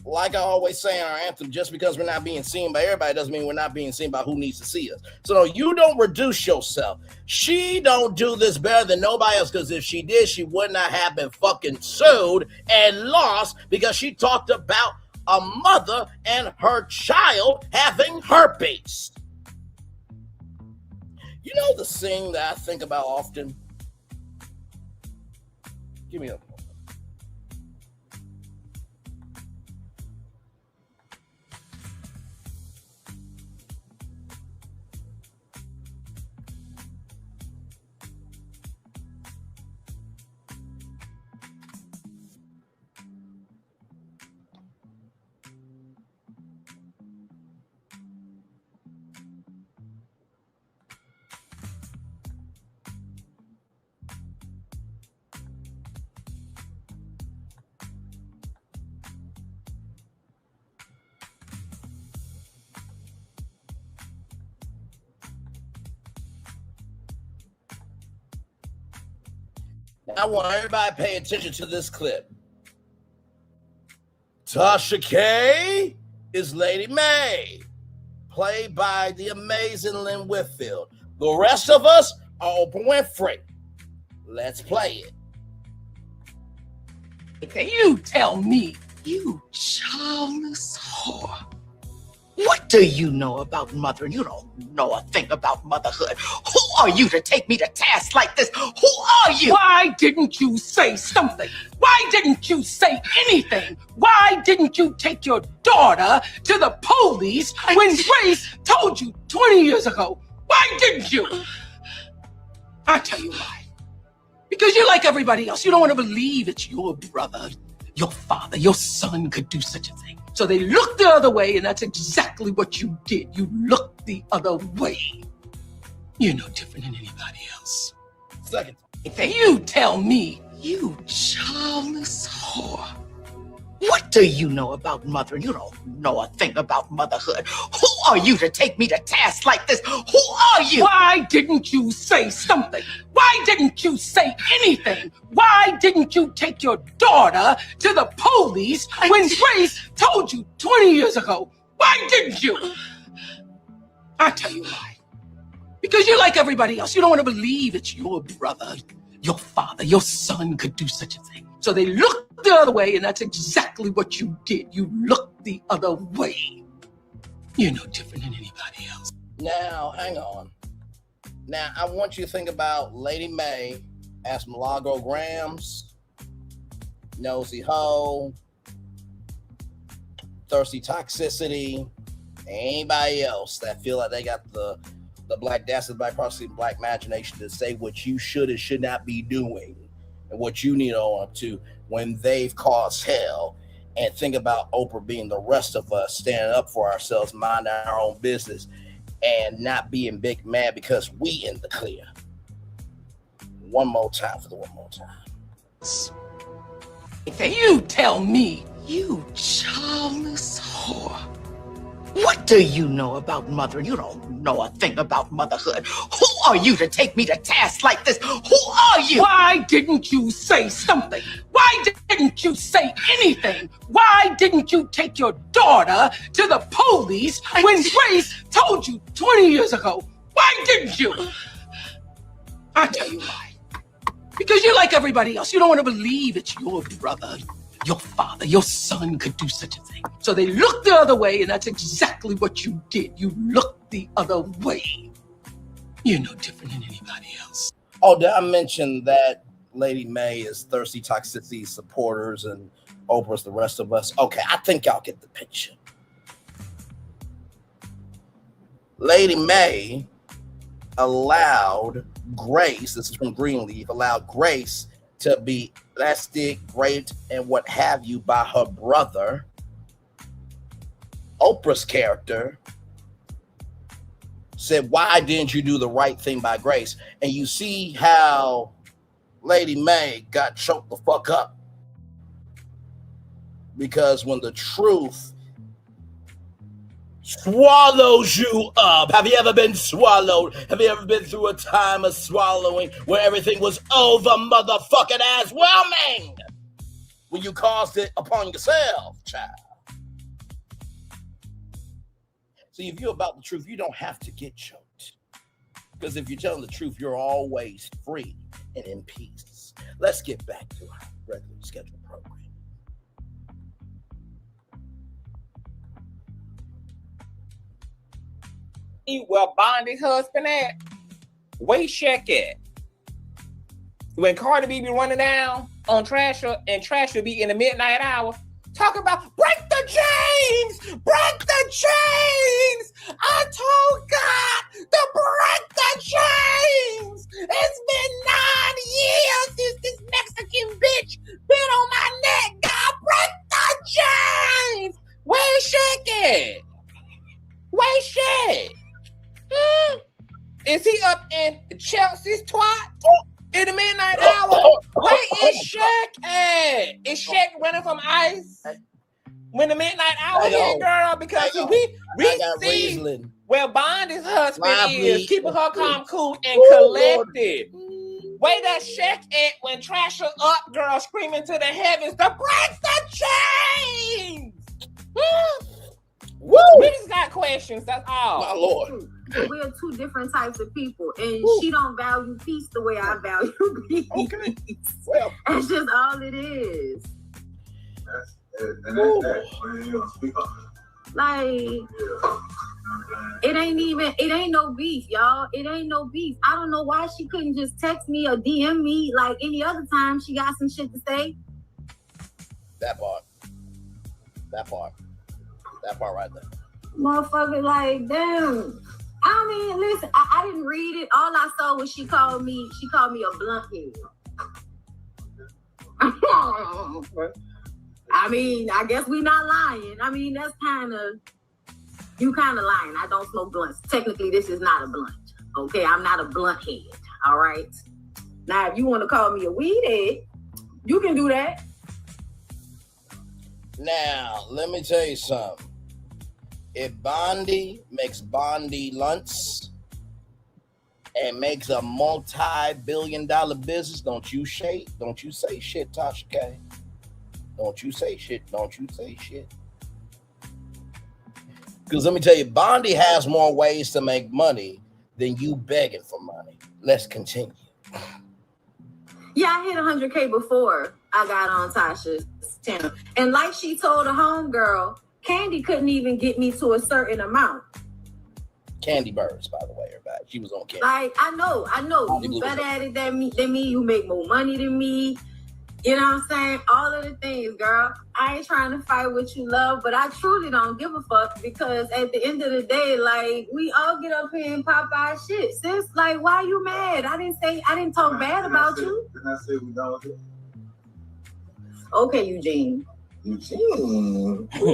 Like I always say in our anthem, just because we're not being seen by everybody doesn't mean we're not being seen by who needs to see us. So you don't reduce yourself. She don't do this better than nobody else, because if she did, she would not have been fucking sued and lost because she talked about a mother and her child having herpes. You know the thing that I think about often? Give me a moment. I want everybody to pay attention to this clip. Tasha K is Lady May, played by the amazing Lynn Whitfield. The rest of us are Oprah Winfrey. Let's play it. You tell me, you childless whore. What do you know about mother? You don't know a thing about motherhood. Who are you to take me to task like this? Who are you? Why didn't you say something? Why didn't you say anything? Why didn't you take your daughter to the police when Grace told you 20 years ago? Why didn't you? I'll tell you why. Because you're like everybody else. You don't want to believe it's your brother, your father, your son could do such a thing. So they looked the other way, and that's exactly what you did. You looked the other way. You're no different than anybody else. Second. You tell me, you childless whore. What do you know about mother? You don't know a thing about motherhood. Who are you to take me to task like this? Who are you? Why didn't you say something? Why didn't you say anything? Why didn't you take your daughter to the police when Grace told you 20 years ago? Why didn't you? I'll tell you why. Because you're like everybody else. You don't want to believe it's your brother, your father, your son could do such a thing. So they looked the other way, and that's exactly what you did. You looked the other way. You're no different than anybody else. Now, hang on. Now, I want you to think about Lady May as Milagro Grams, Nosy Ho, Thirsty Toxicity, anybody else that feel like they got the black dastard, black prosperity, black imagination to say what you should and should not be doing and what you need to own up to when they've caused hell. And think about Oprah being the rest of us, standing up for ourselves, minding our own business, and not being big mad because we in the clear. One more time for the one more time. You tell me, you childless whore. What do you know about mother? You don't know a thing about motherhood. Who are you to take me to task like this? Who are you? Why didn't you say something? Why didn't you say anything? Why didn't you take your daughter to the police when Grace told you 20 years ago? Why didn't you? I'll tell you why. Because you're like everybody else. You don't want to believe it's your brother, your father, your son could do such a thing. So they looked the other way, and that's exactly what you did. You looked the other way. You're no different than anybody else. Oh, did I mention that Lady May is Thirsty Toxicity supporters and Oprah's the rest of us? Okay, I think y'all get the picture. Lady May allowed Grace, this is from Greenleaf, allowed Grace to be molested, raped, and what have you by her brother. Oprah's character said, why didn't you do the right thing by Grace? And you see how Lady May got choked the fuck up. Because when the truth swallows you up, have you ever been swallowed? Have you ever been through a time of swallowing where everything was over motherfucking ass whelming? When you caused it upon yourself, child. See, if you're about the truth, you don't have to get choked. Because if you're telling the truth, you're always free and in peace. Let's get back to our regularly scheduled program. Where Bondy husband at? Where Shaq at? When Cardi B be running down on Trasher and Trasher be in the midnight hour, talk about break the chains! Break the chains! I told God to break the chains! It's been 9 years since this Mexican bitch been on my neck. God, break the chains! Where's Shaq at? Where's Shaq? Is he up in Chelsea's twat in the midnight hour? Where is Shaq at? Is Shaq running from ICE when the midnight hour hit, girl? Because we see Riesling. where Bondy's husband Lively. is, keeping her calm, cool, and collected. Where that Shaq at when Trasher up, girl, screaming to the heavens to break the chains? Woo! We just got questions, that's all. My Lord. We're two different types of people, and she don't value peace the way I value peace. Okay. Well, that's just all it is. That's that. You don't speak on it. Like, it ain't no beef, y'all. It ain't no beef. I don't know why she couldn't just text me or DM me like any other time she got some shit to say. that part right there. Motherfucker, like, damn. I mean, listen, I didn't read it. All I saw was she called me a blunt head. I mean, I guess we not lying. I mean, that's you kind of lying. I don't smoke blunts. Technically, this is not a blunt. Okay, I'm not a blunt head. All right. Now, if you want to call me a weed head, you can do that. Now, let me tell you something. If Bondy makes Bondy lunts and makes a multi-billion-dollar business, don't you say shit, Tasha K. Don't you say shit. Because let me tell you, Bondy has more ways to make money than you begging for money. Let's continue. Yeah, I hit 100K before I got on Tasha's channel. And like she told a homegirl, Candy couldn't even get me to a certain amount. Candy Birds, by the way, everybody. She was on Candy. Like, I know. You better at it than me. You make more money than me. You know what I'm saying? All of the things, girl. I ain't trying to fight what you love, but I truly don't give a fuck because at the end of the day, like, we all get up here and pop our shit. Sis, like, why you mad? I didn't talk bad about you. Didn't I say we done with it? Okay, Eugene. Eugene. That's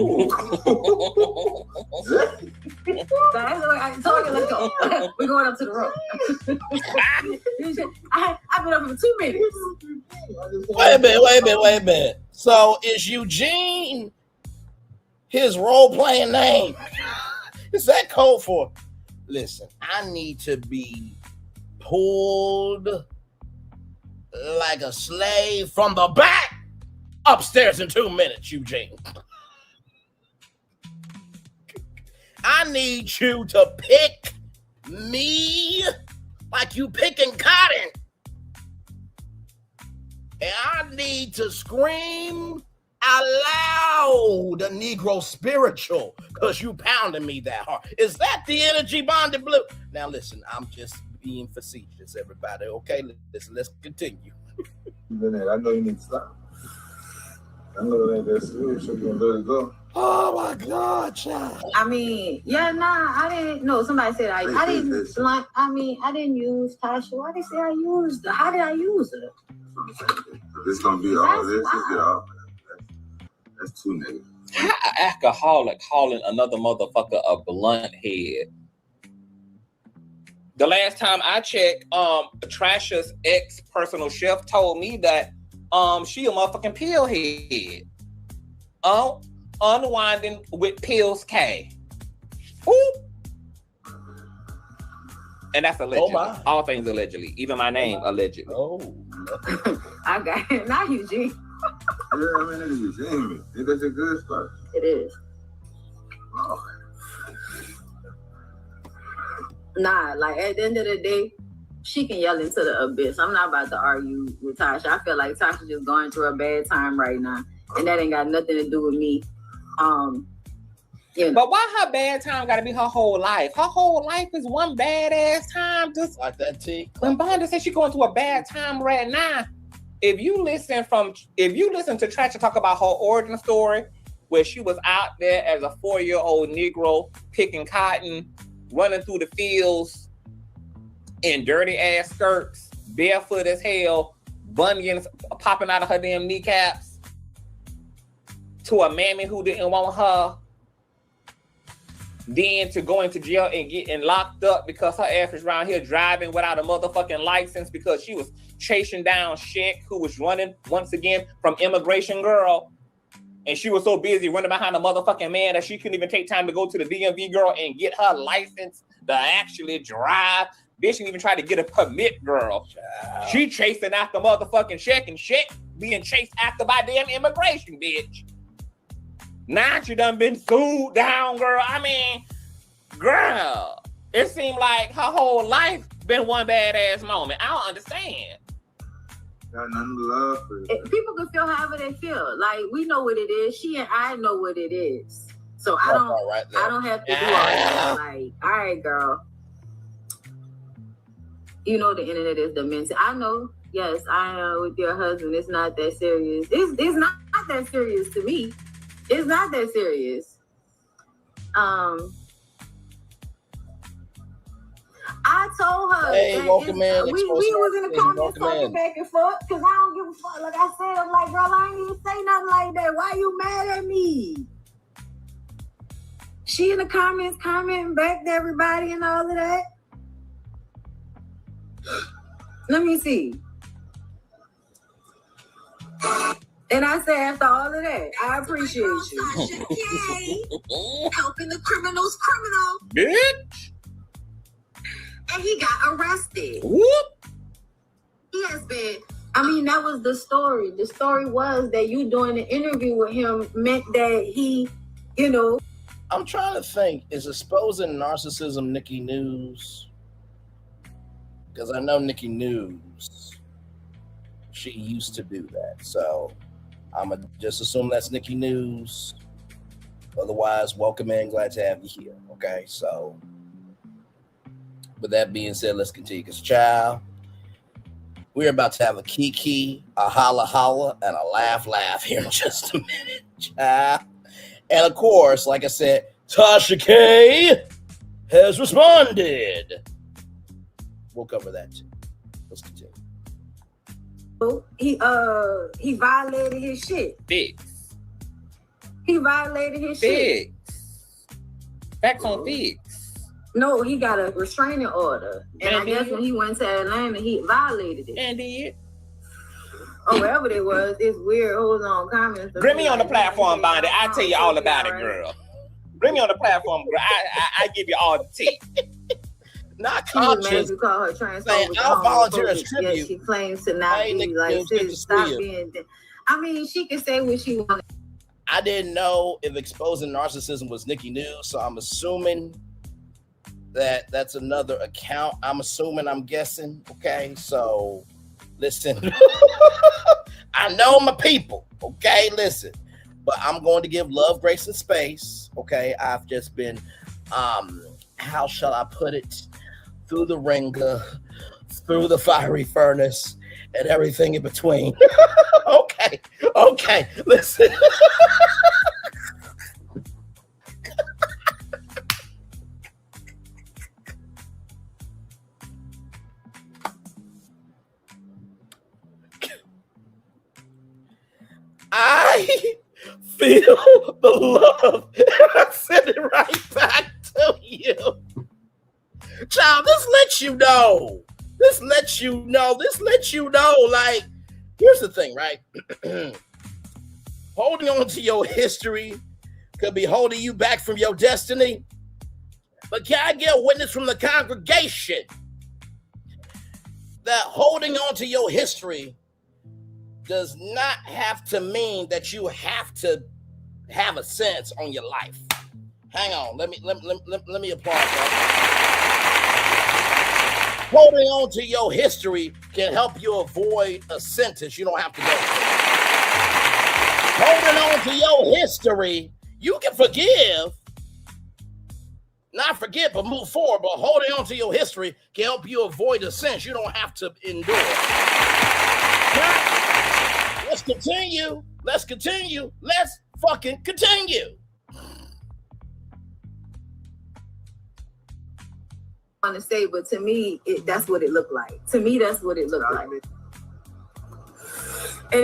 the way I told you, let's go. We're going up to the road. I've been up for 2 minutes. Wait a minute. So is Eugene his role-playing name? Is that code for, listen, I need to be pulled like a slave from the back upstairs in 2 minutes, Eugene. I need you to pick me like you picking cotton. And I need to scream Allow the Negro spiritual, because you pounding me that hard. Is that the energy, Bondy Blue? Now listen, I'm just being facetious, everybody. Okay, listen, let's continue. I know you need to stop. I know it ain't that serious. You're gonna let it go. Oh my God, child. I mean, yeah, nah, I didn't. No, somebody said I didn't. Like, I mean, I didn't use Tasha. Why did they say I used her? How did I use her? It's gonna be all this. Just get off. That's too negative. How an alcoholic calling another motherfucker a blunt head? The last time I checked, Trasha's ex-personal chef told me that she a motherfucking pill head. Unwinding with Pills K. Ooh. And that's allegedly. my. All things allegedly. Even my name allegedly. Oh. I got it. Not Eugene. Yeah, I mean, it's Eugene. Ain't that a good spot? It is. Oh. Nah, like at the end of the day, she can yell into the abyss. I'm not about to argue with Tasha. I feel like Tasha's just going through a bad time right now, and that ain't got nothing to do with me. You know. But why her bad time gotta be her whole life? Her whole life is one badass time. Just Like that T. when Bondy said she going through a bad time right now. If you listen to Trasha talk about her origin story, where she was out there as a 4-year-old Negro picking cotton, running through the fields in dirty ass skirts, barefoot as hell, bunions popping out of her damn kneecaps, to a mammy who didn't want her, then to go into jail and getting locked up because her ass was around here driving without a motherfucking license because she was chasing down Shaq, who was running once again from Immigration Girl. And she was so busy running behind a motherfucking man that she couldn't even take time to go to the DMV girl and get her license to actually drive. Bitch didn't even try to get a permit, girl. Child. She chasing after motherfucking Shaq, and Shaq being chased after by damn immigration, bitch. Now she done been sued down, girl. I mean, girl, it seemed like her whole life been one badass moment. I don't understand. Got nothing to love for it. People can feel however they feel. Like, we know what it is. She and I know what it is. So I don't have to do all that. Like, all right, girl. You know the internet is demented. I know. Yes, I am with your husband. It's not that serious. It's not that serious to me. It's not that serious. I told her. Hey, welcome in. We was in the comments talking back and forth because I don't give a fuck. Like I said, I'm like, girl, I ain't even say nothing like that. Why you mad at me? She in the comments commenting back to everybody and all of that. Let me see. And I say, after all of that, I appreciate you. Tasha K, helping the criminals criminal. Bitch. And he got arrested. Whoop. He has been. I mean, that was the story. The story was that you doing an interview with him meant that he, you know. I'm trying to think, is exposing narcissism Nikki News? Because I know Nikki News, she used to do that. So I'm going to just assume that's Nikki News. Otherwise, welcome in. Glad to have you here. Okay, so with that being said, let's continue. Because, child, we're about to have a kiki, a holla holla, and a laugh here in just a minute, child. And of course, like I said, Tasha K has responded. We'll cover that too. Let's continue. He violated his shit. Fix. He violated his shit. Facts on fix. No, he got a restraining order. And I guess when he went to Atlanta, he violated it. And did. Or wherever it was, it's weird. Hold on, comments. Bring me on the platform, Bondy. I'll tell you all about it, girl. Bring me on the platform, girl. I give you all the tea. Not conscious. You call her transphobic. I'll volunteer as tribute. Yes, she claims to not be like, stop being. I mean, she can say what she wants. I didn't know if exposing narcissism was Nikki News, so I'm assuming that that's another account. I'm guessing. Okay, so listen. I know my people. Okay, listen. but I'm going to give love, grace, and space. Okay, I've just been, how shall I put it, through the ringer, through the fiery furnace, and everything in between. Okay, listen. I feel the love, and I send it right back to you. Child, this lets you know. Like, here's the thing, right? Holding on to your history could be holding you back from your destiny. But can I get a witness from the congregation that holding on to your history does not have to mean that you have to have a sense on your life? Hang on, let me applaud that. Holding on to your history can help you avoid a sentence you don't have to go through. Holding on to your history, you can forgive, not forget, but move forward. But holding on to your history can help you avoid a sentence you don't have to endure. Now, let's continue. Let's fucking continue. Want to say, but to me, that's what it looked like. And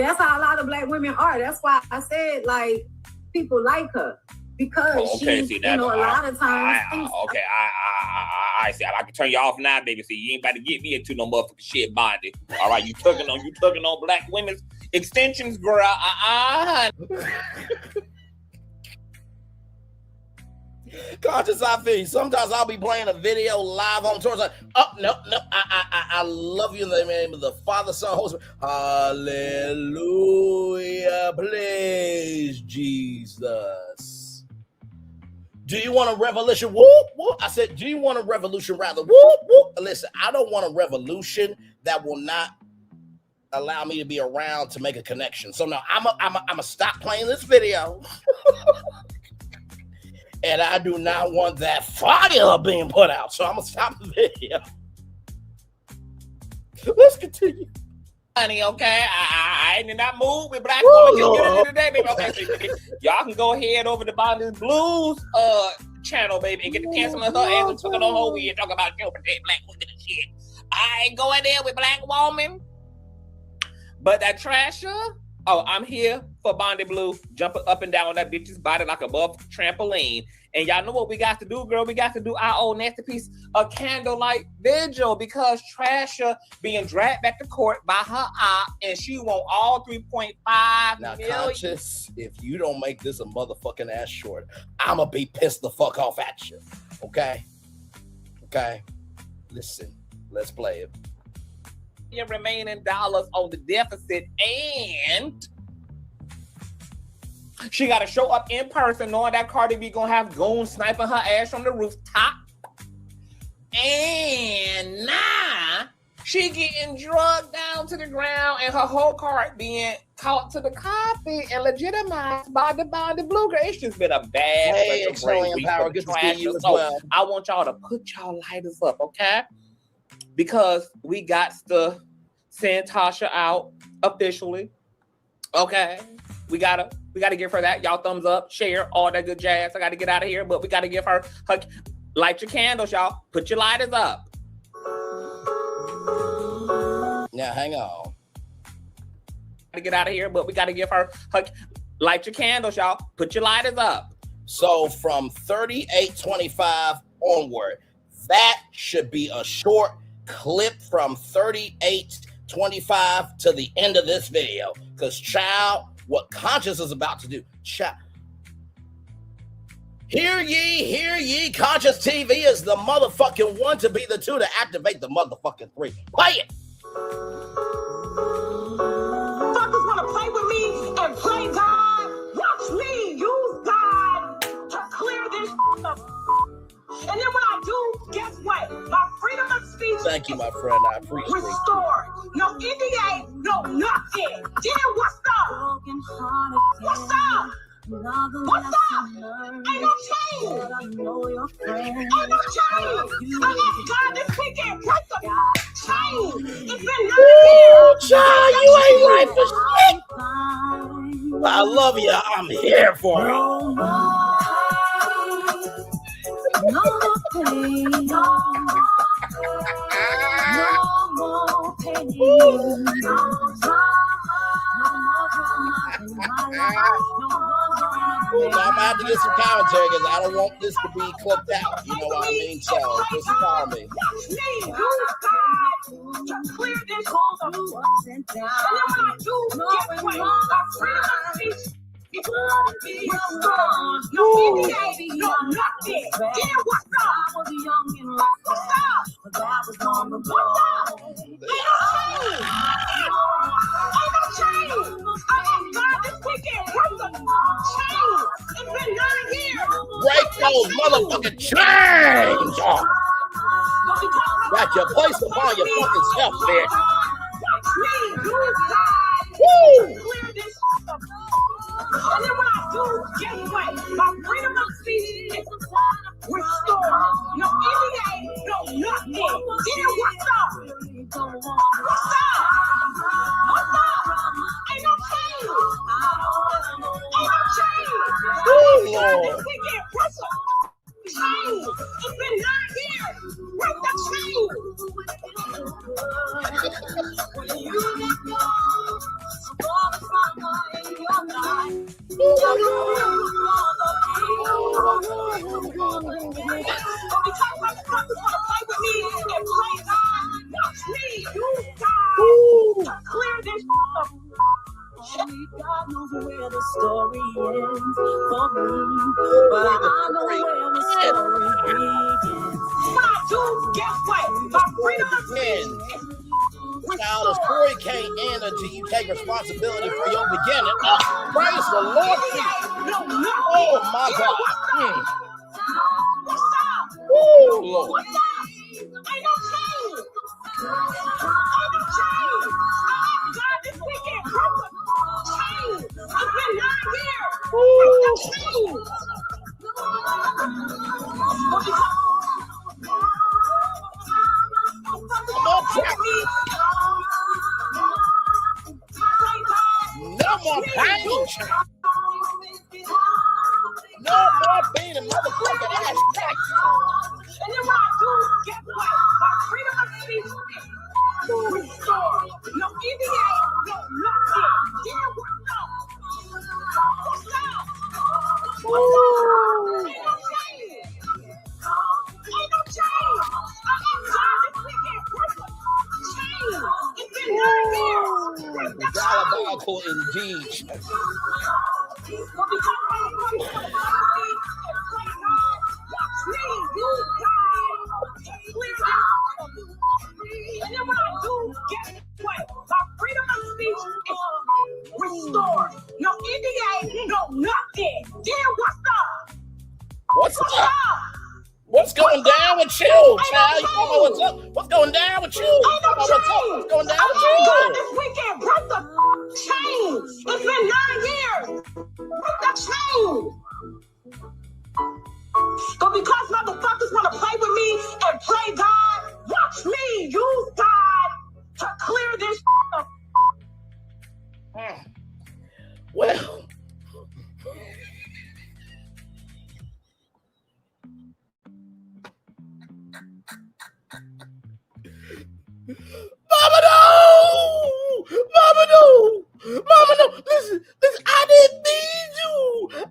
that's how a lot of black women are. That's why I said, like, people like her. Because she, a lot of times... I see. I can turn you off now, baby. See, you ain't about to get me into no motherfucking shit, Bondy. All right, you tugging on black women's extensions, girl. Conscious, I feel you. Sometimes I'll be playing a video live on tour. Like, no. I love you in the name of the Father, Son, Holy Spirit. Hallelujah. Praise Jesus. Do you want a revolution? Whoop, whoop. I said, do you want a revolution rather? Whoop, whoop. Listen, I don't want a revolution that will not allow me to be around to make a connection. So now I'm a stop playing this video. And I do not want that fire being put out. So I'm going to stop the video. Let's continue. Honey, okay? I ain't in that mood with black women community today, baby. Okay, y'all can go ahead over to Bondy's Blues channel, baby, and get the cancel on her ass and took it on over here and talk about you protect black women and shit. I ain't going there with black woman. But that trasher, I'm here for Bondy Blue, jumping up and down on that bitch's body like a buff trampoline. And y'all know what we got to do, girl? We got to do our own nasty piece of candlelight vigil because Trasher being dragged back to court by her op, and she want all 3.5 now, million. Conscious, if you don't make this a motherfucking ass short, I'ma be pissed the fuck off at you. Okay? Listen, let's play it. Remaining dollars on the deficit, and she got to show up in person knowing that Cardi B gonna have goons sniping her ass from the rooftop. And now she getting drugged down to the ground and her whole cart being caught to the carpet and legitimized by the Bondy Blue Girl. It's just been a bad Excelling Power. Good to see you as well. I want y'all to put y'all lighters up, okay? Because we got to send Tasha out officially. Okay. We gotta give her that. Y'all thumbs up, share, all that good jazz. I gotta get out of here, but we gotta give her light your candles, y'all. Put your lighters up. Now hang on. Gotta get out of here, but we gotta give her light your candles, y'all. Put your lighters up. So from 38:25 onward, that should be a short clip from 38:25 to the end of this video. Because, child, what Conscious is about to do, child. Hear ye, Conscious TV is the motherfucking one to be the two to activate the motherfucking three. Play it. Fuckers wanna play with me and play God. Watch me use God to clear this up. And then when I do, guess what? My freedom of speech. Thank you, my friend. I appreciate it. Restored. No NDA, no nothing. Then what's up? What's up? What's up? Ain't no change. Ain't no change. I asked God this weekend, break the change. It's been 9 years. Child, you ain't right for shit. I love you. I'm here for you. No more pain, no more pain, no Well, now I'm gonna have to get some commentary because I don't want this to be clipped out. You know what I mean? So just call me. To clear this hold of ups and downs. And then when I do get away, I freedom of speech. It's strong. No NDA, no nothing. Yeah, what's up? I was young and what's up? But that was long ago. What's up? Ain't no change. Ain't no change. I asked God this weekend, break the change. It's been 9 years. Break those motherfucking chains off. Got your place upon your fucking self, bitch. Woo! And then when I do, guess what? My freedom of speech is restored. No NDA, no nothing. Yeah, what's up? What's up? What's up? Ain't no change. Ain't no change. Lord. This weekend, what's up? Change. It's been 9 years. Break the change. Clear this up. God knows where the story ends for me, but I know where the story begins. When I do, guess what? My freedom of speech. Child, as Corey can't end until you take responsibility for your beginning. Oh, praise the Lord. Oh, my God. What's up? Oh, Lord. What's up? Ain't no change. Ain't no change. I asked God this weekend, break the change. It's been 9 years. Break the change. No more pain. No more being a motherfucking ass crack. And then when I do, guess what? My freedom of speech is restored. No NDA, no nothing. Yeah, what's up? What's up? What's up? Ain't no change. Ain't no change. I asked God this weekend, break the change. It's been 9 years. Break the Diabolical indeed. And then when I do, guess what? My freedom of speech is restored. No NDA, no nothing. Yeah, what's up? What's What's up? up? What's going down with you, child? You know what's up? What's going down with you? Ain't no What's up? change. What's going down I with asked God you? this weekend, break the chain. It's been 9 years. Break the chain. But because motherfuckers want to play with me and play God, watch me use God to clear this up. Well, Mama, no! Mama, no! Mama, no! Listen, I didn't need you.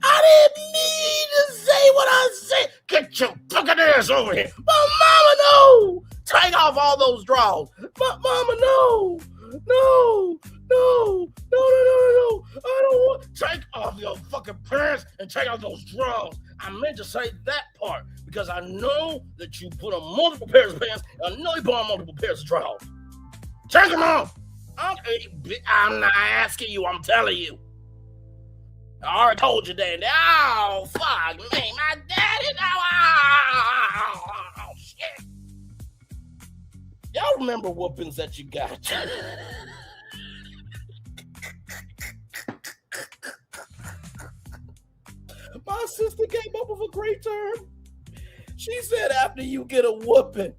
I didn't need to say what I said. Get your fucking ass over here. But Mama, no! Take off all those drawers. But Mama, no! No! I don't want. Take off your fucking pants and take off those drawers. I meant to say that part because I know that you put on multiple pairs of pants. And I know you put on multiple pairs of drawers. Take them off. I'm not asking you. I'm telling you. I already told you, Daddy. Oh, fuck me. My daddy. Oh, shit. Y'all remember whoopings that you got? sister came up with a great term. She said after you get a whooping,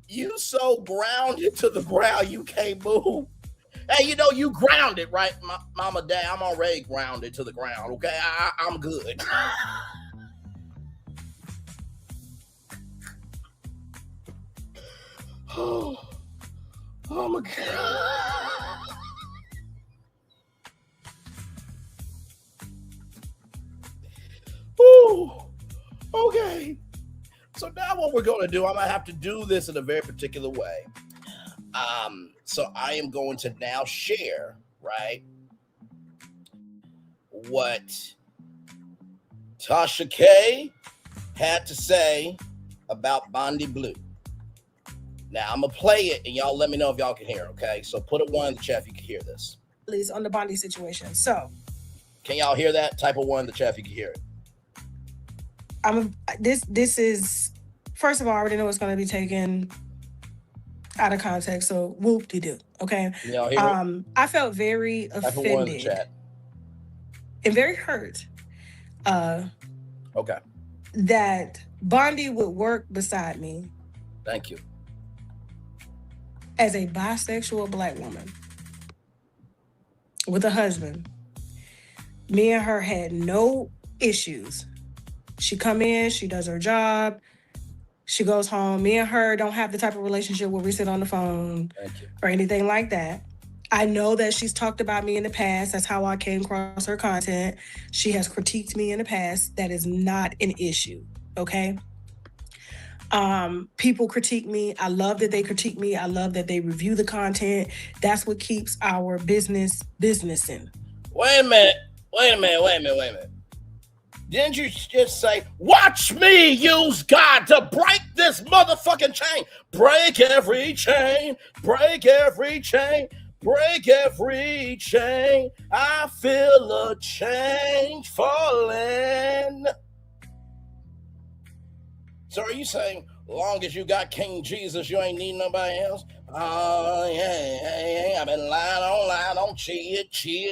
you so grounded to the ground you can't move. Hey, you know, you grounded, right? Mama, dad, I'm already grounded to the ground, okay? I'm good. Oh my God. Ooh, okay. So now what we're going to do, I'm going to have to do this in a very particular way. So I am going to now share, right, what Tasha K had to say about Bondy Blue. Now I'm going to play it and y'all let me know if y'all can hear, okay? So put a 1 in the chat if you can hear this. On the Bondy situation. So can y'all hear that? Type of 1 in the chat if you can hear it. This is, first of all, I already know it's going to be taken out of context, so whoop-de-doo, okay? Y'all hear it? I felt very Type of 1 in the offended chat. and very hurt Okay. that Bondy would work beside me Thank you. as a bisexual Black woman with a husband. Me and her had no issues. She come in, she does her job, she goes home. Me and her don't have the type of relationship where we sit on the phone or anything like that. I know that she's talked about me in the past. That's how I came across her content. She has critiqued me in the past. That is not an issue, okay? People critique me. I love that they critique me. I love that they review the content. That's what keeps our business businessing. Wait a minute. Didn't you just say, watch me use God to break this motherfucking chain? Break every chain, break every chain, break every chain. I feel a change falling. So are you saying, long as you got King Jesus, you ain't need nobody else? Oh, yeah. I've been lying on, cheated,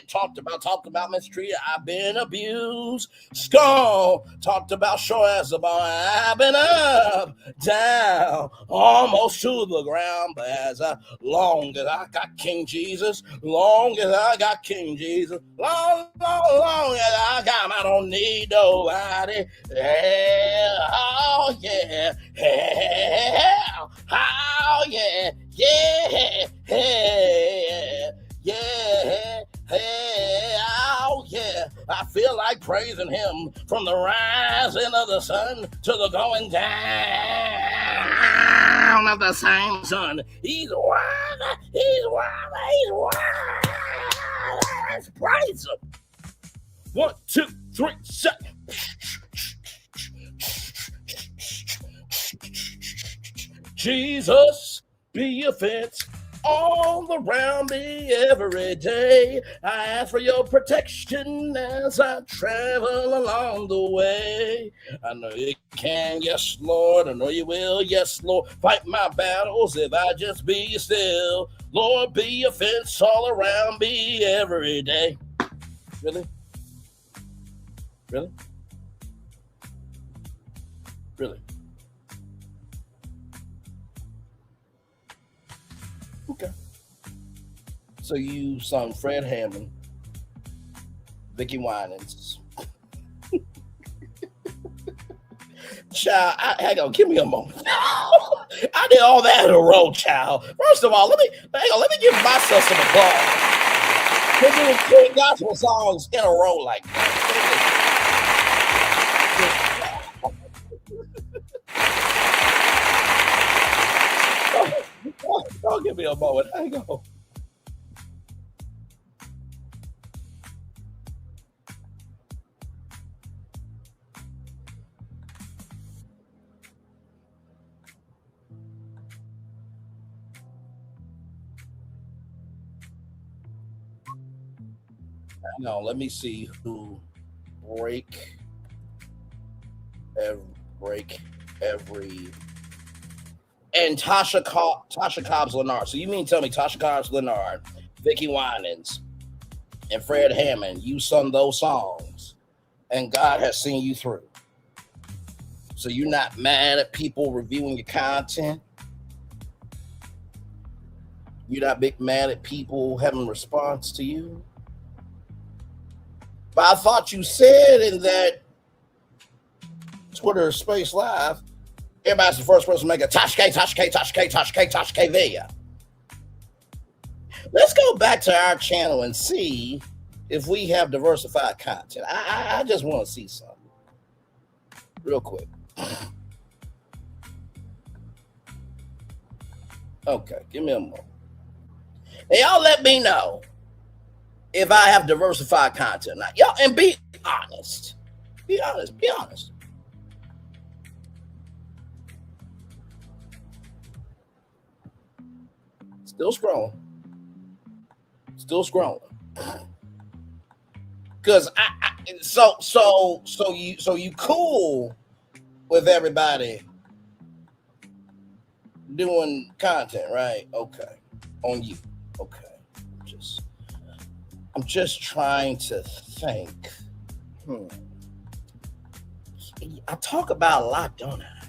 talked about mistreated. I've been abused, scorned, talked about sure as a boy. I've been up, down, almost to the ground. But as long as I got King Jesus, long as I got King Jesus, long as I got him, I don't need nobody. Yeah, oh, yeah, oh, yeah. Oh yeah, I feel like praising him from the rising of the sun to the going down of the same sun. He's wild. Let's praise him. 1, 2, 3, 7. Jesus, be a fence all around me every day. I ask for your protection as I travel along the way. I know you can, yes, Lord. I know you will, yes, Lord. Fight my battles if I just be still. Lord, be a fence all around me every day. Really? Really? Really? Okay. So you sung Fred Hammond, Vicky Winans. Child, hang on, give me a moment. I did all that in a row, child. First of all, let me give myself some applause. We're doing 10 gospel songs in a row like that. Don't give me a moment. Hang on. Hang on. Let me see who break every. And Tasha Cobbs Leonard. So you mean tell me Tasha Cobbs Leonard, Vicky Winans, and Fred Hammond, you sung those songs and God has seen you through. So you're not mad at people reviewing your content. You're not mad at people having a response to you. But I thought you said in that Twitter Space Live, everybody's the first person to make a Tasha K, Tasha K, Tasha K, Tasha K, Tasha K video. Let's go back to our channel and see if we have diversified content. I just want to see something real quick. Okay, give me a moment. And y'all let me know if I have diversified content. Now, y'all, and be honest. Be honest. Be honest. Still scrolling. Still scrolling. Because so you cool with everybody doing content, right? Okay. On you. Okay. I'm just trying to think. I talk about a lot, don't I?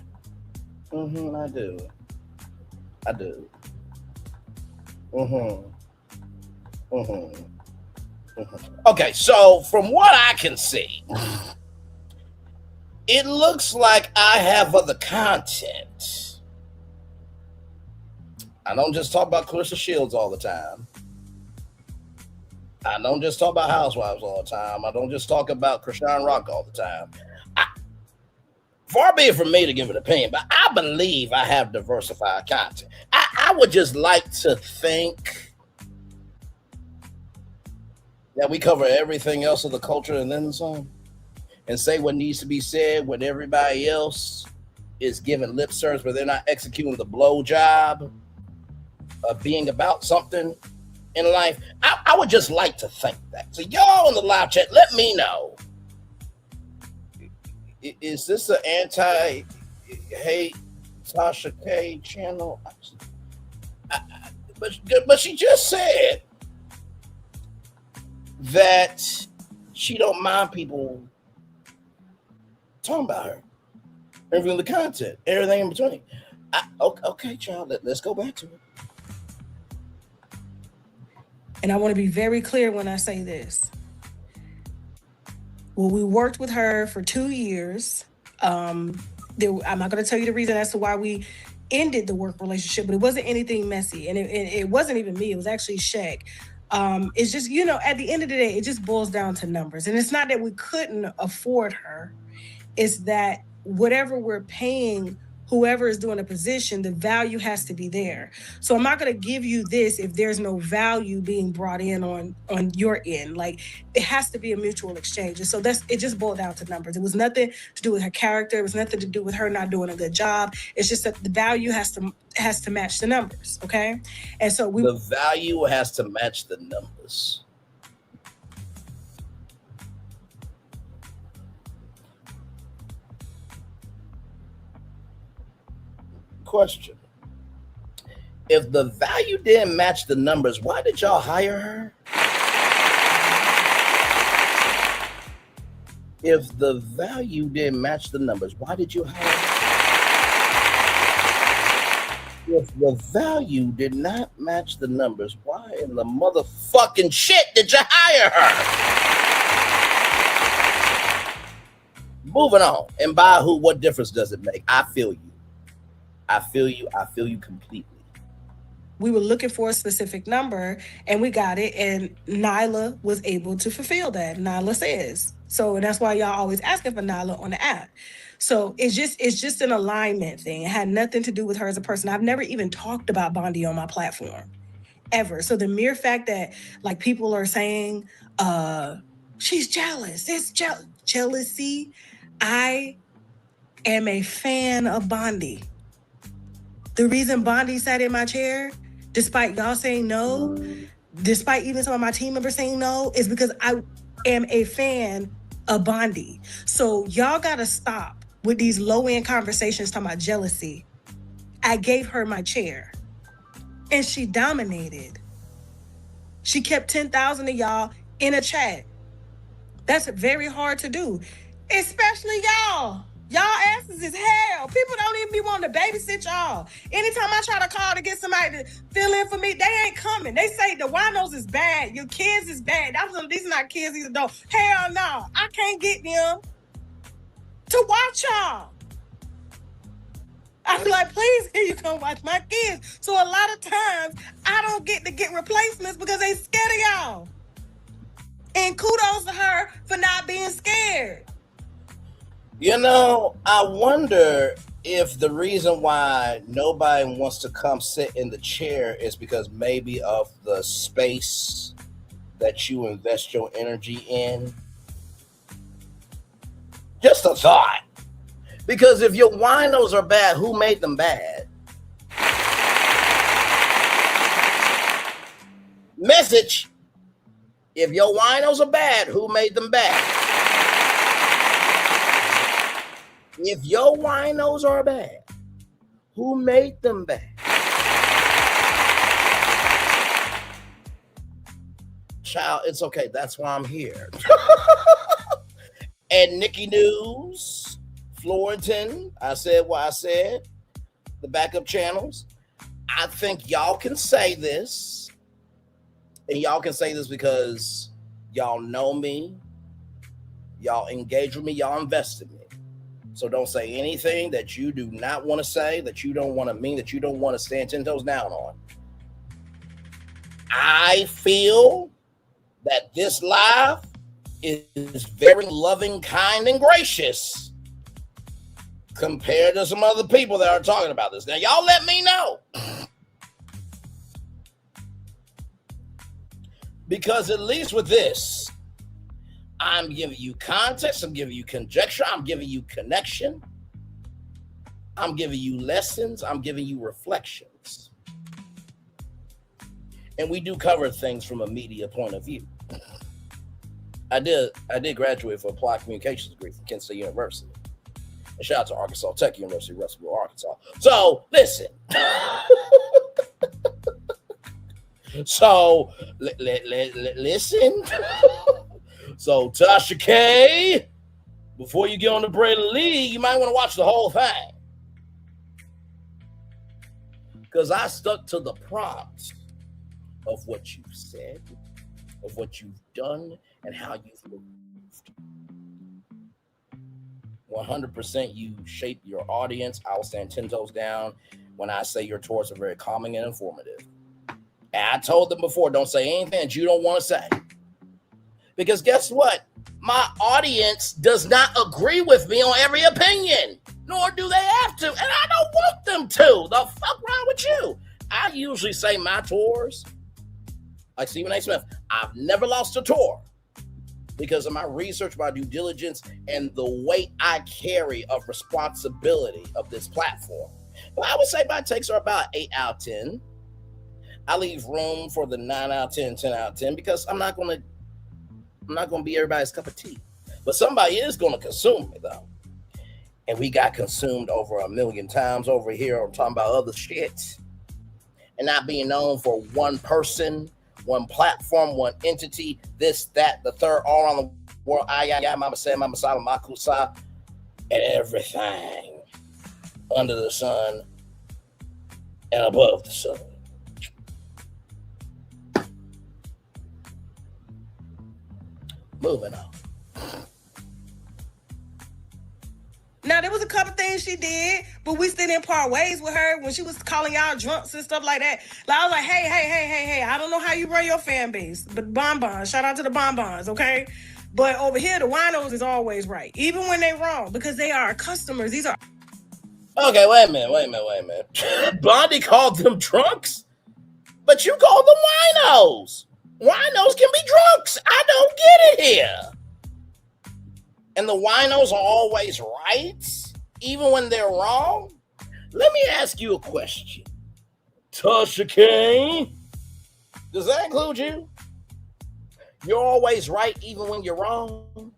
I do. Okay, so from what I can see, it looks like I have other content. I don't just talk about Clarissa Shields all the time. I don't just talk about housewives all the time. I don't just talk about Krishan Rock all the time. Far be it from me to give an opinion, but I believe I have diversified content. I would just like to think that we cover everything else of the culture and then some, and say what needs to be said when everybody else is giving lip service, but they're not executing the blow job of being about something in life. I would just like to think that. So y'all in the live chat, let me know. Is this an anti-hate Tasha K channel? But she just said that she don't mind people talking about her, reviewing the content, everything in between. Okay, child, let's go back to it. And I want to be very clear when I say this. Well, we worked with her for 2 years. I'm not going to tell you the reason as to why we ended the work relationship, but it wasn't anything messy. And it wasn't even me. It was actually Shaq. It's just, at the end of the day, it just boils down to numbers. And it's not that we couldn't afford her. It's that whatever we're paying whoever is doing a position, the value has to be there. So I'm not going to give you this if there's no value being brought in on your end. Like, it has to be a mutual exchange. And so it just boiled down to numbers. It was nothing to do with her character. It was nothing to do with her not doing a good job. It's just that the value has to match the numbers. Okay. And so the value has to match the numbers. Question. If the value didn't match the numbers, why did y'all hire her? If the value didn't match the numbers, why did you hire her? If the value did not match the numbers, why in the motherfucking shit did you hire her? Moving on. And by who, what difference does it make? I feel you. I feel you completely. We were looking for a specific number and we got it, and Nyla was able to fulfill that. Nyla says. So that's why y'all always asking for Nyla on the app. So it's just an alignment thing. It had nothing to do with her as a person. I've never even talked about Bondy on my platform ever. So the mere fact that like people are saying she's jealous, it's jealousy. I am a fan of Bondy. The reason Bondy sat in my chair, despite y'all saying no, despite even some of my team members saying no, is because I am a fan of Bondy. So y'all gotta stop with these low-end conversations talking about jealousy. I gave her my chair and she dominated. She kept 10,000 of y'all in a chat That's very hard to do, especially y'all. Y'all asses is hell. People don't even be wanting to babysit y'all. Anytime I try to call to get somebody to fill in for me, they ain't coming. They say the winos is bad. Your kids is bad. These are not kids, these adults. Hell no. I can't get them to watch y'all. I be like, please, here you come watch my kids. So a lot of times, I don't get to get replacements because they scared of y'all. And kudos to her for not being scared. You know, I wonder if the reason why nobody wants to come sit in the chair is because maybe of the space that you invest your energy in. Just a thought. Because if your winos are bad, who made them bad? Message. If your winos are bad, who made them bad? If your winos are bad, who made them bad? Child, it's okay. That's why I'm here. And Nikki News, Florentine, I said what I said. The backup channels. I think y'all can say this. And y'all can say this because y'all know me. Y'all engage with me. Y'all invest in me. So don't say anything that you do not want to say, that you don't want to mean, that you don't want to stand 10 toes down on. I feel that this live is very loving, kind, and gracious compared to some other people that are talking about this. Now, y'all let me know. Because at least with this, I'm giving you context, I'm giving you conjecture, I'm giving you connection, I'm giving you lessons, I'm giving you reflections. And we do cover things from a media point of view. I did graduate for applied communications degree from Kent State University. And shout out to Arkansas Tech University, Russellville, Arkansas. So listen. So listen. So Tasha K, before you get on the bread of the league, you might want to watch the whole thing. Because I stuck to the prompts of what you've said, of what you've done, and how you've moved. 100% you shape your audience. I will stand 10 toes down when I say your tours are very calming and informative. And I told them before, don't say anything that you don't want to say. Because guess what? My audience does not agree with me on every opinion, nor do they have to. And I don't want them to. The fuck wrong with you? I usually say my tours, like Stephen A. Smith, I've never lost a tour because of my research, my due diligence, and the weight I carry of responsibility of this platform. But I would say my takes are about 8 out of 10. I leave room for the 9 out of 10, 10 out of 10, because I'm not going to be everybody's cup of tea. But somebody is going to consume me, though. And we got consumed over 1 million times over here. I'm talking about other shit. And not being known for one person, one platform, one entity, this, that, the third, all around the world. I, Mama said, Mama Saba, Makusa, and everything under the sun and above the sun. Moving on. Now, there was a couple things she did, but we still didn't part ways with her when she was calling y'all drunks and stuff like that. Like, I was like, hey, I don't know how you run your fan base, but bonbons, shout out to the bonbons, okay? But over here, the winos is always right, even when they're wrong, because they are customers. These are... Okay, wait a minute. Bondy called them drunks, but you called them winos. Winos can be drunks. I don't get it here. And the winos are always right, even when they're wrong. Let me ask you a question. Tasha K, does that include you? You're always right, even when you're wrong?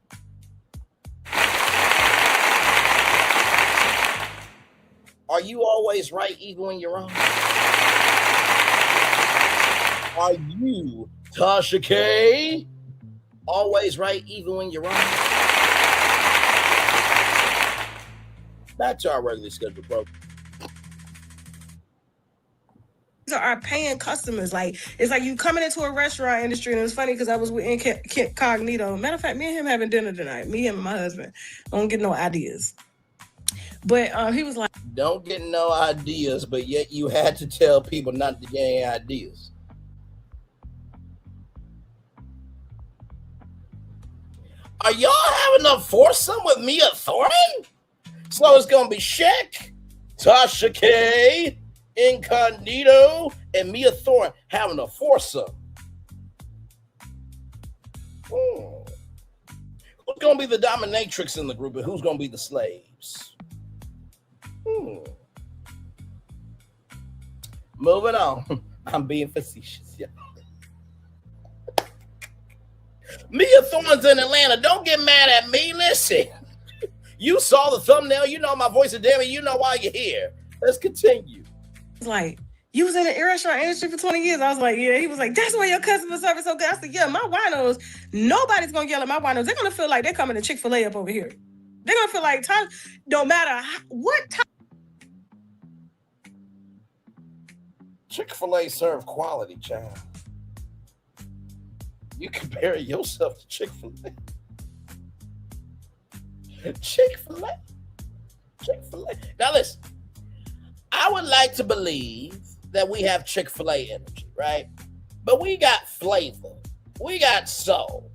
Are you always right, even when you're wrong? Are you, Tasha K, Always right, even when you're wrong. Back to our regularly scheduled program. These are our paying customers. Like, it's like you coming into a restaurant industry, and it's funny because I was with Incognito. Matter of fact, me and him having dinner tonight. Me and my husband. I don't get no ideas. But he was like, don't get no ideas, but yet you had to tell people not to get any ideas. Are y'all having a foursome with Mia Thornton? So it's gonna be Shaq, Tasha K, Incognito, and Mia Thornton having a foursome. Who's gonna be the dominatrix in the group, and who's gonna be the slaves? Moving on. I'm being facetious, yeah. Mia Thorne's in Atlanta. Don't get mad at me. Listen, you saw the thumbnail. You know my voice is damn. You know why you're here. Let's continue. Like, you was in the restaurant industry for 20 years. I was like, yeah. He was like, that's why your customer service so good. I said, yeah, my winos, nobody's going to yell at my winos. They're going to feel like they're coming to Chick-fil-A up over here. They're going to feel like, no matter what time. Chick-fil-A serve quality, child. You compare yourself to Chick-fil-A. Chick-fil-A. Chick-fil-A. Now listen, I would like to believe that we have Chick-fil-A energy, right? But we got flavor. We got soul.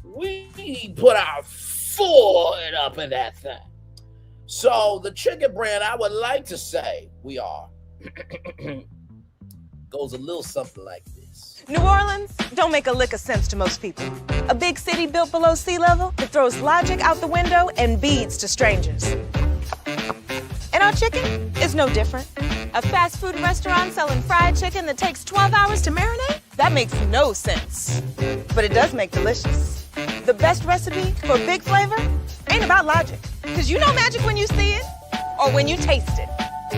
We put our foot up in that thing. So the chicken brand, I would like to say we are, goes a little something like this. New Orleans don't make a lick of sense to most people. A big city built below sea level that throws logic out the window and beads to strangers. And our chicken is no different. A fast food restaurant selling fried chicken that takes 12 hours to marinate? That makes no sense. But it does make delicious. The best recipe for big flavor ain't about logic. Because you know magic when you see it or when you taste it.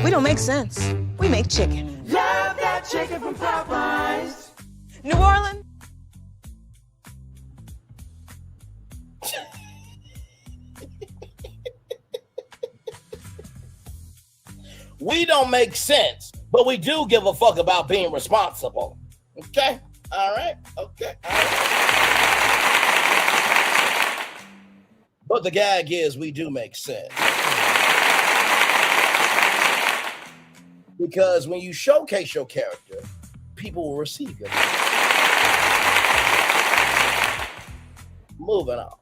We don't make sense. We make chicken. Love that chicken from Popeyes. New Orleans. We don't make sense, but we do give a fuck about being responsible. Okay? All right? Okay. All right. But the gag is we do make sense. Because when you showcase your character, people will receive you. Moving on.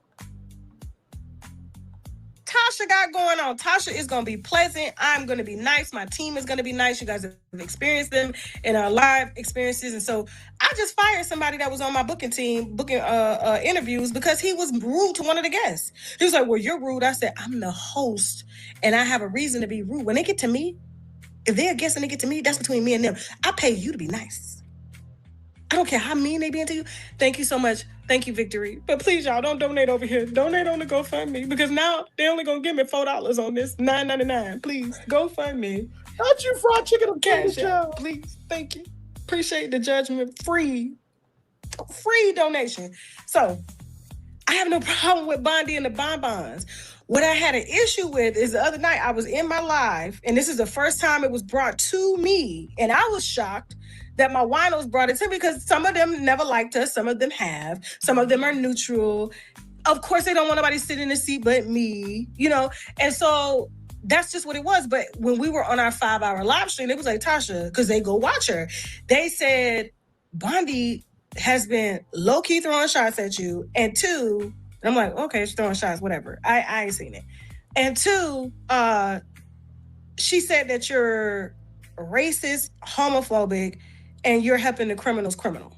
Tasha got going on. Tasha is going to be pleasant. I'm going to be nice. My team is going to be nice. You guys have experienced them in our live experiences. And so I just fired somebody that was on my booking team, booking interviews, because he was rude to one of the guests. He was like, well, you're rude. I said, I'm the host and I have a reason to be rude. When they get to me, if they're a guest and they get to me, that's between me and them. I pay you to be nice. I don't care how mean they being to you. Thank you so much. Thank you, Victory. But please, y'all, don't donate over here. Donate on the GoFundMe, because now they only gonna give me $4 on this, $9.99. Please, GoFundMe. Not you fried chicken and cash out, please. Thank you. Appreciate the judgment. Free donation. So I have no problem with Bondy and the bonbons. What I had an issue with is the other night I was in my live, and this is the first time it was brought to me, and I was shocked that my winos brought it to me, because some of them never liked us, some of them have, some of them are neutral. Of course, they don't want nobody sitting in the seat but me, you know? And so that's just what it was. But when we were on our 5-hour live stream, it was like, Tasha, because they go watch her, they said, Bondy has been low-key throwing shots at you, and two, and I'm like, okay, she's throwing shots, whatever. I ain't seen it. And two, she said that you're racist, homophobic, and you're helping the criminals criminal.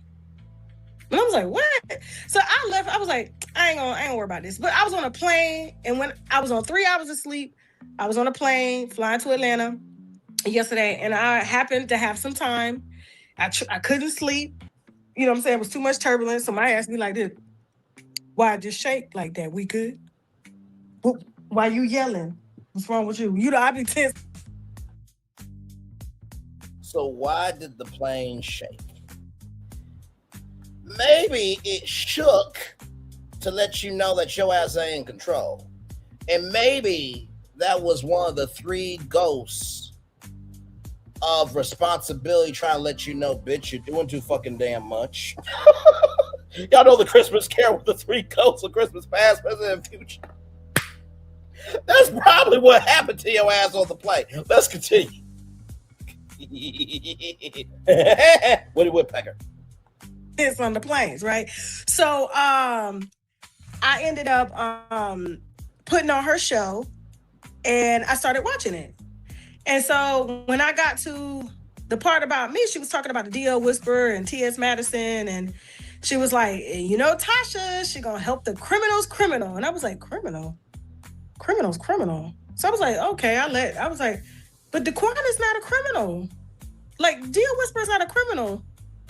And I was like, what? So I left. I was like, I ain't gonna worry about this. But I was on a plane, and when I was on 3 hours of sleep, I was on a plane flying to Atlanta yesterday, and I happened to have some time. I couldn't sleep. You know what I'm saying? It was too much turbulence. Somebody asked me like this, why just shake like that? We good? Why you yelling? What's wrong with you? You know, I be tense. So why did the plane shake? maybe it shook to let you know that your ass ain't in control. And maybe that was one of the 3 ghosts of responsibility trying to let you know, bitch, you're doing too fucking damn much. Y'all know the Christmas Carol with the 3 ghosts of Christmas past, present, and future. That's probably what happened to your ass on the plane. Let's continue. Woody Woodpecker. It's on the planes, right? So I ended up putting on her show and I started watching it. And so when I got to the part about me, she was talking about the D.L. Whisperer and T.S. Madison, and she was like, you know, Tasha, she gonna help the criminals criminal. And I was like, criminal? Criminals criminal. So I was like, okay, I was like, but Daquan is not a criminal. Like, D.L. Whisperer's not a criminal.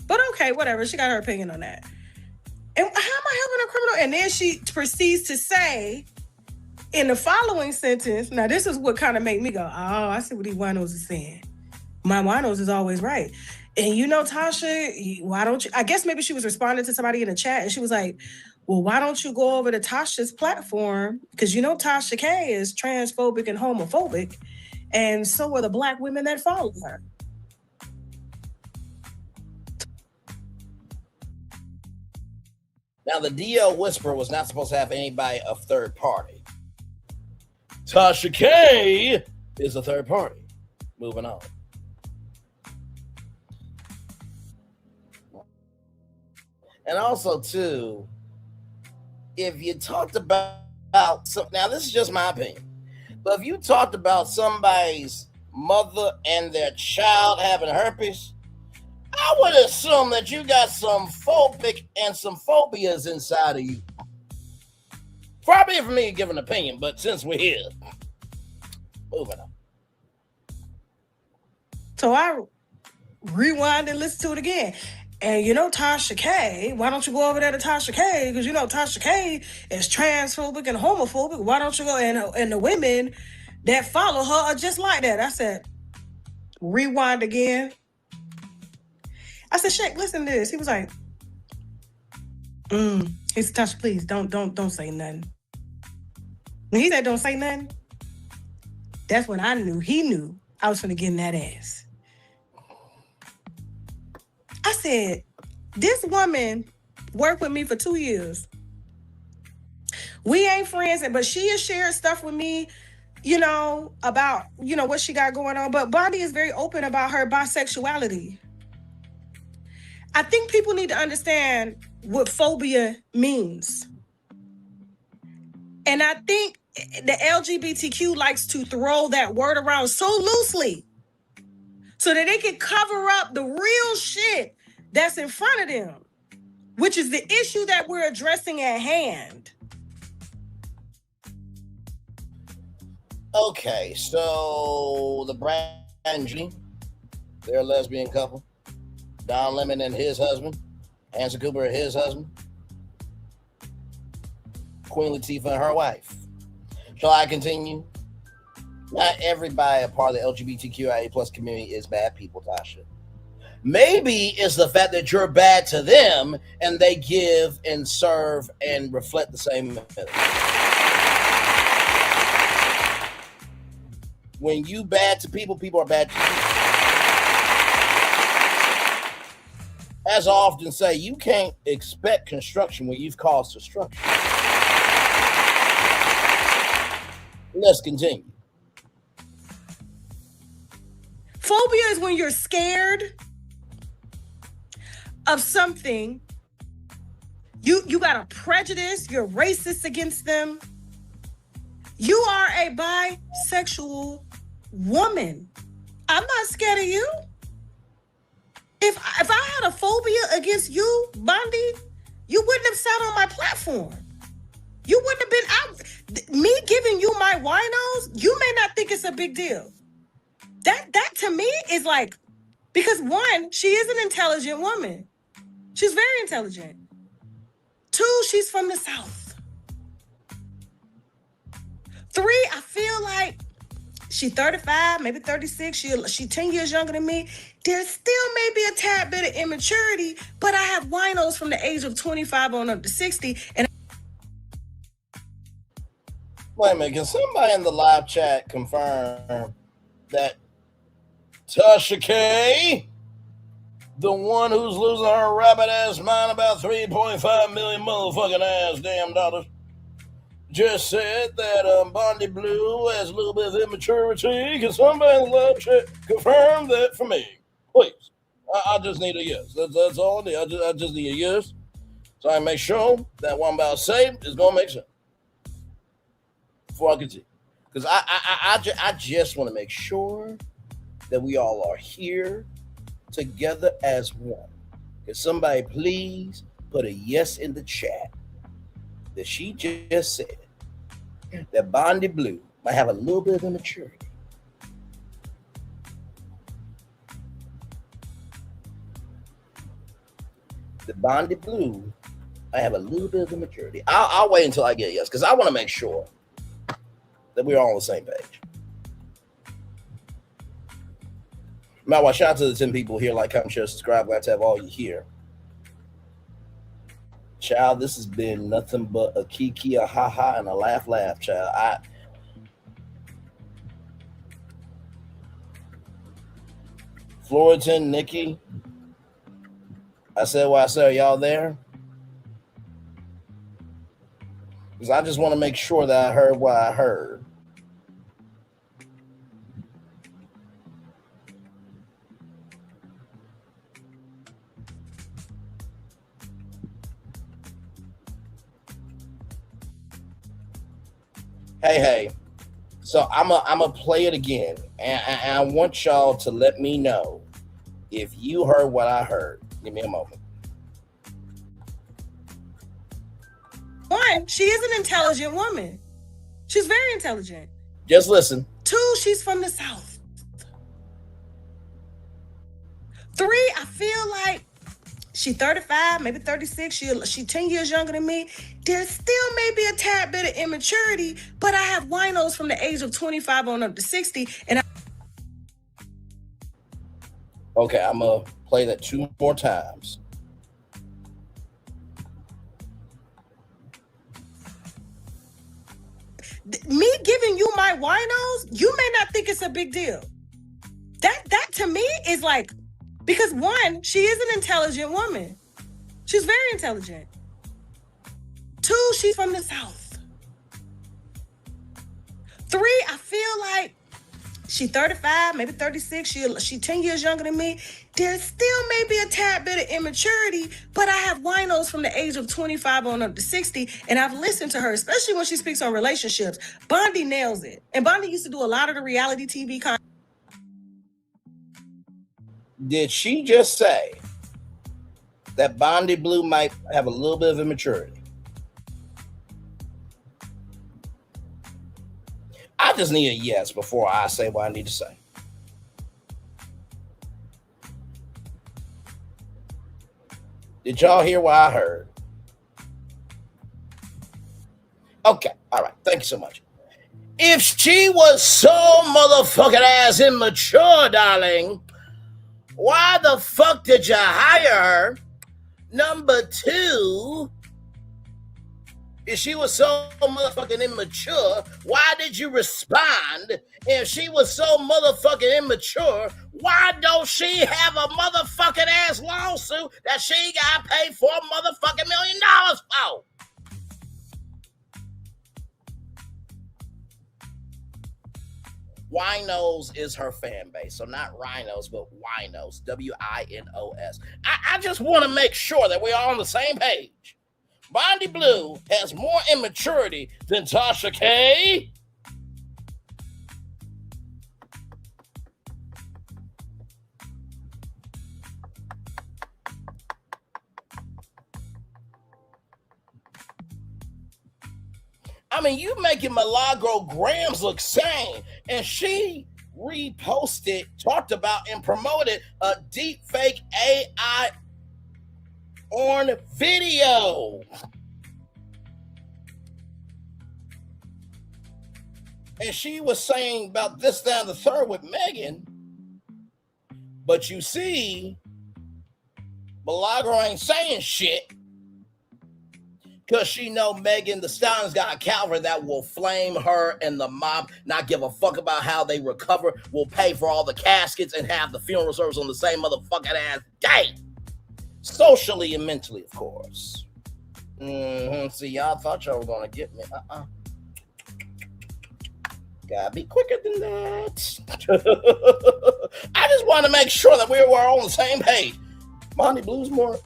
But okay, whatever. She got her opinion on that. And how am I helping a criminal? And then she proceeds to say in the following sentence, now this is what kind of made me go, oh, I see what these winos is saying. My winos is always right. And you know, Tasha, why don't you, I guess maybe she was responding to somebody in the chat and she was like, well, why don't you go over to Tasha's platform? Because you know Tasha K is transphobic and homophobic, and so are the Black women that follow her. Now, the DL Whisperer was not supposed to have anybody of third party. Tasha K is a third party. Moving on. And also, too, if you talked about now this is just my opinion, but if you talked about somebody's mother and their child having herpes, I would assume that you got some phobic and some phobias inside of you. Probably for me to give an opinion, but since we're here, moving on. So I rewind and listen to it again. And you know Tasha K, why don't you go over there to Tasha K? Because you know Tasha K is transphobic and homophobic. Why don't you go? And the women that follow her are just like that. I said, rewind again. I said, Shaq, listen to this. He was like, he said, Tasha, please don't say nothing. When he said don't say nothing, that's when I knew he knew I was finna get in that ass. I said, this woman worked with me for 2 years. We ain't friends, but she has shared stuff with me, you know, about, you know, what she got going on. But Bondy is very open about her bisexuality. I think people need to understand what phobia means. And I think the LGBTQ likes to throw that word around so loosely so that they can cover up the real shit that's in front of them, which is the issue that we're addressing at hand. Okay, so the Brad and Judy, they're a lesbian couple. Don Lemon and his husband. Hanson Cooper and his husband. Queen Latifah and her wife. Shall I continue? Not everybody a part of the LGBTQIA plus community is bad people, Tasha. Maybe it's the fact that you're bad to them and they give and serve and reflect the same method. When you bad to people, people are bad to you. As I often say, you can't expect construction when you've caused destruction. Let's continue. Phobia is when you're scared of something. You got a prejudice, you're racist against them. You are a bisexual woman. I'm not scared of you. If I had a phobia against you, Bondy, you wouldn't have sat on my platform. You wouldn't have been out. Me giving you my winos, you may not think it's a big deal. That to me is like, because one, she is an intelligent woman. She's very intelligent. Two, she's from the South. Three, I feel like she's 35, maybe 36. She 10 years younger than me. There still may be a tad bit of immaturity, but I have winos from the age of 25 on up to 60. And Wait a minute, can somebody in the live chat confirm that Tasha K, the one who's losing her rabbit ass mind about 3.5 million motherfucking ass damn dollars, just said that Bondy Blue has a little bit of immaturity? Can somebody in the live chat confirm that for me? Please. I just need a yes. That's all I need. I just need a yes. So I make sure that what I'm about to say is going to make sense before I continue. Because I just want to make sure that we all are here together as one. Can somebody please put a yes in the chat that she just said that Bondy Blue might have a little bit of immaturity? The Bondy Blue, I have a little bit of immaturity. I'll wait until I get a yes, because I want to make sure that we're all on the same page. Now, shout out to the 10 people here, like, comment, share, subscribe. Glad to have all you here. Child, this has been nothing but a kiki, a ha-ha, and a laugh, child. Floridan, Nikki, I said what I said. Are y'all there? Because I just want to make sure that I heard what I heard. Hey. So I'm a play it again, and I want y'all to let me know if you heard what I heard. Give me a moment. one, she is an intelligent woman. She's very intelligent. Just listen. 2, she's from the South. 3, I feel like she's 35, maybe 36. She 10 years younger than me. There still may be a tad bit of immaturity, but I have winos from the age of 25 on up to 60. And Okay, I'm going to play that 2 more times. Me giving you my winos, you may not think it's a big deal. That to me is like, because 1, she is an intelligent woman. She's very intelligent. 2, she's from the South. 3, I feel like she's 35, maybe 36. She 10 years younger than me. There still may be a tad bit of immaturity, but I have winos from the age of 25 on up to 60, and I've listened to her, especially when she speaks on relationships. Bondy nails it. And Bondy used to do a lot of the reality TV content. Did she just say that Bondy Blue might have a little bit of immaturity? I just need a yes before I say what I need to say. Did y'all hear what I heard? Okay, all right. Thank you so much. If she was so motherfucking ass immature, darling, why the fuck did you hire her? Number 2, if she was so motherfucking immature, why did you respond? If she was so motherfucking immature, why don't she have a motherfucking ass lawsuit that she got paid $4 motherfucking million for? Winos is her fan base. So not rhinos, but winos. Winos. I just want to make sure that we're all on the same page. Bondy Blue has more immaturity than Tasha K. I mean, you making Milagro Grams look sane, and she reposted, talked about, and promoted a deep fake AI on video. And she was saying about this, that, and the third with Megan. But you see, Milagro ain't saying shit because she know Megan Thee Stallion's got a Calvary that will flame her and the mob, not give a fuck about how they recover, will pay for all the caskets and have the funeral service on the same motherfucking ass day. Socially and mentally, of course. See, y'all thought y'all were going to get me. Gotta be quicker than that. I just want to make sure that we were on the same page. Bondy Blue's more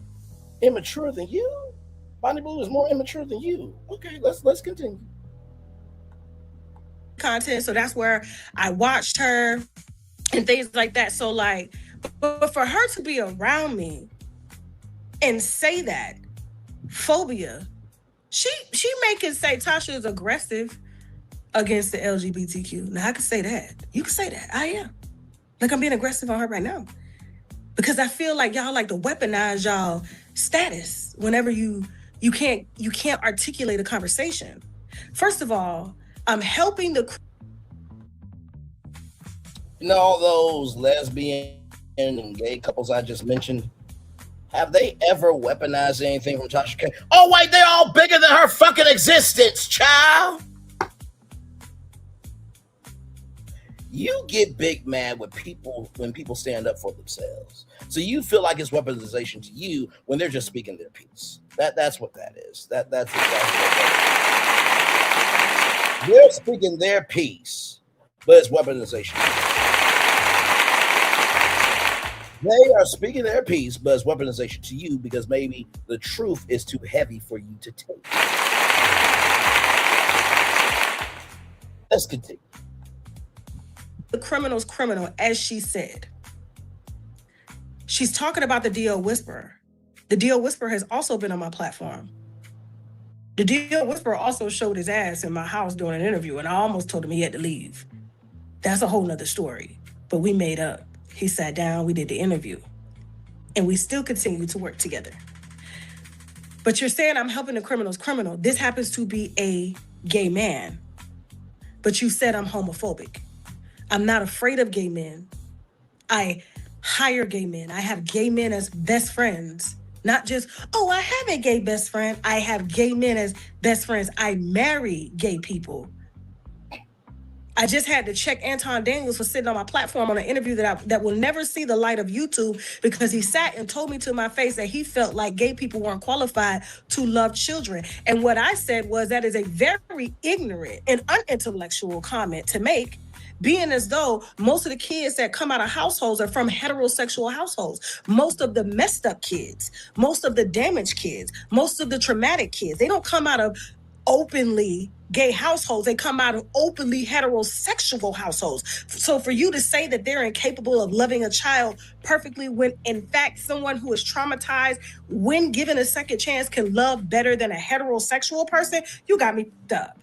immature than you? Bondy Blue is more immature than you. Okay, let's continue. Content, so that's where I watched her and things like that. So like, but for her to be around me and say that phobia, she make it say Tasha is aggressive against the LGBTQ. Now I can say that. You can say that. I am. Like I'm being aggressive on her right now. Because I feel like y'all like to weaponize y'all status whenever you can't articulate a conversation. First of all, I'm helping the all those lesbian and gay couples I just mentioned, have they ever weaponized anything from Tasha K? Oh wait, they're all bigger than her fucking existence, child. You get big mad when people stand up for themselves. So you feel like it's weaponization to you when they're just speaking their piece. That's what that is. That's exactly what that is. They're speaking their piece, but it's weaponization. They are speaking their piece, but it's weaponization to you because maybe the truth is too heavy for you to take. Let's continue. The criminal's criminal, as she said. She's talking about the DL Whisperer. The DL Whisperer has also been on my platform. The DL Whisperer also showed his ass in my house during an interview, and I almost told him he had to leave. That's a whole nother story. But we made up. He sat down, we did the interview, and we still continue to work together. But you're saying I'm helping the criminal's criminal. This happens to be a gay man. But you said I'm homophobic. I'm not afraid of gay men. I hire gay men. I have gay men as best friends. Not just, oh, I have a gay best friend. I have gay men as best friends. I marry gay people. I just had to check Anton Daniels for sitting on my platform on an interview that will never see the light of YouTube because he sat and told me to my face that he felt like gay people weren't qualified to love children. And what I said was that is a very ignorant and unintellectual comment to make, being as though most of the kids that come out of households are from heterosexual households. Most of the messed up kids, most of the damaged kids, most of the traumatic kids, they don't come out of openly gay households. They come out of openly heterosexual households. So for you to say that they're incapable of loving a child perfectly when in fact someone who is traumatized when given a second chance can love better than a heterosexual person, you got me up.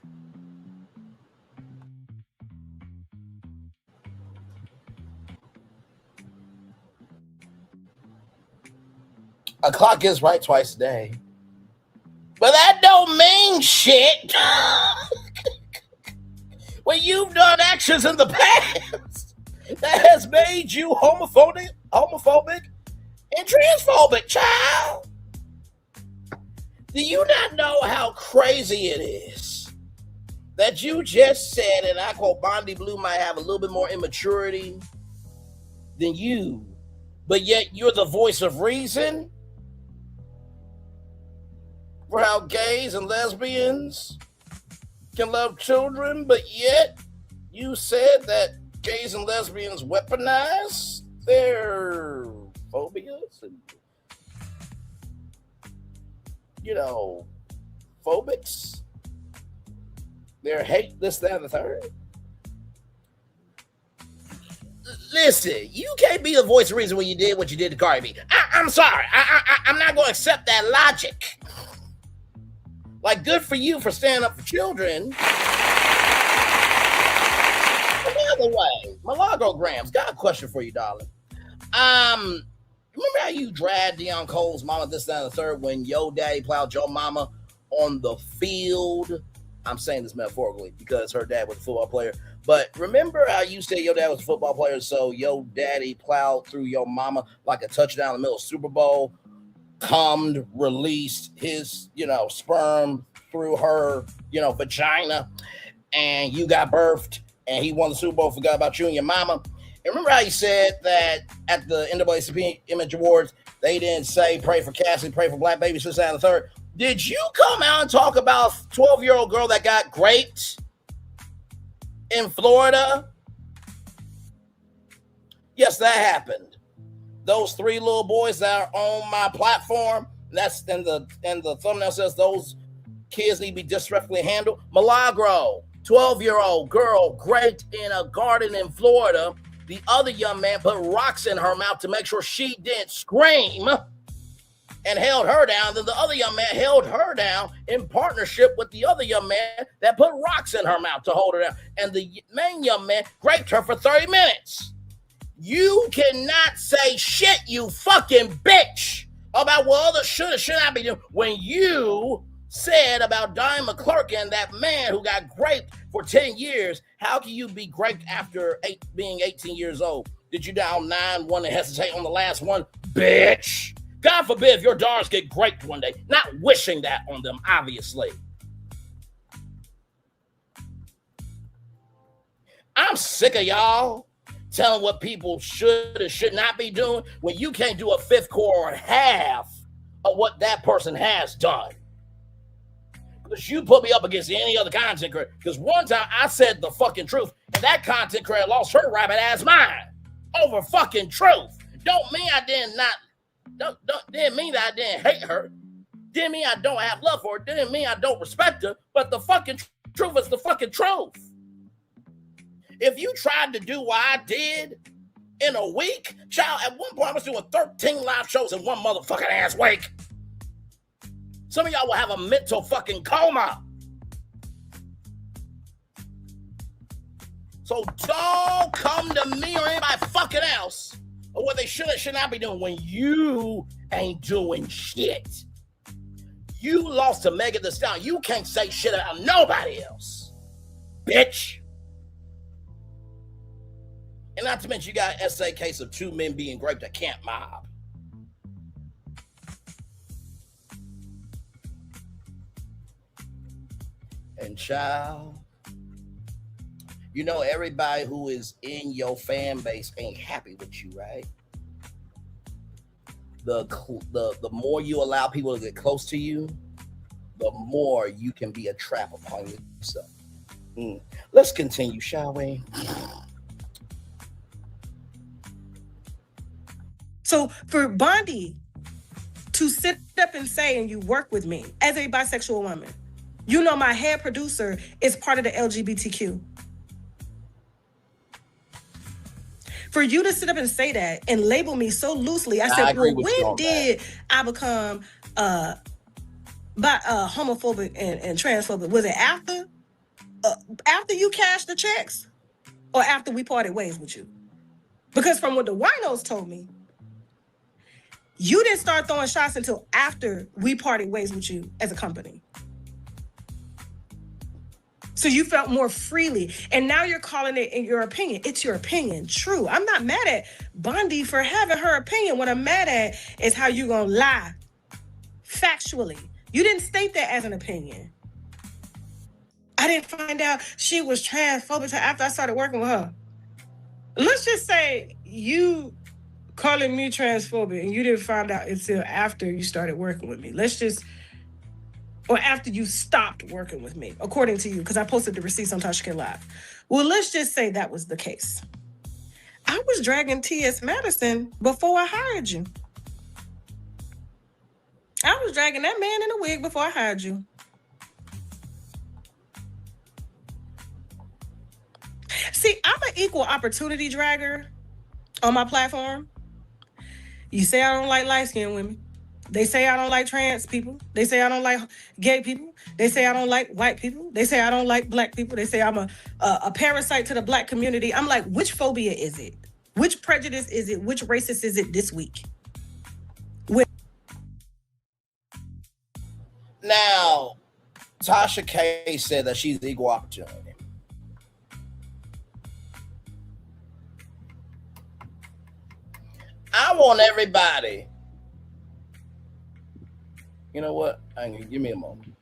A clock is right twice a day. But that don't mean shit when you've done actions in the past that has made you homophobic and transphobic, child. Do you not know how crazy it is that you just said, and I quote, Bondy Blue might have a little bit more immaturity than you, but yet you're the voice of reason for how gays and lesbians can love children, but yet you said that gays and lesbians weaponize their phobias and, phobics, their hate, this, that, and the third. Listen, you can't be the voice of reason when you did what you did to Cardi B. I'm sorry. I'm not going to accept that logic. Like, good for you for standing up for children. By the way, Milagro got a question for you, darling. Remember how you dragged Deion Cole's mama this, that, and the third when your daddy plowed your mama on the field? I'm saying this metaphorically because her dad was a football player. But remember how you said your dad was a football player, so your daddy plowed through your mama like a touchdown in the middle of Super Bowl, cummed, released his, sperm through her, vagina, and you got birthed, and he won the Super Bowl, forgot about you and your mama. And remember how he said that at the NAACP Image Awards, they didn't say pray for Cassie, pray for black babies, this, that, and the third. Did you come out and talk about a 12-year-old girl that got raped in Florida? Yes, that happened. Those 3 little boys that are on my platform, that's and the thumbnail says those kids need to be disrespectfully handled. Milagro, 12-year-old girl, raped in a garden in Florida. The other young man put rocks in her mouth to make sure she didn't scream and held her down. Then the other young man held her down in partnership with the other young man that put rocks in her mouth to hold her down. And the main young man raped her for 30 minutes. You cannot say shit, you fucking bitch, about what others should or should not be doing when you said about Donnie McClurkin, that man who got raped for 10 years. How can you be raped after being 18 years old? Did you down 9, want to hesitate on the last one? Bitch. God forbid if your daughters get raped one day. Not wishing that on them, obviously. I'm sick of y'all telling what people should or should not be doing when you can't do a fifth core or half of what that person has done. Because you put me up against any other content creator. Because one time I said the fucking truth, and that content creator lost her rabbit ass mind over fucking truth. Don't mean I didn't mean that I didn't hate her. Didn't mean I don't have love for her. Didn't mean I don't respect her. But the fucking truth is the fucking truth. If you tried to do what I did in a week, child, at one point I was doing 13 live shows in one motherfucking ass week. Some of y'all will have a mental fucking coma. So don't come to me or anybody fucking else or what they should or should not be doing when you ain't doing shit. You lost to Megan Thee Stallion. You can't say shit about nobody else, bitch. And not to mention, you got an SA case of 2 men being raped at Camp Mob. And child, everybody who is in your fan base ain't happy with you, right? The more you allow people to get close to you, the more you can be a trap upon yourself. Let's continue, shall we? So for Bondy to sit up and say, and you work with me as a bisexual woman, my head producer is part of the LGBTQ. For you to sit up and say that and label me so loosely, I said, well, when did I become homophobic and transphobic? Was it after you cashed the checks or after we parted ways with you? Because from what the winos told me, you didn't start throwing shots until after we parted ways with you as a company. So you felt more freely. And now you're calling it in your opinion. It's your opinion. True. I'm not mad at Bondy for having her opinion. What I'm mad at is how you gonna lie. Factually. You didn't state that as an opinion. I didn't find out she was transphobic until after I started working with her. Let's just say you calling me transphobic and you didn't find out until after you started working with me. Or after you stopped working with me, according to you, because I posted the receipts on Tasha K Live. Well, let's just say that was the case. I was dragging T.S. Madison before I hired you. I was dragging that man in a wig before I hired you. See, I'm an equal opportunity dragger on my platform. You say I don't like light-skinned women. They say I don't like trans people. They say I don't like gay people. They say I don't like white people. They say I don't like black people. They say I'm a parasite to the black community. I'm like, which phobia is it? Which prejudice is it? Which racist is it this week? Now, Tasha K said that she's equal opportunity. I want everybody. You know what? Give me a moment.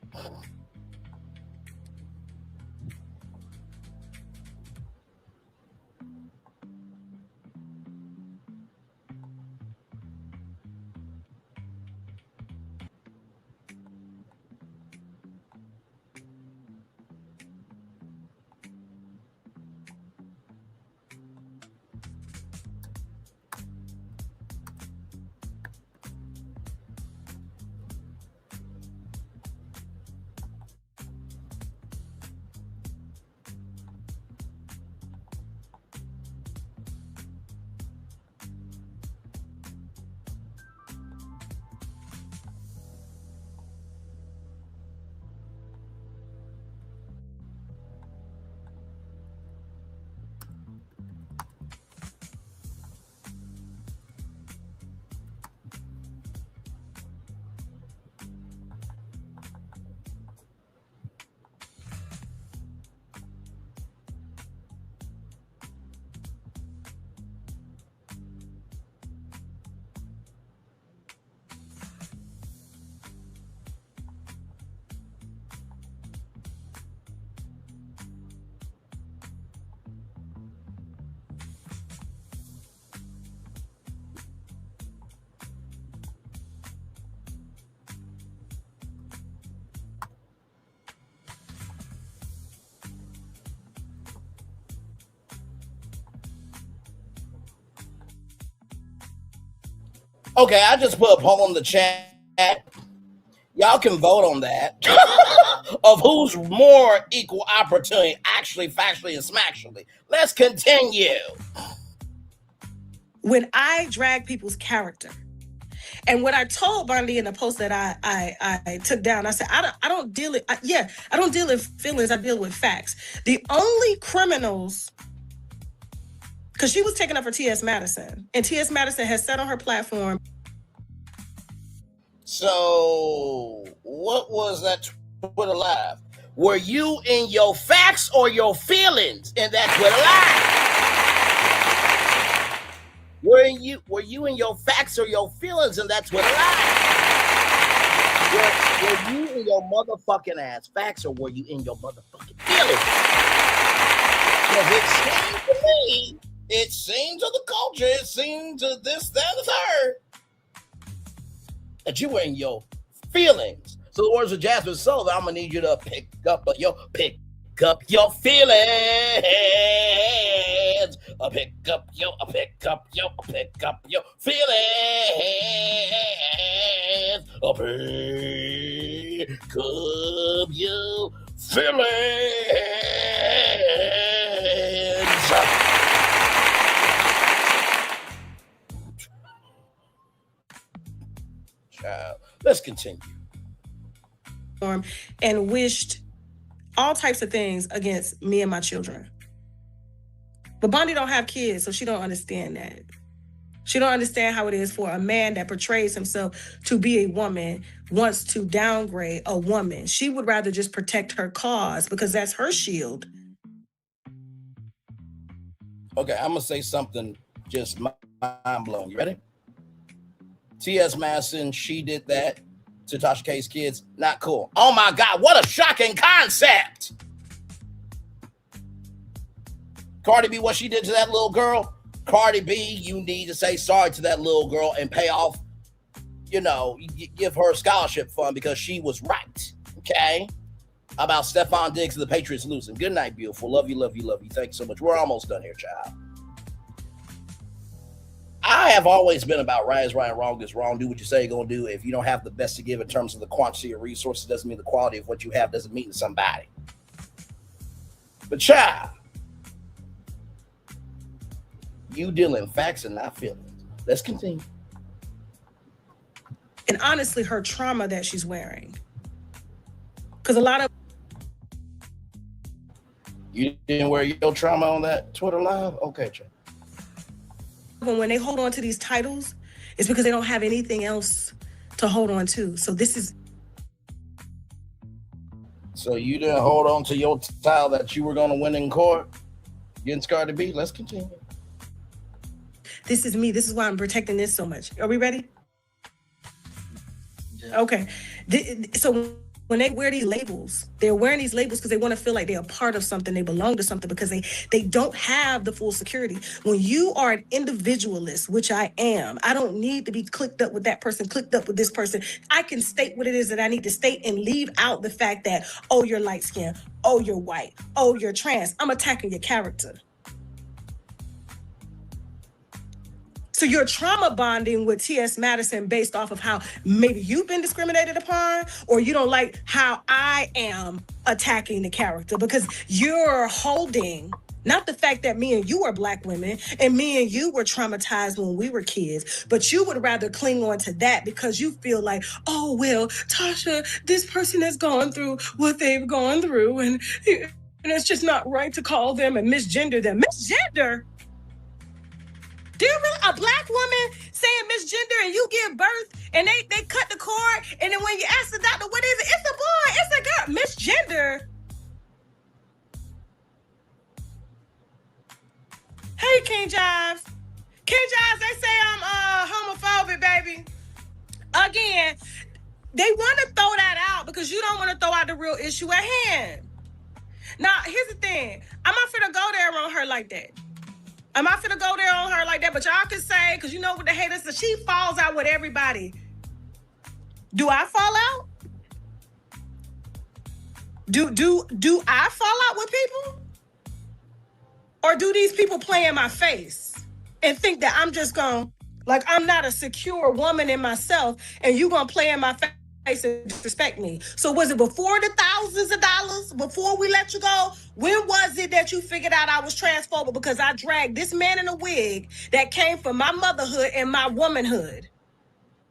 Okay, I just put a poll in the chat. Y'all can vote on that of who's more equal opportunity, actually, factually, and smacktually. Let's continue. When I drag people's character, and what I told Bondy in the post that I took down, I said, I don't deal with feelings, I deal with facts. The only criminals, because she was taking up for T.S. Madison, and T.S. Madison has said on her platform. So, what was that Twitter Live? Were you in your facts or your feelings in that Twitter Live? Were you in your facts or your feelings in that Twitter Live? Were you in your motherfucking ass facts or were you in your motherfucking feelings? Because it seems to me, it seems to the culture, it seems to this, that, and the third, that you were in your feelings. So the words of Jasmine Sullivan, I'm gonna need you to pick up your feelings. Pick up your feelings. Pick up your feelings. Let's continue. And wished all types of things against me and my children. But Bondy don't have kids, so she don't understand that. She don't understand how it is for a man that portrays himself to be a woman, wants to downgrade a woman. She would rather just protect her cause because that's her shield. Okay, I'm gonna say something just mind-blowing. You ready? T.S. Madison, she did that to Tasha K's kids. Not cool. Oh my God, what a shocking concept. Cardi B, what she did to that little girl. Cardi B, you need to say sorry to that little girl and pay off, give her a scholarship fund because she was right. Okay? How about Stephon Diggs and the Patriots losing? Good night, beautiful. Love you, love you, love you. Thanks so much. We're almost done here, child. I have always been about right is right, wrong is wrong. Do what you say you're going to do. If you don't have the best to give in terms of the quantity of resources, doesn't mean the quality of what you have doesn't mean to somebody. But child, you deal in facts and not feelings. Let's continue. And honestly, her trauma that she's wearing. Because a lot of... You didn't wear your trauma on that Twitter Live? Okay, child. When they hold on to these titles, it's because they don't have anything else to hold on to. So this is... So you didn't hold on to your title that you were going to win in court against Cardi B? Let's continue. This is me. This is why I'm protecting this so much. Are we ready? Yeah. Okay. So when they wear these labels, they're wearing these labels because they want to feel like they're a part of something, they belong to something, because they don't have the full security. When you are an individualist, which I am, I don't need to be clicked up with that person, clicked up with this person. I can state what it is that I need to state and leave out the fact that, oh, you're light skinned, oh, you're white, oh, you're trans. I'm attacking your character. So you're trauma bonding with T.S. Madison based off of how maybe you've been discriminated upon, or you don't like how I am attacking the character, because you're holding not the fact that me and you are Black women and me and you were traumatized when we were kids, but you would rather cling on to that because you feel like, oh, well, Tasha, this person has gone through what they've gone through, and it's just not right to call them and misgender them. Misgender? Do you really, a Black woman saying misgender and you give birth and they cut the cord, and then when you ask the doctor, what is it? It's a boy, it's a girl. Misgender. Hey, King Jives. King Jives, they say I'm homophobic, baby. Again, they want to throw that out because you don't want to throw out the real issue at hand. Now, here's the thing. I'm not finna go there on her like that. I'm not finna go there on her like that, but y'all can say, because you know what the haters, so she falls out with everybody. Do I fall out? Do I fall out with people? Or do these people play in my face and think that I'm just gonna, like, I'm not a secure woman in myself and you gonna play in my face and disrespect me? So was it before the thousands of dollars, before we let you go? When was it that you figured out I was transphobic because I dragged this man in a wig that came from my motherhood and my womanhood,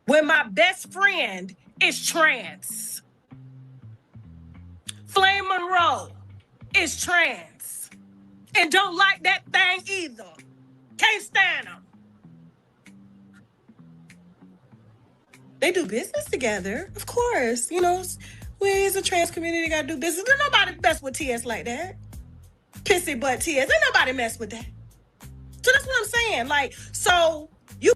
when my best friend is trans? Flame Monroe is trans and don't like that thing either. Can't stand them. They do business together, of course. You know, we as a trans community gotta do business. There's nobody mess with TS like that. Pissy butt TS. Ain't nobody mess with that. So that's what I'm saying. Like, so you.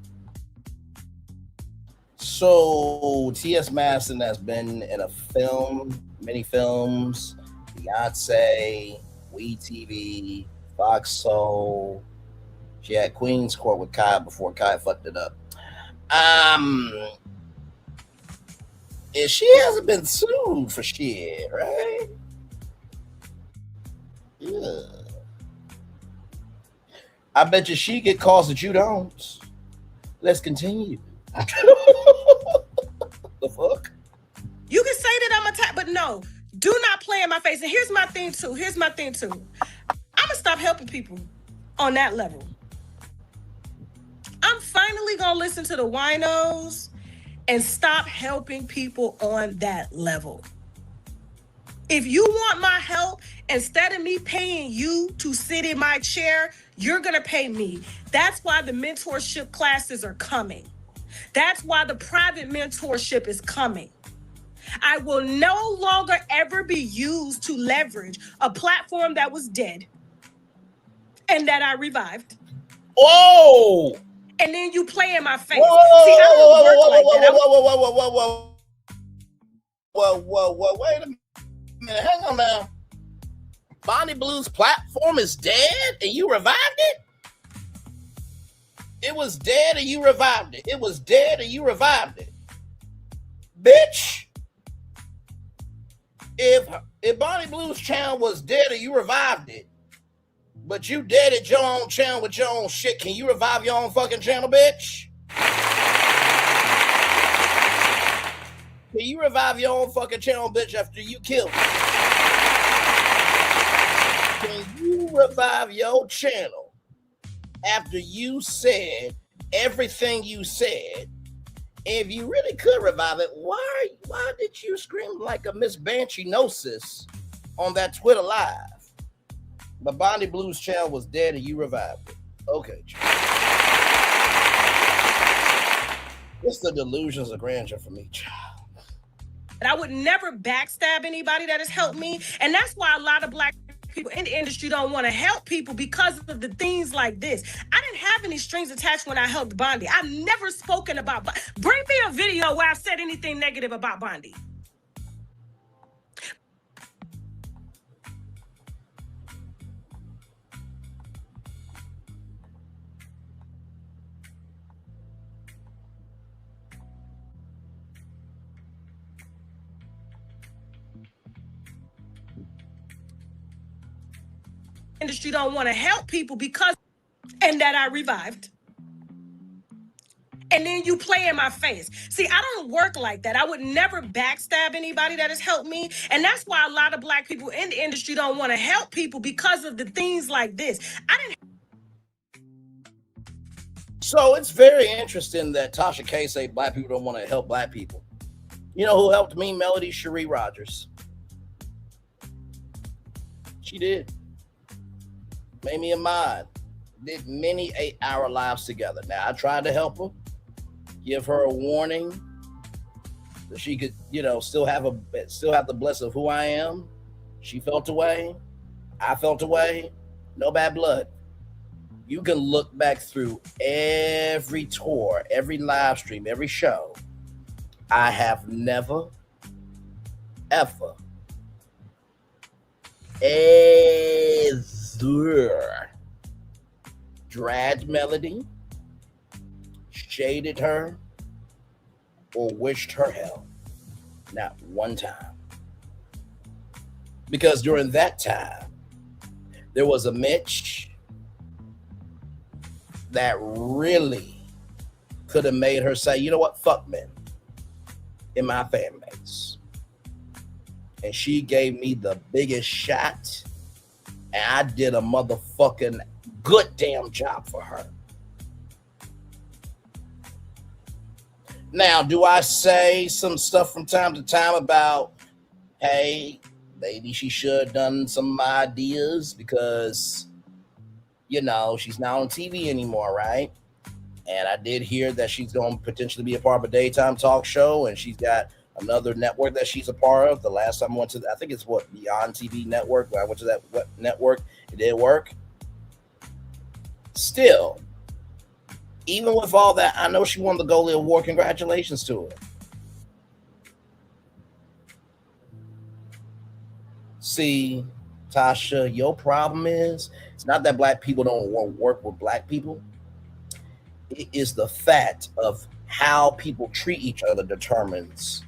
So T.S. Madison has been in a film, many films, Beyonce, WeTV, Fox Soul. She had Queen's Court with Kai before Kai fucked it up. And she hasn't been sued for shit, right? Yeah. I bet you she get calls that you don't. Let's continue. The fuck? You can say that I'm attacked, but no, do not play in my face. And here's my thing too. I'm gonna stop helping people on that level. I'm finally gonna listen to the winos and stop helping people on that level. If you want my help, instead of me paying you to sit in my chair, you're gonna pay me. That's why the mentorship classes are coming. That's why the private mentorship is coming. I will no longer ever be used to leverage a platform that was dead and that I revived. Whoa! And then you play in my face. See, I don't work like that. Whoa, wait a minute. Hang on now. Bondy Blue's platform is dead and you revived it? It was dead and you revived it. It was dead and you revived it. Bitch. If Bondy Blue's channel was dead and you revived it, but you deaded your own channel with your own shit, can you revive your own fucking channel, bitch? Can you revive your own fucking channel, bitch, after you killed it? Can you revive your channel after you said everything you said? If you really could revive it, why did you scream like a Miss Banshee-nosis on that Twitter live? But Bondy Blue's channel was dead and you revived it. Okay. It's the delusions of grandeur for me, child. And I would never backstab anybody that has helped me. And that's why a lot of Black people in the industry don't want to help people because of the things like this. I didn't have any strings attached when I helped Bondy. I've never spoken about Bondy. Bring me a video where I've said anything negative about Bondy. Industry don't want to help people because, and that I revived. And then you play in my face. See, I don't work like that. I would never backstab anybody that has helped me. And that's why a lot of Black people in the industry don't want to help people because of the things like this. So it's very interesting that Tasha K say Black people don't want to help Black people. You know who helped me? Melody Cherie Rogers. She did. Made me a mod. Did many 8-hour lives together. Now I tried to help her, give her a warning that she could, still have the blessing of who I am. She felt away. I felt away. No bad blood. You can look back through every tour, every live stream, every show. I have never, ever dragged Melody, shaded her, or wished her hell. Not one time. Because during that time, there was a Mitch that really could have made her say, you know what, fuck men in my fan base. And she gave me the biggest shot, and I did a motherfucking good damn job for her. Now, do I say some stuff from time to time about, hey, maybe she should have done some ideas because, she's not on TV anymore, right? And I did hear that she's going to potentially be a part of a daytime talk show, and she's got another network that she's a part of. The last time I went to, I think it's Beyond TV Network. When I went to that network, it did work. Still, even with all that, I know she won the Goalie Award. Congratulations to her. See, Tasha, your problem is, it's not that Black people don't want to work with Black people. It is the fact of how people treat each other determines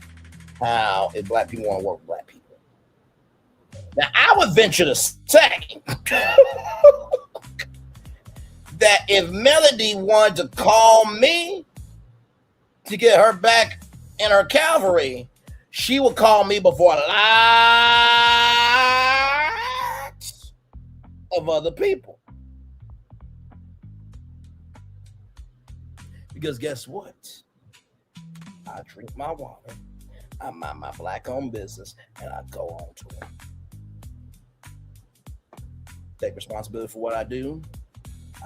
how if Black people want to work with Black people. Now, I would venture to say that if Melody wanted to call me to get her back in her cavalry, she would call me before lots of other people. Because guess what? I drink my water, I mind my Black-owned business, and I go on to it. Take responsibility for what I do.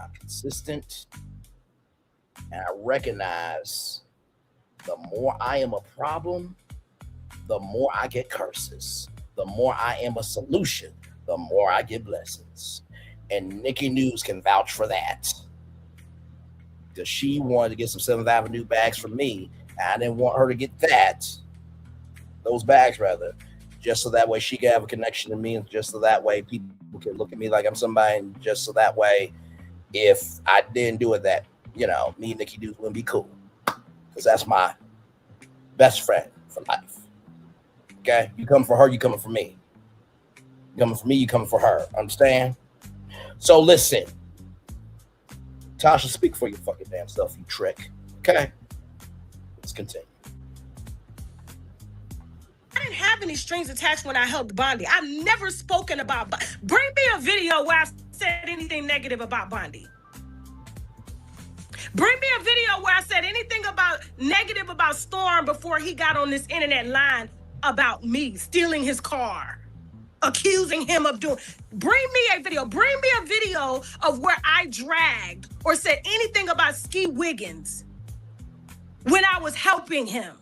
I'm consistent, and I recognize the more I am a problem, the more I get curses. The more I am a solution, the more I get blessings. And Nikki News can vouch for that. Because she wanted to get some 7th Avenue bags from me, and I didn't want her to get those bags rather, just so that way she could have a connection to me, and just so that way people can look at me like I'm somebody, and just so that way if I didn't do it, that, me and Nikki News wouldn't be cool. Because that's my best friend for life. Okay? You come for her, you coming for me. You coming for me, you coming for her. Understand? So listen. Tasha, speak for your fucking damn self, you trick. Okay? Let's continue. I didn't have any strings attached when I helped Bondy. I've never spoken about Bondy. Bring me a video where I've said anything negative about Bondy. Bring me a video where I said anything negative about Storm before he got on this internet line about me stealing his car, accusing him of doing. Bring me a video. Bring me a video of where I dragged or said anything about Ski Wiggins when I was helping him.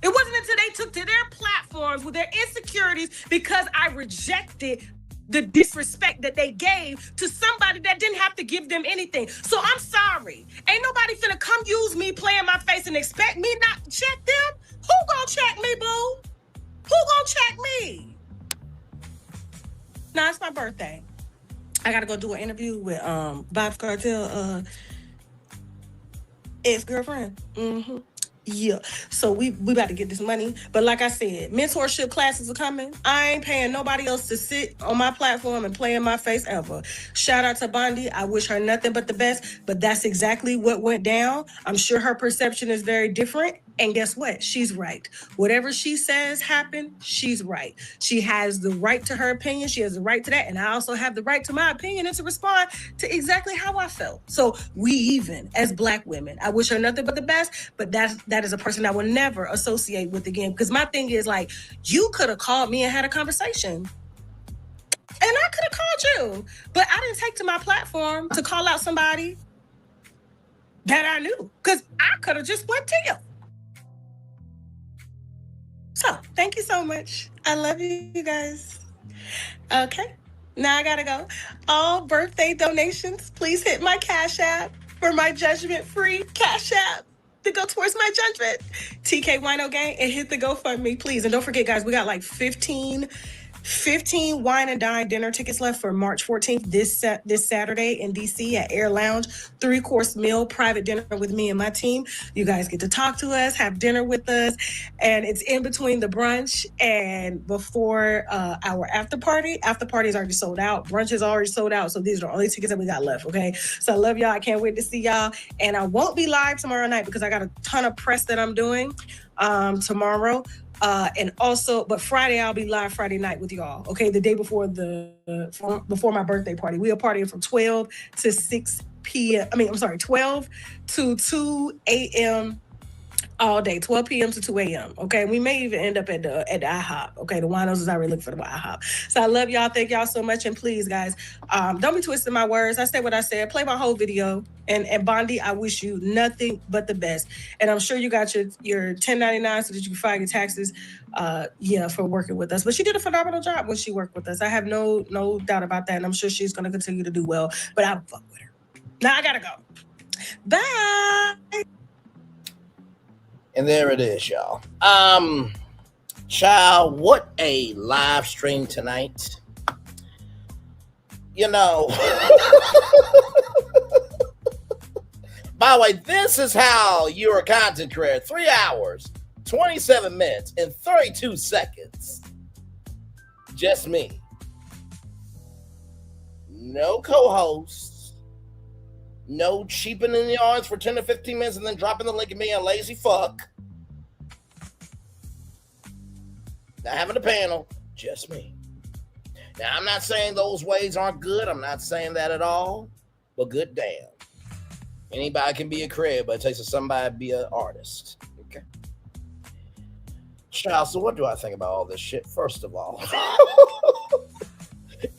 It wasn't until they took to their platforms with their insecurities because I rejected the disrespect that they gave to somebody that didn't have to give them anything. So I'm sorry. Ain't nobody finna come use me, play in my face, and expect me not to check them. Who gonna check me, boo? Who gonna check me? Nah, it's my birthday. I gotta go do an interview with Bob's Cartel ex-girlfriend. Mm-hmm. Yeah. So we about to get this money. But like I said, mentorship classes are coming. I ain't paying nobody else to sit on my platform and play in my face ever. Shout out to Bondy. I wish her nothing but the best. But that's exactly what went down. I'm sure her perception is very different. And guess what? She's right. Whatever she says happened, she's right. She has the right to her opinion. She has the right to that. And I also have the right to my opinion and to respond to exactly how I felt. So we even as Black women. I wish her nothing but the best, but that is a person I will never associate with again. Because my thing is like, you could have called me and had a conversation. And I could have called you. But I didn't take to my platform to call out somebody that I knew. Because I could have just went to you. So, thank you so much. I love you guys. Okay, now I gotta go. All birthday donations, please hit my Cash App for my judgment-free Cash App to go towards my judgment. TK Wino Gang, and hit the GoFundMe, please. And don't forget, guys, we got like 15 wine and dine dinner tickets left for March 14th, this Saturday in DC at Air Lounge. 3-course meal, private dinner with me and my team. You guys get to talk to us, have dinner with us, and it's in between the brunch and before our after party. After party is already sold out. Brunch is already sold out, so these are the only tickets that we got left, okay? So I love y'all. I can't wait to see y'all. And I won't be live tomorrow night because I got a ton of press that I'm doing tomorrow. And also, but Friday I'll be live Friday night with y'all. Okay, the day before before my birthday party. We are partying from 12 to 6 p.m. 12 to 2 a.m. all day, 12 p.m. to 2 a.m. Okay, we may even end up at the IHOP. Okay, the winos is already looking for the IHOP. So I love y'all. Thank y'all so much. And please, guys, don't be twisting my words. I said what I said. Play my whole video. And Bondy, I wish you nothing but the best. And I'm sure you got your 1099 so that you can file your taxes. For working with us. But she did a phenomenal job when she worked with us. I have no doubt about that. And I'm sure she's going to continue to do well. But I'll fuck with her. Now I gotta go. Bye. And there it is, y'all. Child, what a live stream tonight. You know. By the way, this is how you're a content creator. 3 hours, 27 minutes, and 32 seconds. Just me. No co-hosts. No cheapening the yards for 10 to 15 minutes and then dropping the link and being a lazy fuck. Not having a panel. Just me. Now, I'm not saying those ways aren't good. I'm not saying that at all. But good damn. Anybody can be a creator, but it takes somebody to be an artist. Okay. Child, so what do I think about all this shit? First of all,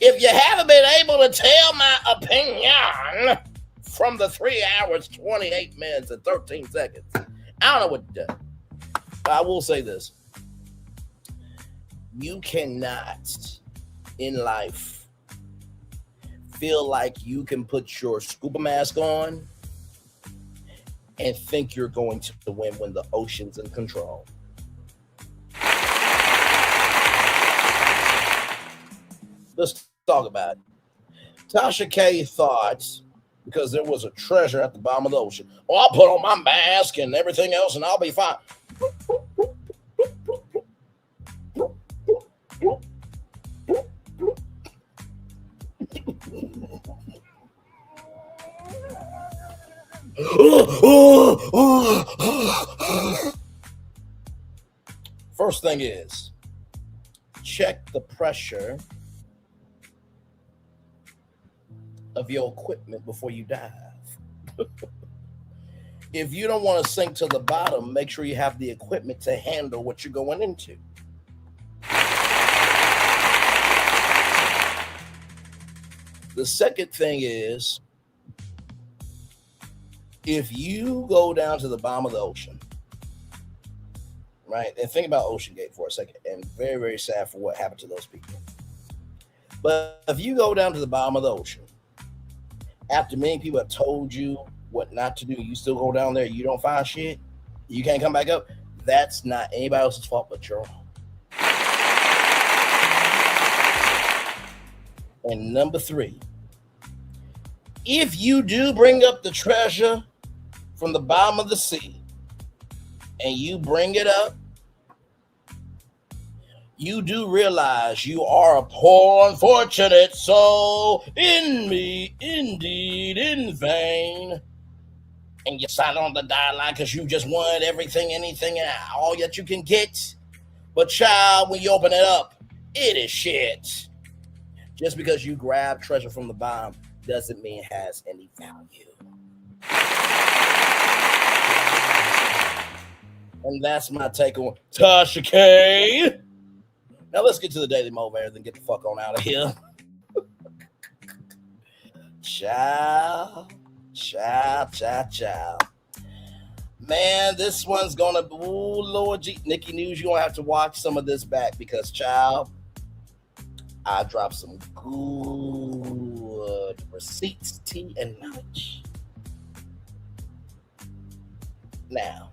if you haven't been able to tell my opinion from the 3 hours, 28 minutes, and 13 seconds, I don't know what to do. But I will say this. You cannot, in life, feel like you can put your scuba mask on and think you're going to win when the ocean's in control. Let's talk about it. Tasha K thought, because there was a treasure at the bottom of the ocean, I'll put on my mask and everything else and I'll be fine. First thing is, check the pressure of your equipment before you dive. If you don't want to sink to the bottom, make sure you have the equipment to handle what you're going into. The second thing is, if you go down to the bottom of the ocean, right, and think about Ocean Gate for a second, and very, very sad for what happened to those people. But if you go down to the bottom of the ocean, after many people have told you what not to do, you still go down there, you don't find shit, you can't come back up, that's not anybody else's fault but your own. And number 3, if you do bring up the treasure from the bottom of the sea and you bring it up, you do realize you are a poor, unfortunate soul in me, indeed, in vain. And you sign on the dotted line because you just want everything, anything, and all that you can get. But child, when you open it up, it is shit. Just because you grab treasure from the bottom doesn't mean it has any value. And that's my take on Tasha K. Now let's get to the Daily Mo, then get the fuck on out of here. Ciao. Man, this one's gonna, ooh, Lord G. Nikki News, you're gonna have to watch some of this back because, child, I dropped some good receipts, tea, and knowledge. Now,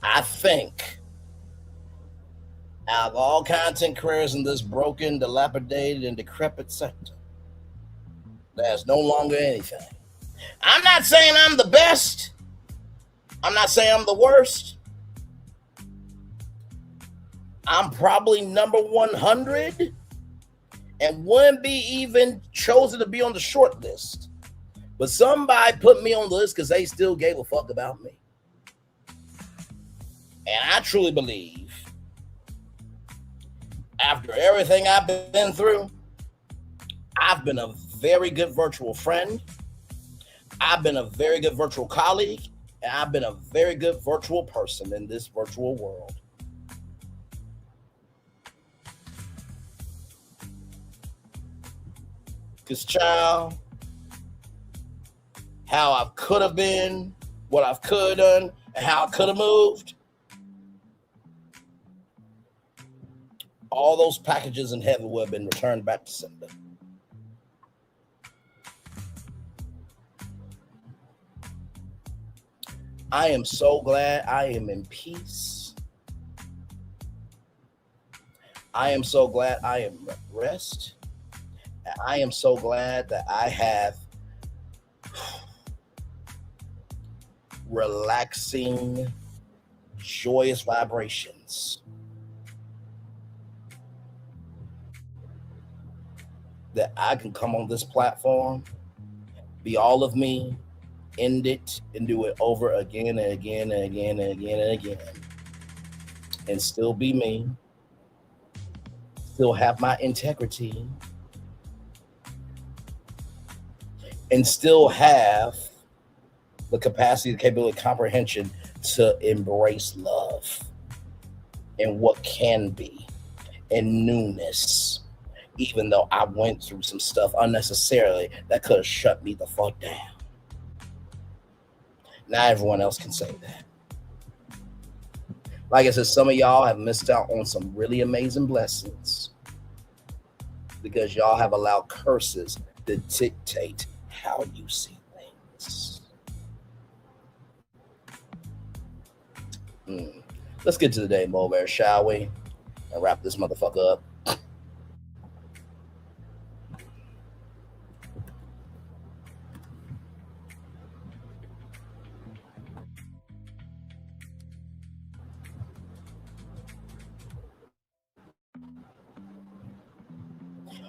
I think out of all content creators in this broken, dilapidated, and decrepit sector, there's no longer anything. I'm not saying I'm the best. I'm not saying I'm the worst. I'm probably number 100 and wouldn't be even chosen to be on the short list. But somebody put me on the list because they still gave a fuck about me. And I truly believe, after everything I've been through, I've been a very good virtual friend. I've been a very good virtual colleague. And I've been a very good virtual person in this virtual world. Because, child, how I could have been, what I could have done, and how I could have moved, all those packages in heaven would have been returned back to sender. I am so glad I am in peace. I am so glad I am at rest. And I am so glad that I have relaxing, joyous vibrations that I can come on this platform, be all of me, end it, and do it over again and again and again and again and again, and still be me, still have my integrity, and still have the capacity, the capability, comprehension to embrace love and what can be and newness, even though I went through some stuff unnecessarily that could have shut me the fuck down. Now everyone else can say that. Like I said, some of y'all have missed out on some really amazing blessings because y'all have allowed curses to dictate how you see things. Let's get to the day, Mo Bear, shall we? And wrap this motherfucker up.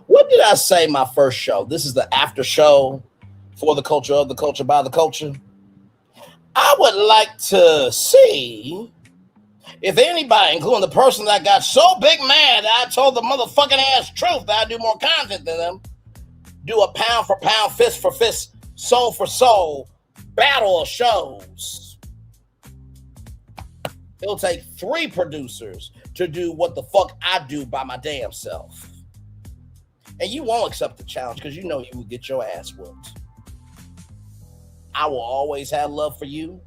What did I say my first show? This is the after show for the culture, of the culture, by the culture. I would like to see if anybody, including the person that got so big mad that I told the motherfucking ass truth that I do more content than them, do a pound for pound, fist for fist, soul for soul battle of shows. It'll take 3 producers to do what the fuck I do by my damn self. And you won't accept the challenge because you know you will get your ass whooped. I will always have love for you.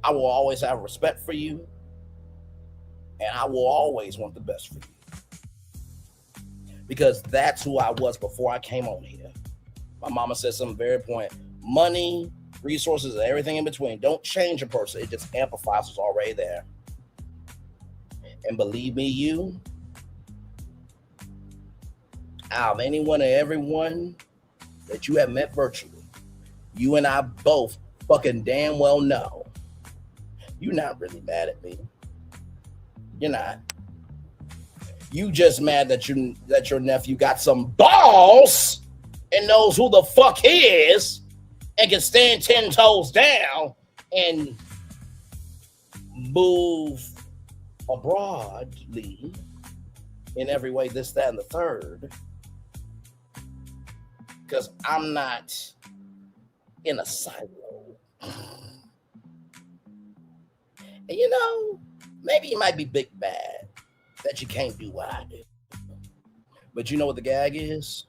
I will always have respect for you. And I will always want the best for you. because that's who I was before I came on here. My mama said something very important. Money, resources, and everything in between don't change a person. It just amplifies what's already there. And believe me, out of anyone and everyone that you have met virtually, you and I both fucking damn well know you're not really mad at me. You're not. You just mad that your nephew got some balls and knows who the fuck he is and can stand 10 toes down and move abroadly in every way, this, that, and the third. Because I'm not in a silo. And you know, maybe you might be big bad that you can't do what I do. But you know what the gag is?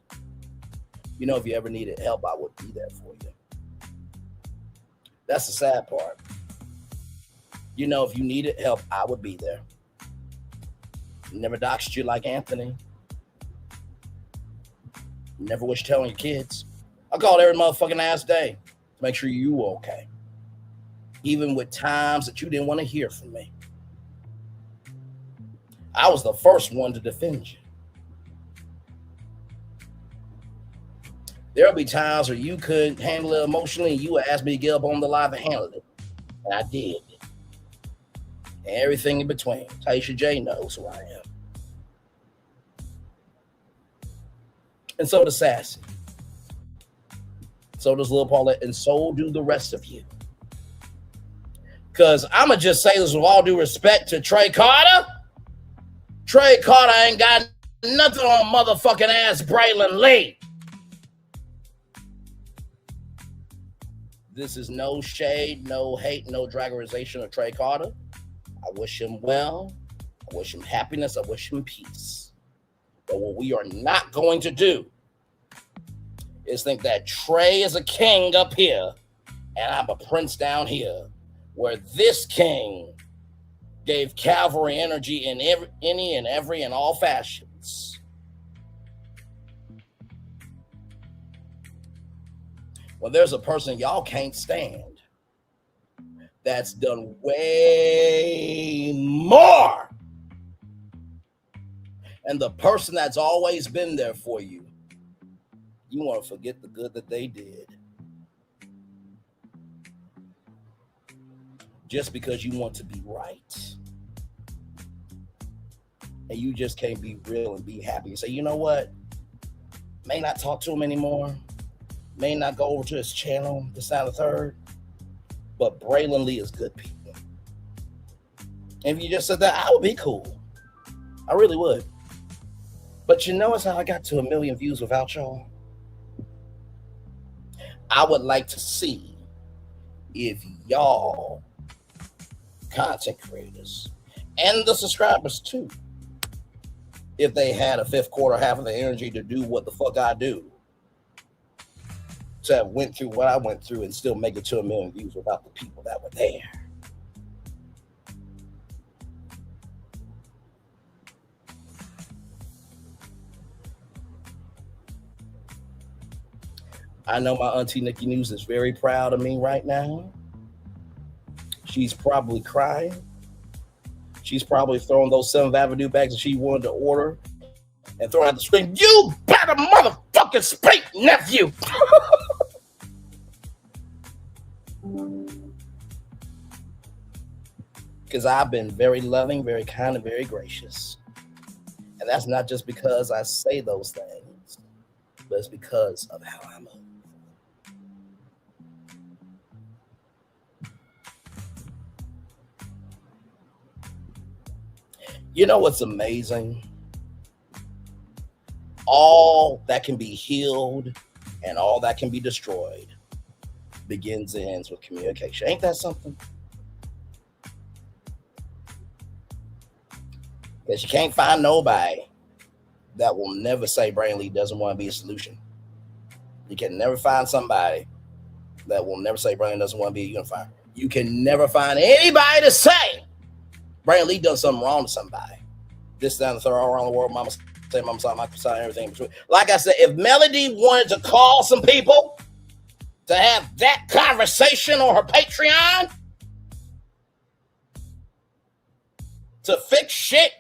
You know, if you ever needed help, I would be there for you. That's the sad part. You know, if you needed help, I would be there. Never doxed you like Anthony. Never wish telling your kids. I called every motherfucking ass day to make sure you were okay. Even with times that you didn't want to hear from me. I was the first one to defend you. There'll be times where you couldn't handle it emotionally and you would ask me to get up on the live and handle it. And I did. And everything in between. Tasha J knows who I am. And so does Sassy. So does Lil Paulette. And so do the rest of you. Because I'm going to just say this with all due respect to Trey Carter. Trey Carter ain't got nothing on motherfucking ass Braylon Lee. This is no shade, no hate, no dragorization of Trey Carter. I wish him well. I wish him happiness. I wish him peace. But what we are not going to do is think that Trey is a king up here and I'm a prince down here, where this king gave cavalry energy in any and every and all fashions. Well, there's a person y'all can't stand that's done way more. And the person that's always been there for you, you want to forget the good that they did. Just because you want to be right. And you just can't be real and be happy. You say, you know what? May not talk to him anymore. May not go over to his channel, this, that, and the third. But Braylon Lee is good people. And if you just said that, I would be cool. I really would. But you notice how I got to 1 million views without y'all? I would like to see if y'all content creators and the subscribers too, if they had a fifth quarter, half of the energy to do what the fuck I do, to have went through what I went through and still make it to 1 million views without the people that were there. I know my auntie Nikki News is very proud of me right now. She's probably crying. She's probably throwing those 7th Avenue bags that she wanted to order and throwing out the screen, "You better motherfucking speak, nephew!" Because I've been very loving, very kind, and very gracious. And that's not just because I say those things, but it's because of how I move. You know what's amazing? All that can be healed and all that can be destroyed begins and ends with communication. Ain't that something? Because you can't find nobody that will never say Braylon Lee doesn't want to be a solution. You can never find somebody that will never say Braylon doesn't want to be a unifier. You can never find anybody to say Braylon Lee done something wrong to somebody. This, that, and the third, all around the world, mama Same I'm sorry, my side, everything between. Like I said, if Melody wanted to call some people to have that conversation on her Patreon to fix shit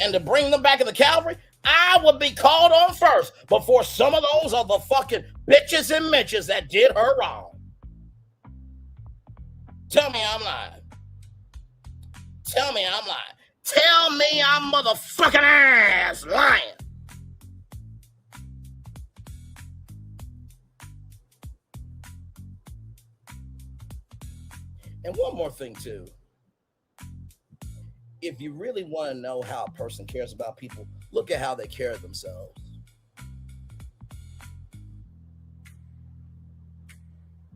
and to bring them back in the Calvary, I would be called on first before some of those other fucking bitches and mitches that did her wrong. Tell me I'm lying. Tell me I'm lying. Tell me I'm motherfucking ass lying. And one more thing too. If you really want to know how a person cares about people, look at how they care of themselves.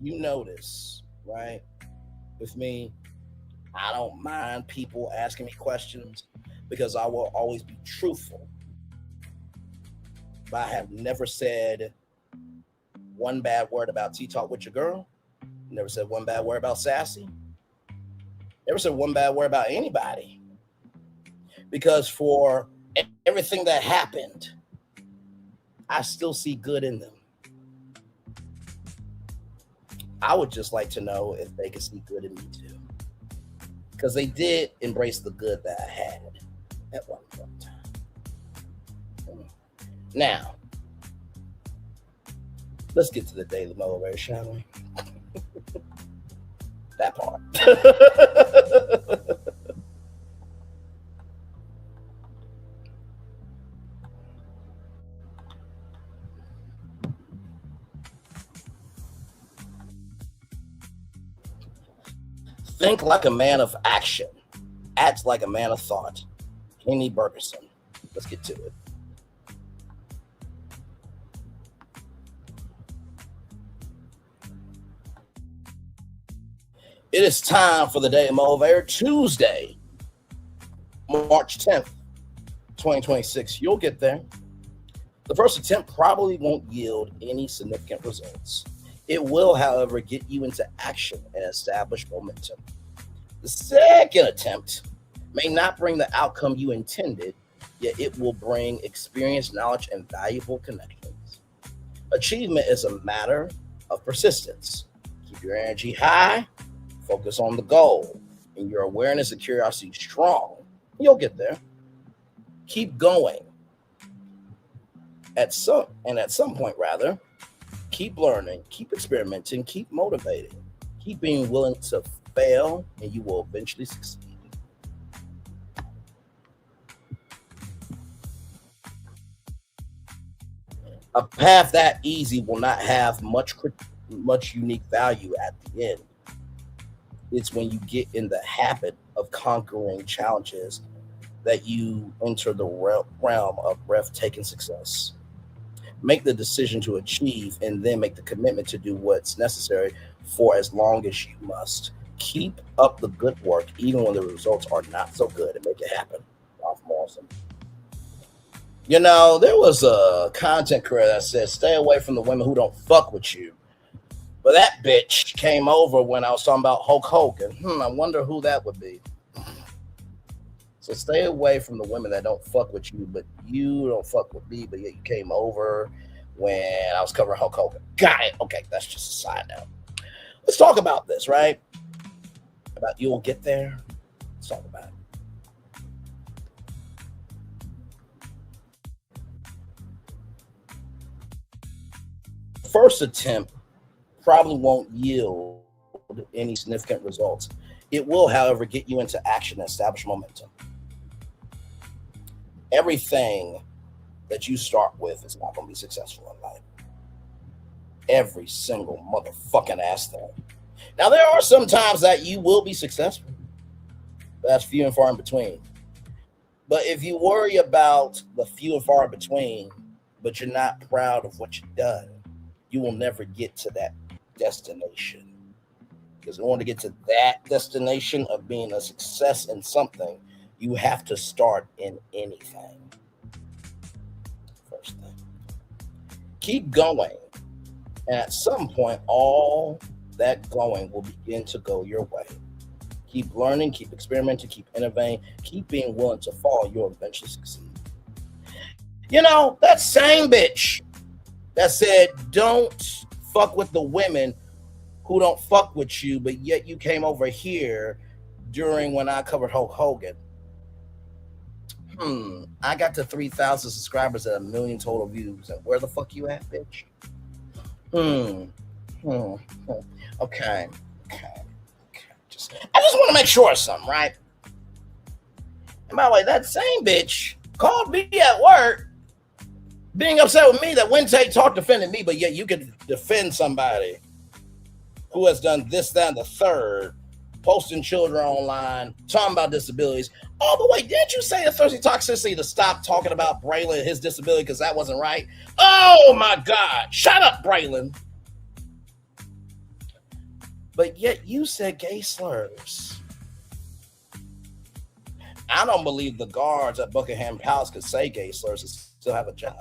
You notice, right? With me, I don't mind people asking me questions because I will always be truthful. But I have never said one bad word about T-Talk with your girl. Never said one bad word about Sassy. Never said one bad word about anybody. Because for everything that happened, I still see good in them. I would just like to know if they could see good in me too. Because they did embrace the good that I had at one point in time. Now, let's get to the daily motivator, shall we? That part. Think like a man of action. Act like a man of thought. Henny Bergerson. Let's get to it. It is time for the Daily Motivator, Tuesday, March 10th, 2026. You'll get there. The first attempt probably won't yield any significant results. It will, however, get you into action and establish momentum. The second attempt may not bring the outcome you intended, yet it will bring experience, knowledge, and valuable connections. Achievement is a matter of persistence. Keep your energy high, focus on the goal, and your awareness and curiosity strong. You'll get there. Keep going. At some point, keep learning, keep experimenting, keep motivating, keep being willing to fail, and you will eventually succeed. A path that easy will not have much unique value at the end. It's when you get in the habit of conquering challenges that you enter the realm of breathtaking success. Make the decision to achieve and then make the commitment to do what's necessary for as long as you must. Keep up the good work even when the results are not so good, and make it happen. Ralph Morrison. You know, there was a content creator that said, stay away from the women who don't fuck with you. But that bitch came over when I was talking about Hulk Hogan. I wonder who that would be. So stay away from the women that don't fuck with you, but you don't fuck with me, but yet you came over when I was covering Hulk Hogan. Got it. Okay, that's just a side note. Let's talk about this, right? About you'll get there. Let's talk about it. First attempt probably won't yield any significant results. It will, however, get you into action and establish momentum. Everything that you start with is not going to be successful in life. Every single motherfucking ass thing. Now, there are some times that you will be successful. That's few and far in between. But if you worry about the few and far in between, but you're not proud of what you've done, you will never get to that destination. Because in order to get to that destination of being a success in something, you have to start in anything. First thing. Keep going. And at some point, all that going will begin to go your way. Keep learning, keep experimenting, keep innovating, keep being willing to fall. You'll eventually succeed. You know, that same bitch that said, don't fuck with the women who don't fuck with you, but yet you came over here during when I covered Hulk Hogan. I got to 3,000 subscribers and 1 million total views. And where the fuck you at, bitch? Okay. I just want to make sure of something, right? And by the way, that same bitch called me at work, being upset with me that Wednesday talk defended me, but yet you can defend somebody who has done this, that, and the third, posting children online, talking about disabilities. Oh, but wait, didn't you say the Thirsty Toxicity to stop talking about Braylon and his disability because that wasn't right? Oh my God, shut up, Braylon. But yet you said gay slurs. I don't believe the guards at Buckingham Palace could say gay slurs and still have a job.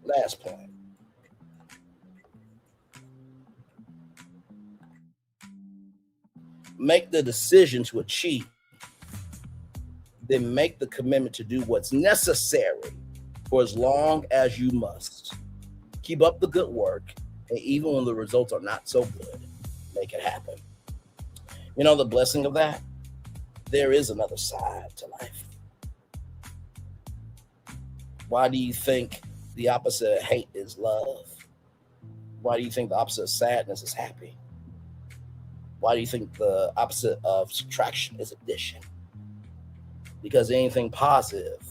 Last point. Make the decision to achieve, then make the commitment to do what's necessary for as long as you must. Keep up the good work, and even when the results are not so good, make it happen. You know the blessing of that? There is another side to life. Why do you think the opposite of hate is love? Why do you think the opposite of sadness is happy? Why do you think the opposite of subtraction is addition? Because anything positive,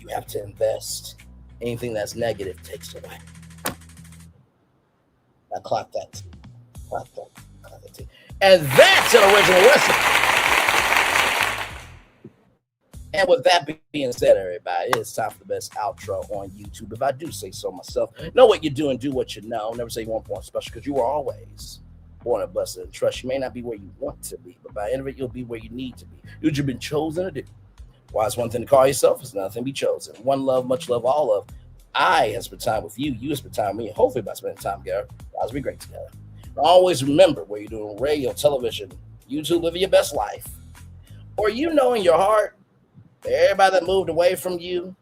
you have to invest. Anything that's negative takes away. Now clap that. Clap that too. And that's an original recipe. And with that being said, everybody, it's time for the best outro on YouTube. If I do say so myself, know what you do and do what you know. Never say you want more special because you are always born and blessed and trust. You may not be where you want to be, but by the end of it, you'll be where you need to be. Do what you've been chosen to do. Why it's one thing to call yourself, it's another thing to be chosen. One love, much love, all love. I have spent time with you. You have spent time with me. Hopefully, by spending time together, lives will be great together. And always remember where you're doing radio, television, YouTube, living your best life, or you know in your heart, everybody that moved away from you,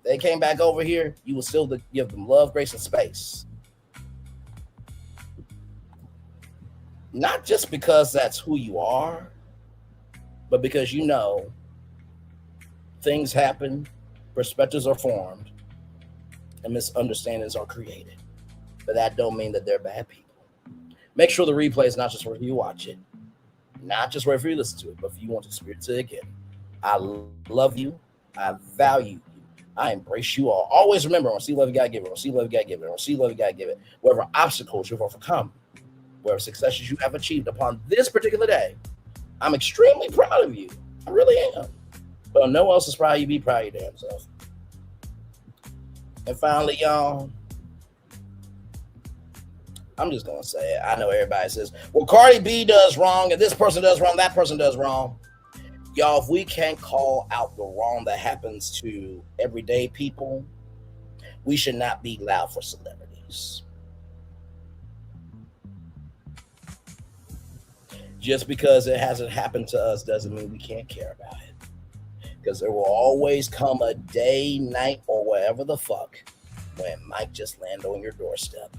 they came back over here, you will still give them love, grace, and space. Not just because that's who you are, but because you know things happen, perspectives are formed, and misunderstandings are created. But that don't mean that they're bad people. Make sure the replay is not just where you watch it, not just wherever you listen to it, but if you want to experience it again. I love you. I value you. I embrace you all. Always remember, when see love, you gotta give it. When see love, you gotta give it. When see love, you gotta give it. Whatever obstacles you've overcome, whatever successes you have achieved upon this particular day, I'm extremely proud of you. I really am. But no one else is proud of you. Be proud of your damn self. And finally, y'all, I'm just gonna say it. I know everybody says, well, Cardi B does wrong, and this person does wrong, that person does wrong. Y'all, if we can't call out the wrong that happens to everyday people, we should not be loud for celebrities. Just because it hasn't happened to us doesn't mean we can't care about it. Because there will always come a day, night, or whatever the fuck when it might just land on your doorstep.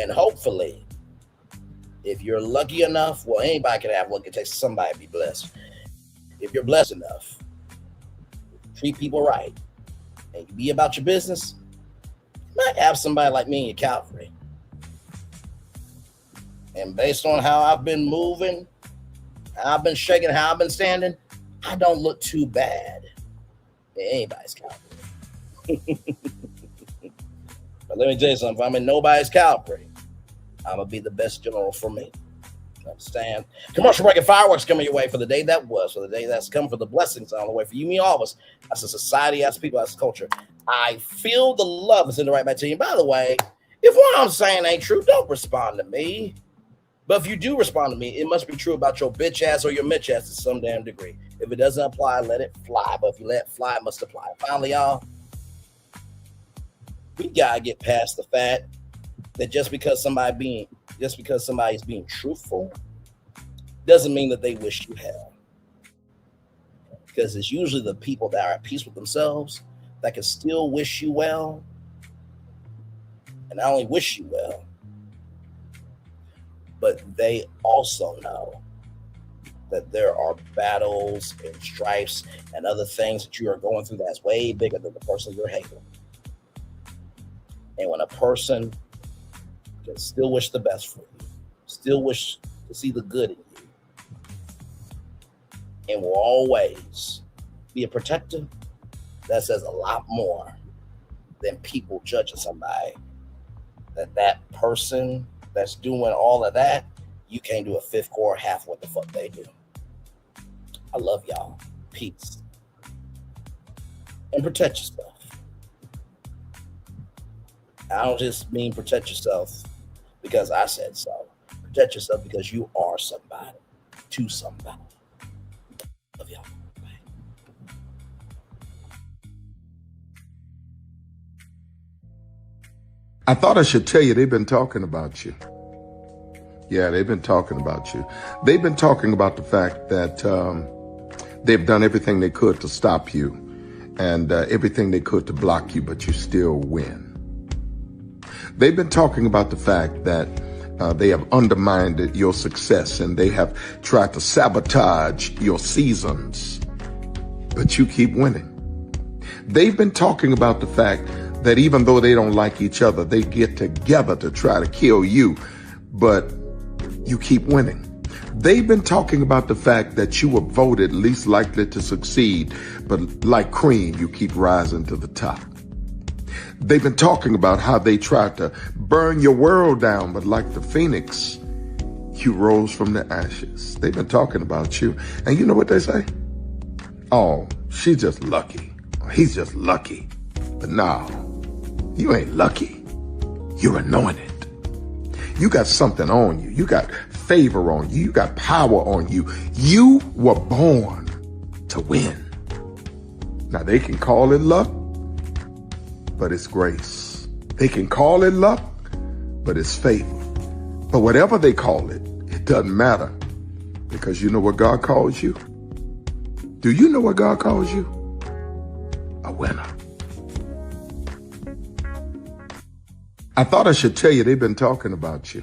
And hopefully, if you're lucky enough, well, anybody can have luck. It takes somebody to be blessed. If you're blessed enough, treat people right, and you be about your business, you might have somebody like me in your Calvary. And based on how I've been moving, how I've been shaking, how I've been standing, I don't look too bad in anybody's Calvary. But let me tell you something. If I'm in nobody's Calvary, I'm going to be the best general for me. Understand? Commercial break and fireworks coming your way for the day that was, for the day that's come, for the blessings on the way for you, me, all of us, as a society, as people, as a culture. I feel the love is in the right back to you. By the way, if what I'm saying ain't true, don't respond to me. But if you do respond to me, it must be true about your bitch ass or your mitch ass to some damn degree. If it doesn't apply, let it fly. But if you let it fly, it must apply. Finally, y'all, we gotta get past the fact that just because somebody's being truthful doesn't mean that they wish you hell. because it's usually the people that are at peace with themselves that can still wish you well, and not only wish you well, but they also know that there are battles and strifes and other things that you are going through that's way bigger than the person you're hating. And when a person can still wish the best for you, still wish to see the good in you, and will always be a protector, that says a lot more than people judging somebody. That person that's doing all of that, you can't do a fifth or half what the fuck they do. I love y'all. Peace. And protect yourself. I don't just mean protect yourself because I said so. Protect yourself because you are somebody to somebody. Love y'all. Bye. I thought I should tell you they've been talking about you. Yeah, they've been talking about you. They've been talking about the fact that they've done everything they could to stop you and everything they could to block you, but you still win. They've been talking about the fact that they have undermined your success and they have tried to sabotage your seasons, but you keep winning. They've been talking about the fact that even though they don't like each other, they get together to try to kill you, but you keep winning. They've been talking about the fact that you were voted least likely to succeed, but like cream, you keep rising to the top. They've been talking about how they tried to burn your world down, but like the phoenix, you rose from the ashes. They've been talking about you. And you know what they say? Oh, she's just lucky. He's just lucky. But no, you ain't lucky. You're anointed. You got something on you. You got favor on you. You got power on you. You were born to win. Now they can call it luck, but it's grace. They can call it luck, but it's favor. But whatever they call it, it doesn't matter, because you know what God calls you? Do you know what God calls you? A winner. I thought I should tell you they've been talking about you.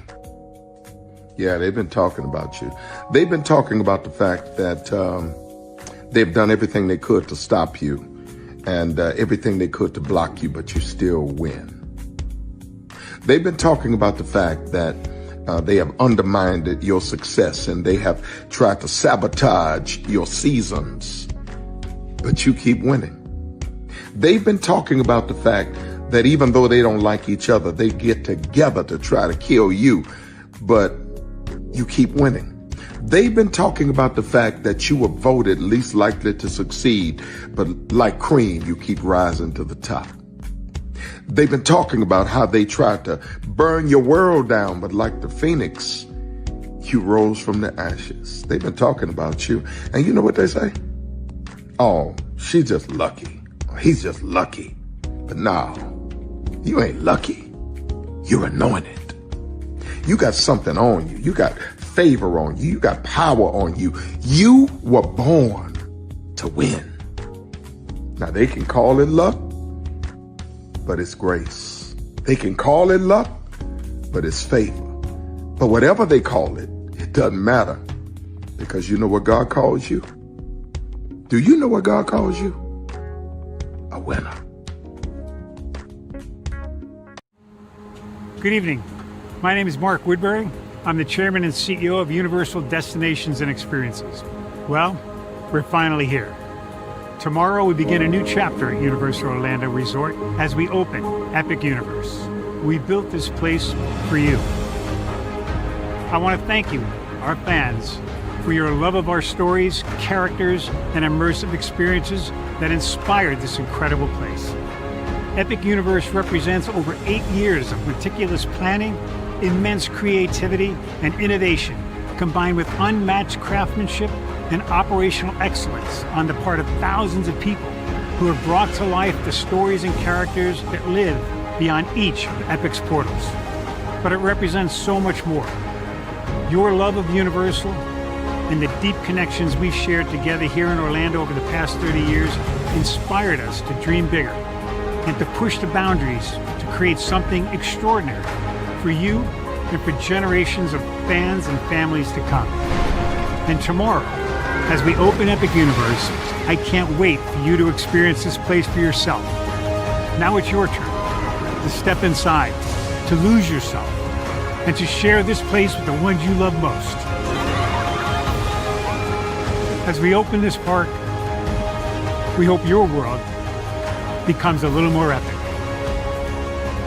Yeah, they've been talking about you. They've been talking about the fact that they've done everything they could to stop you and everything they could to block you, but you still win. They've been talking about the fact that they have undermined your success and they have tried to sabotage your seasons, but you keep winning. They've been talking about the fact that even though they don't like each other, they get together to try to kill you, but you keep winning. They've been talking about the fact that you were voted least likely to succeed, but like cream, you keep rising to the top. They've been talking about how they tried to burn your world down, but like the phoenix, you rose from the ashes. They've been talking about you. And you know what they say? Oh, she's just lucky. He's just lucky. But no, you ain't lucky. You're anointed. You got something on you. You got favor on you. You got power on you. You were born to win. Now they can call it luck, but it's grace. They can call it luck, but it's favor. But whatever they call it, it doesn't matter, because you know what God calls you? Do you know what God calls you? A winner. Good evening. My name is Mark Woodbury. I'm the chairman and CEO of Universal Destinations and Experiences. Well, we're finally here. Tomorrow we begin a new chapter at Universal Orlando Resort as we open Epic Universe. We built this place for you. I want to thank you, our fans, for your love of our stories, characters, and immersive experiences that inspired this incredible place. Epic Universe represents over 8 years of meticulous planning, immense creativity, and innovation, combined with unmatched craftsmanship and operational excellence on the part of thousands of people who have brought to life the stories and characters that live beyond each of Epic's portals. But it represents so much more. Your love of Universal, and the deep connections we've shared together here in Orlando over the past 30 years inspired us to dream bigger and to push the boundaries to create something extraordinary for you and for generations of fans and families to come. And tomorrow, as we open Epic Universe, I can't wait for you to experience this place for yourself. Now it's your turn to step inside, to lose yourself, and to share this place with the ones you love most. As we open this park, we hope your world becomes a little more epic.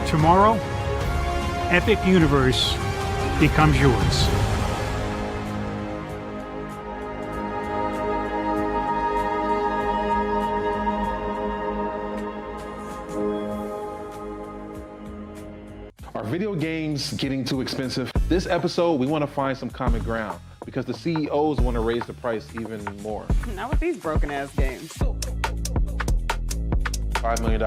Tomorrow, Epic Universe becomes yours. Are video games getting too expensive? This episode, we want to find some common ground because the CEOs want to raise the price even more. Not with these broken ass games. $5 million.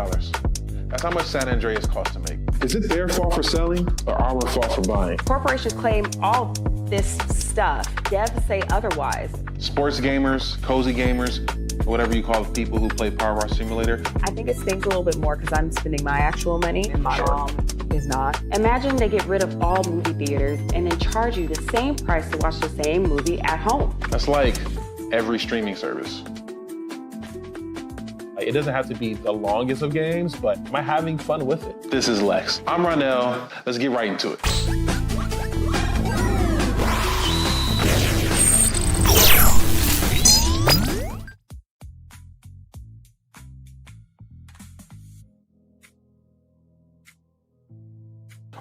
That's how much San Andreas costs to make. Is it their fault for selling or our fault for buying? Corporations claim all this stuff. Devs say otherwise. Sports gamers, cozy gamers, whatever you call the people who play Power Wash Simulator. I think it stings a little bit more because I'm spending my actual money and my mom is not. Imagine they get rid of all movie theaters and then charge you the same price to watch the same movie at home. That's like every streaming service. It doesn't have to be the longest of games, but am I having fun with it? This is Lex. I'm Ronell. Let's get right into it.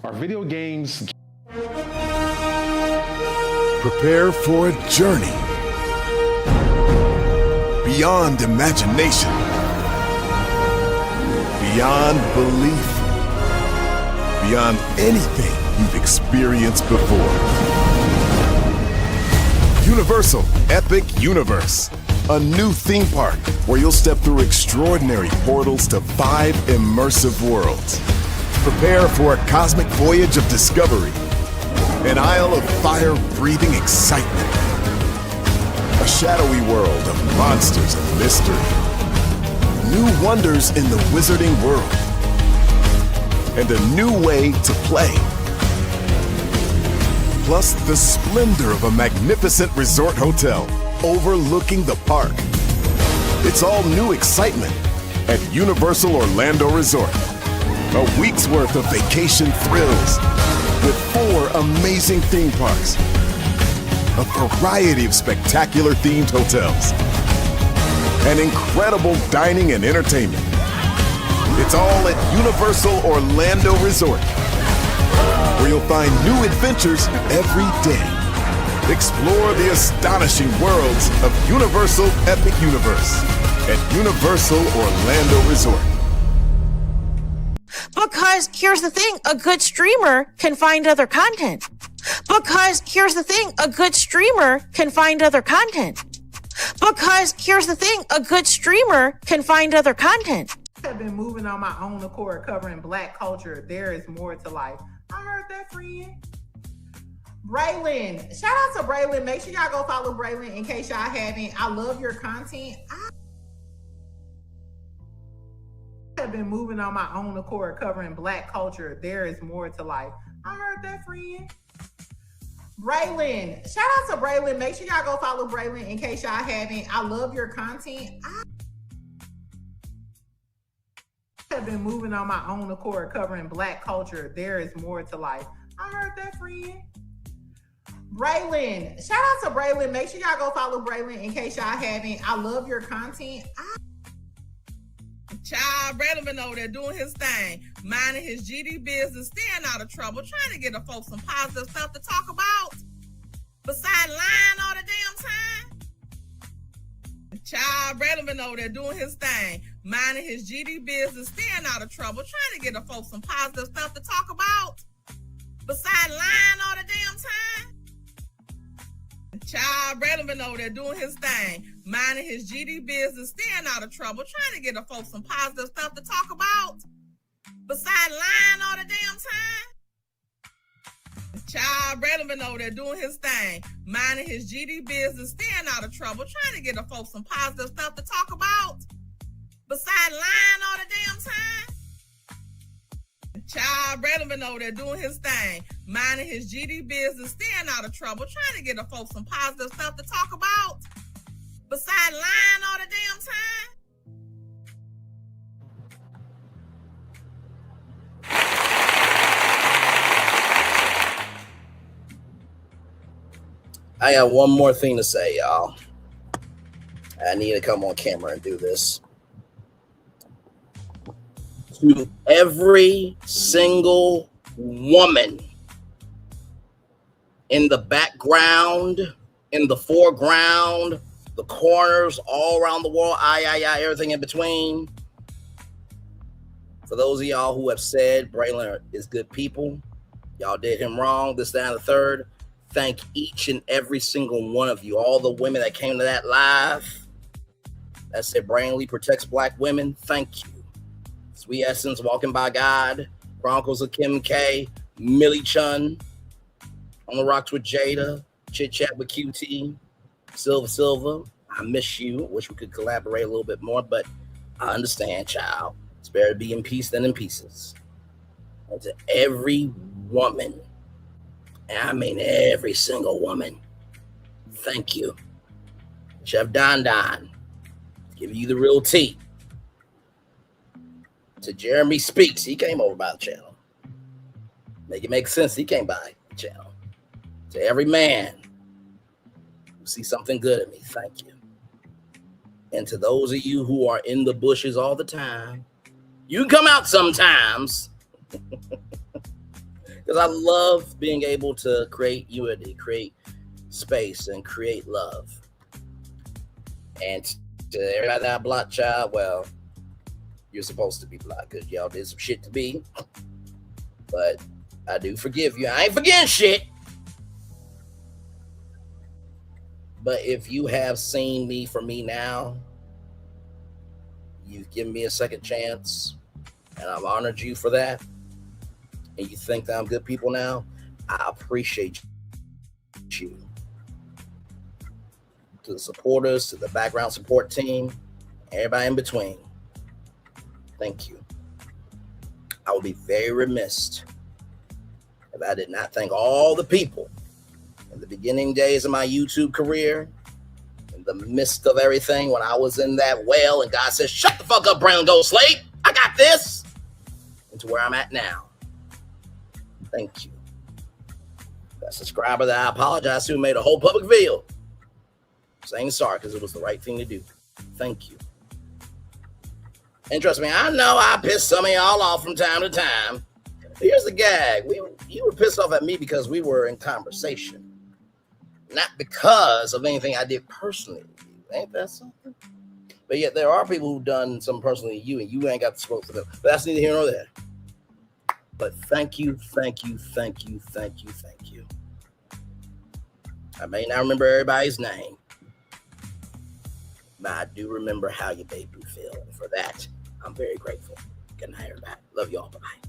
Are video games... Prepare for a journey beyond imagination, beyond belief, beyond anything you've experienced before. Universal Epic Universe, a new theme park where you'll step through extraordinary portals to 5 immersive worlds. Prepare for a cosmic voyage of discovery, an isle of fire-breathing excitement, a shadowy world of monsters and mystery, new wonders in the wizarding world, and a new way to play. Plus the splendor of a magnificent resort hotel overlooking the park. It's all new excitement at Universal Orlando Resort. A week's worth of vacation thrills with 4 amazing theme parks, a variety of spectacular themed hotels, and incredible dining and entertainment. It's all at Universal Orlando Resort, where you'll find new adventures every day. Explore the astonishing worlds of Universal Epic Universe at Universal Orlando Resort. Because here's the thing, a good streamer can find other content. Because here's the thing, a good streamer can find other content. Because here's the thing, a good streamer can find other content. I've been moving on my own accord, covering Black culture. There is more to life. I heard that, friend. Braylon, shout out to Braylon. Make sure y'all go follow Braylon in case y'all haven't. I love your content. I've been moving on my own accord, covering Black culture. There is more to life. I heard that, friend. Braylon, shout out to Braylon. Make sure y'all go follow Braylon in case y'all haven't. I love your content. I've been moving on my own accord, covering Black culture. There is more to life. I heard that, friend. Braylon, shout out to Braylon. Make sure y'all go follow Braylon in case y'all haven't. I love your content. Child, Braylon been over there doing his thing, minding his GD business, staying out of trouble, trying to get the folks some positive stuff to talk about. Besides lying all the damn time. Child, Braylon been over there doing his thing, minding his GD business, staying out of trouble, trying to get the folks some positive stuff to talk about. Besides lying all the damn time. Child, Braylon been over there doing his thing, minding his GD business, staying out of trouble, trying to get the folks some positive stuff to talk about. Besides lying all the damn time. Child, Braylon been over there doing his thing, minding his GD business, staying out of trouble, trying to get the folks some positive stuff to talk about. Besides lying all the damn time. Child, Braylon been over there doing his thing, minding his GD business, staying out of trouble, trying to get the folks some positive stuff to talk about. Besides lying all the damn time. I got one more thing to say, y'all. I need to come on camera and do this. To every single woman in the background, in the foreground, the corners, all around the world, everything in between. For those of y'all who have said Braylon is good people, y'all did him wrong, this, that, and the third. Thank each and every single one of you, all the women that came to that live that said Brainly protects Black women. Thank you. Sweet Essence, Walking by God, Chronicles of Kim K, Millie Chun, On the Rocks with Jada, Chit Chat with QT, Silva. I miss you. Wish we could collaborate a little bit more, but I understand, child. It's better to be in peace than in pieces. And to every woman, and I mean every single woman, thank you. Chef Don, giving you the real tea. To Jeremy Speaks, he came over by the channel. Make it make sense, he came by the channel. To every man who sees something good in me, thank you. And to those of you who are in the bushes all the time, you can come out sometimes. Because I love being able to create unity, create space, and create love. And to everybody that I blocked, child, well, you're supposed to be blocked because y'all did some shit to me. But I do forgive you. I ain't forgetting shit. But if you have seen me for me now, you've given me a second chance, and I've honored you for that, and you think that I'm good people now, I appreciate you. To the supporters, to the background support team, everybody in between, thank you. I would be very remiss if I did not thank all the people in the beginning days of my YouTube career, in the midst of everything, when I was in that well and God said, shut the fuck up, Brandon, go sleep. I got this. And to where I'm at now. Thank you. That subscriber that I apologize to made a whole public video saying sorry because it was the right thing to do. Thank you. And trust me, I know I pissed some of y'all off from time to time. Here's the gag. You were pissed off at me because we were in conversation. Not because of anything I did personally with you. Ain't that something? But yet there are people who've done something personally to you and you ain't got the smoke for them. But that's neither here nor there. But thank you. I may not remember everybody's name, but I do remember how you made me feel. And for that, I'm very grateful. Good night, everybody. Love y'all. Bye-bye.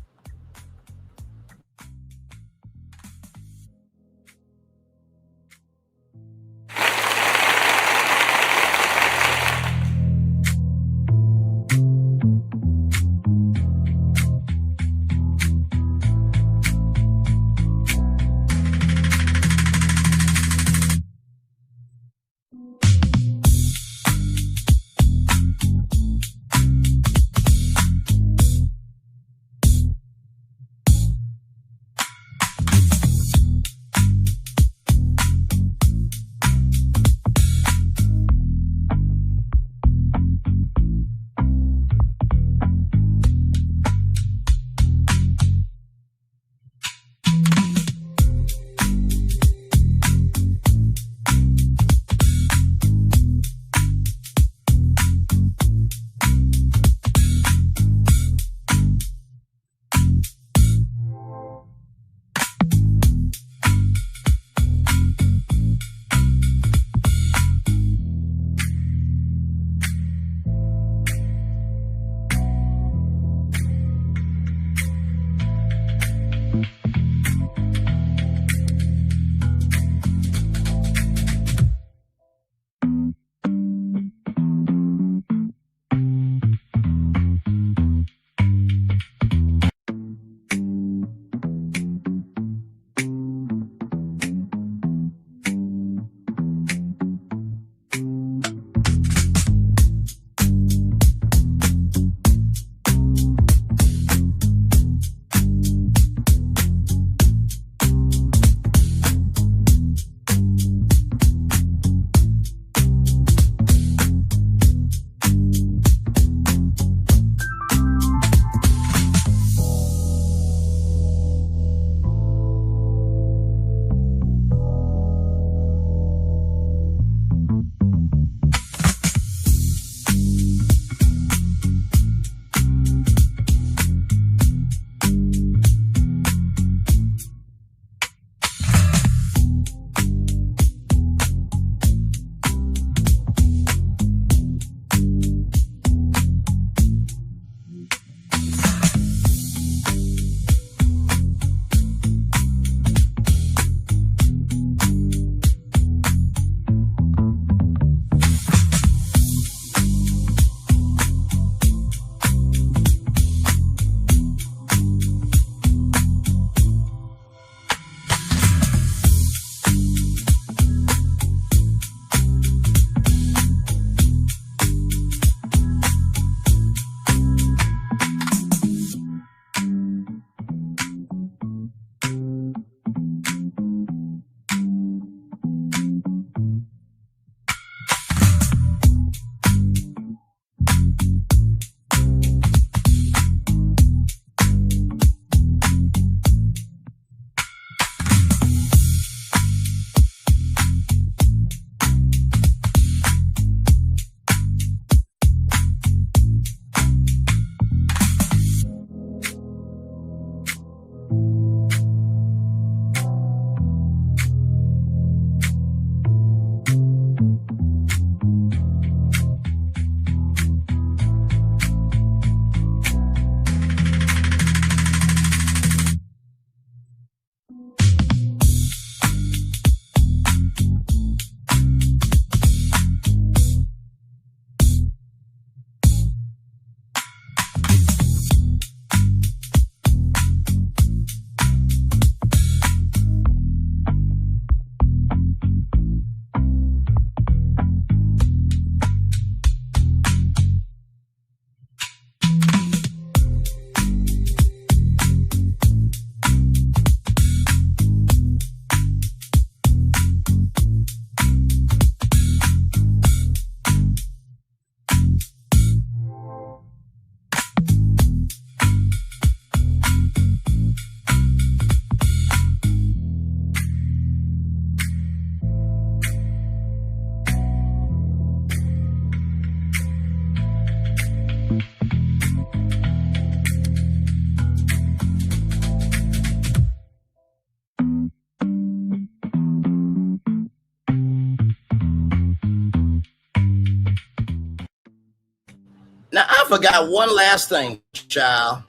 forgot one last thing, child.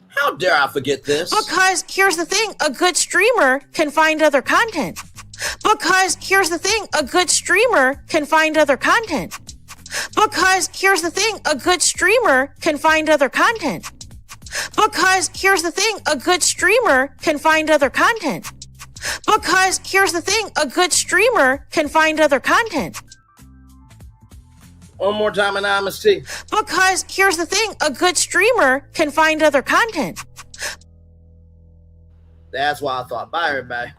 How dare I forget this? Because here's the thing, a good streamer can find other content. Because here's the thing, a good streamer can find other content. Because here's the thing, a good streamer can find other content. Because here's the thing, a good streamer can find other content. Because here's the thing, a good streamer can find other content. One more time, Anonymous T. Because here's the thing, a good streamer can find other content. That's why I thought. Bye, everybody.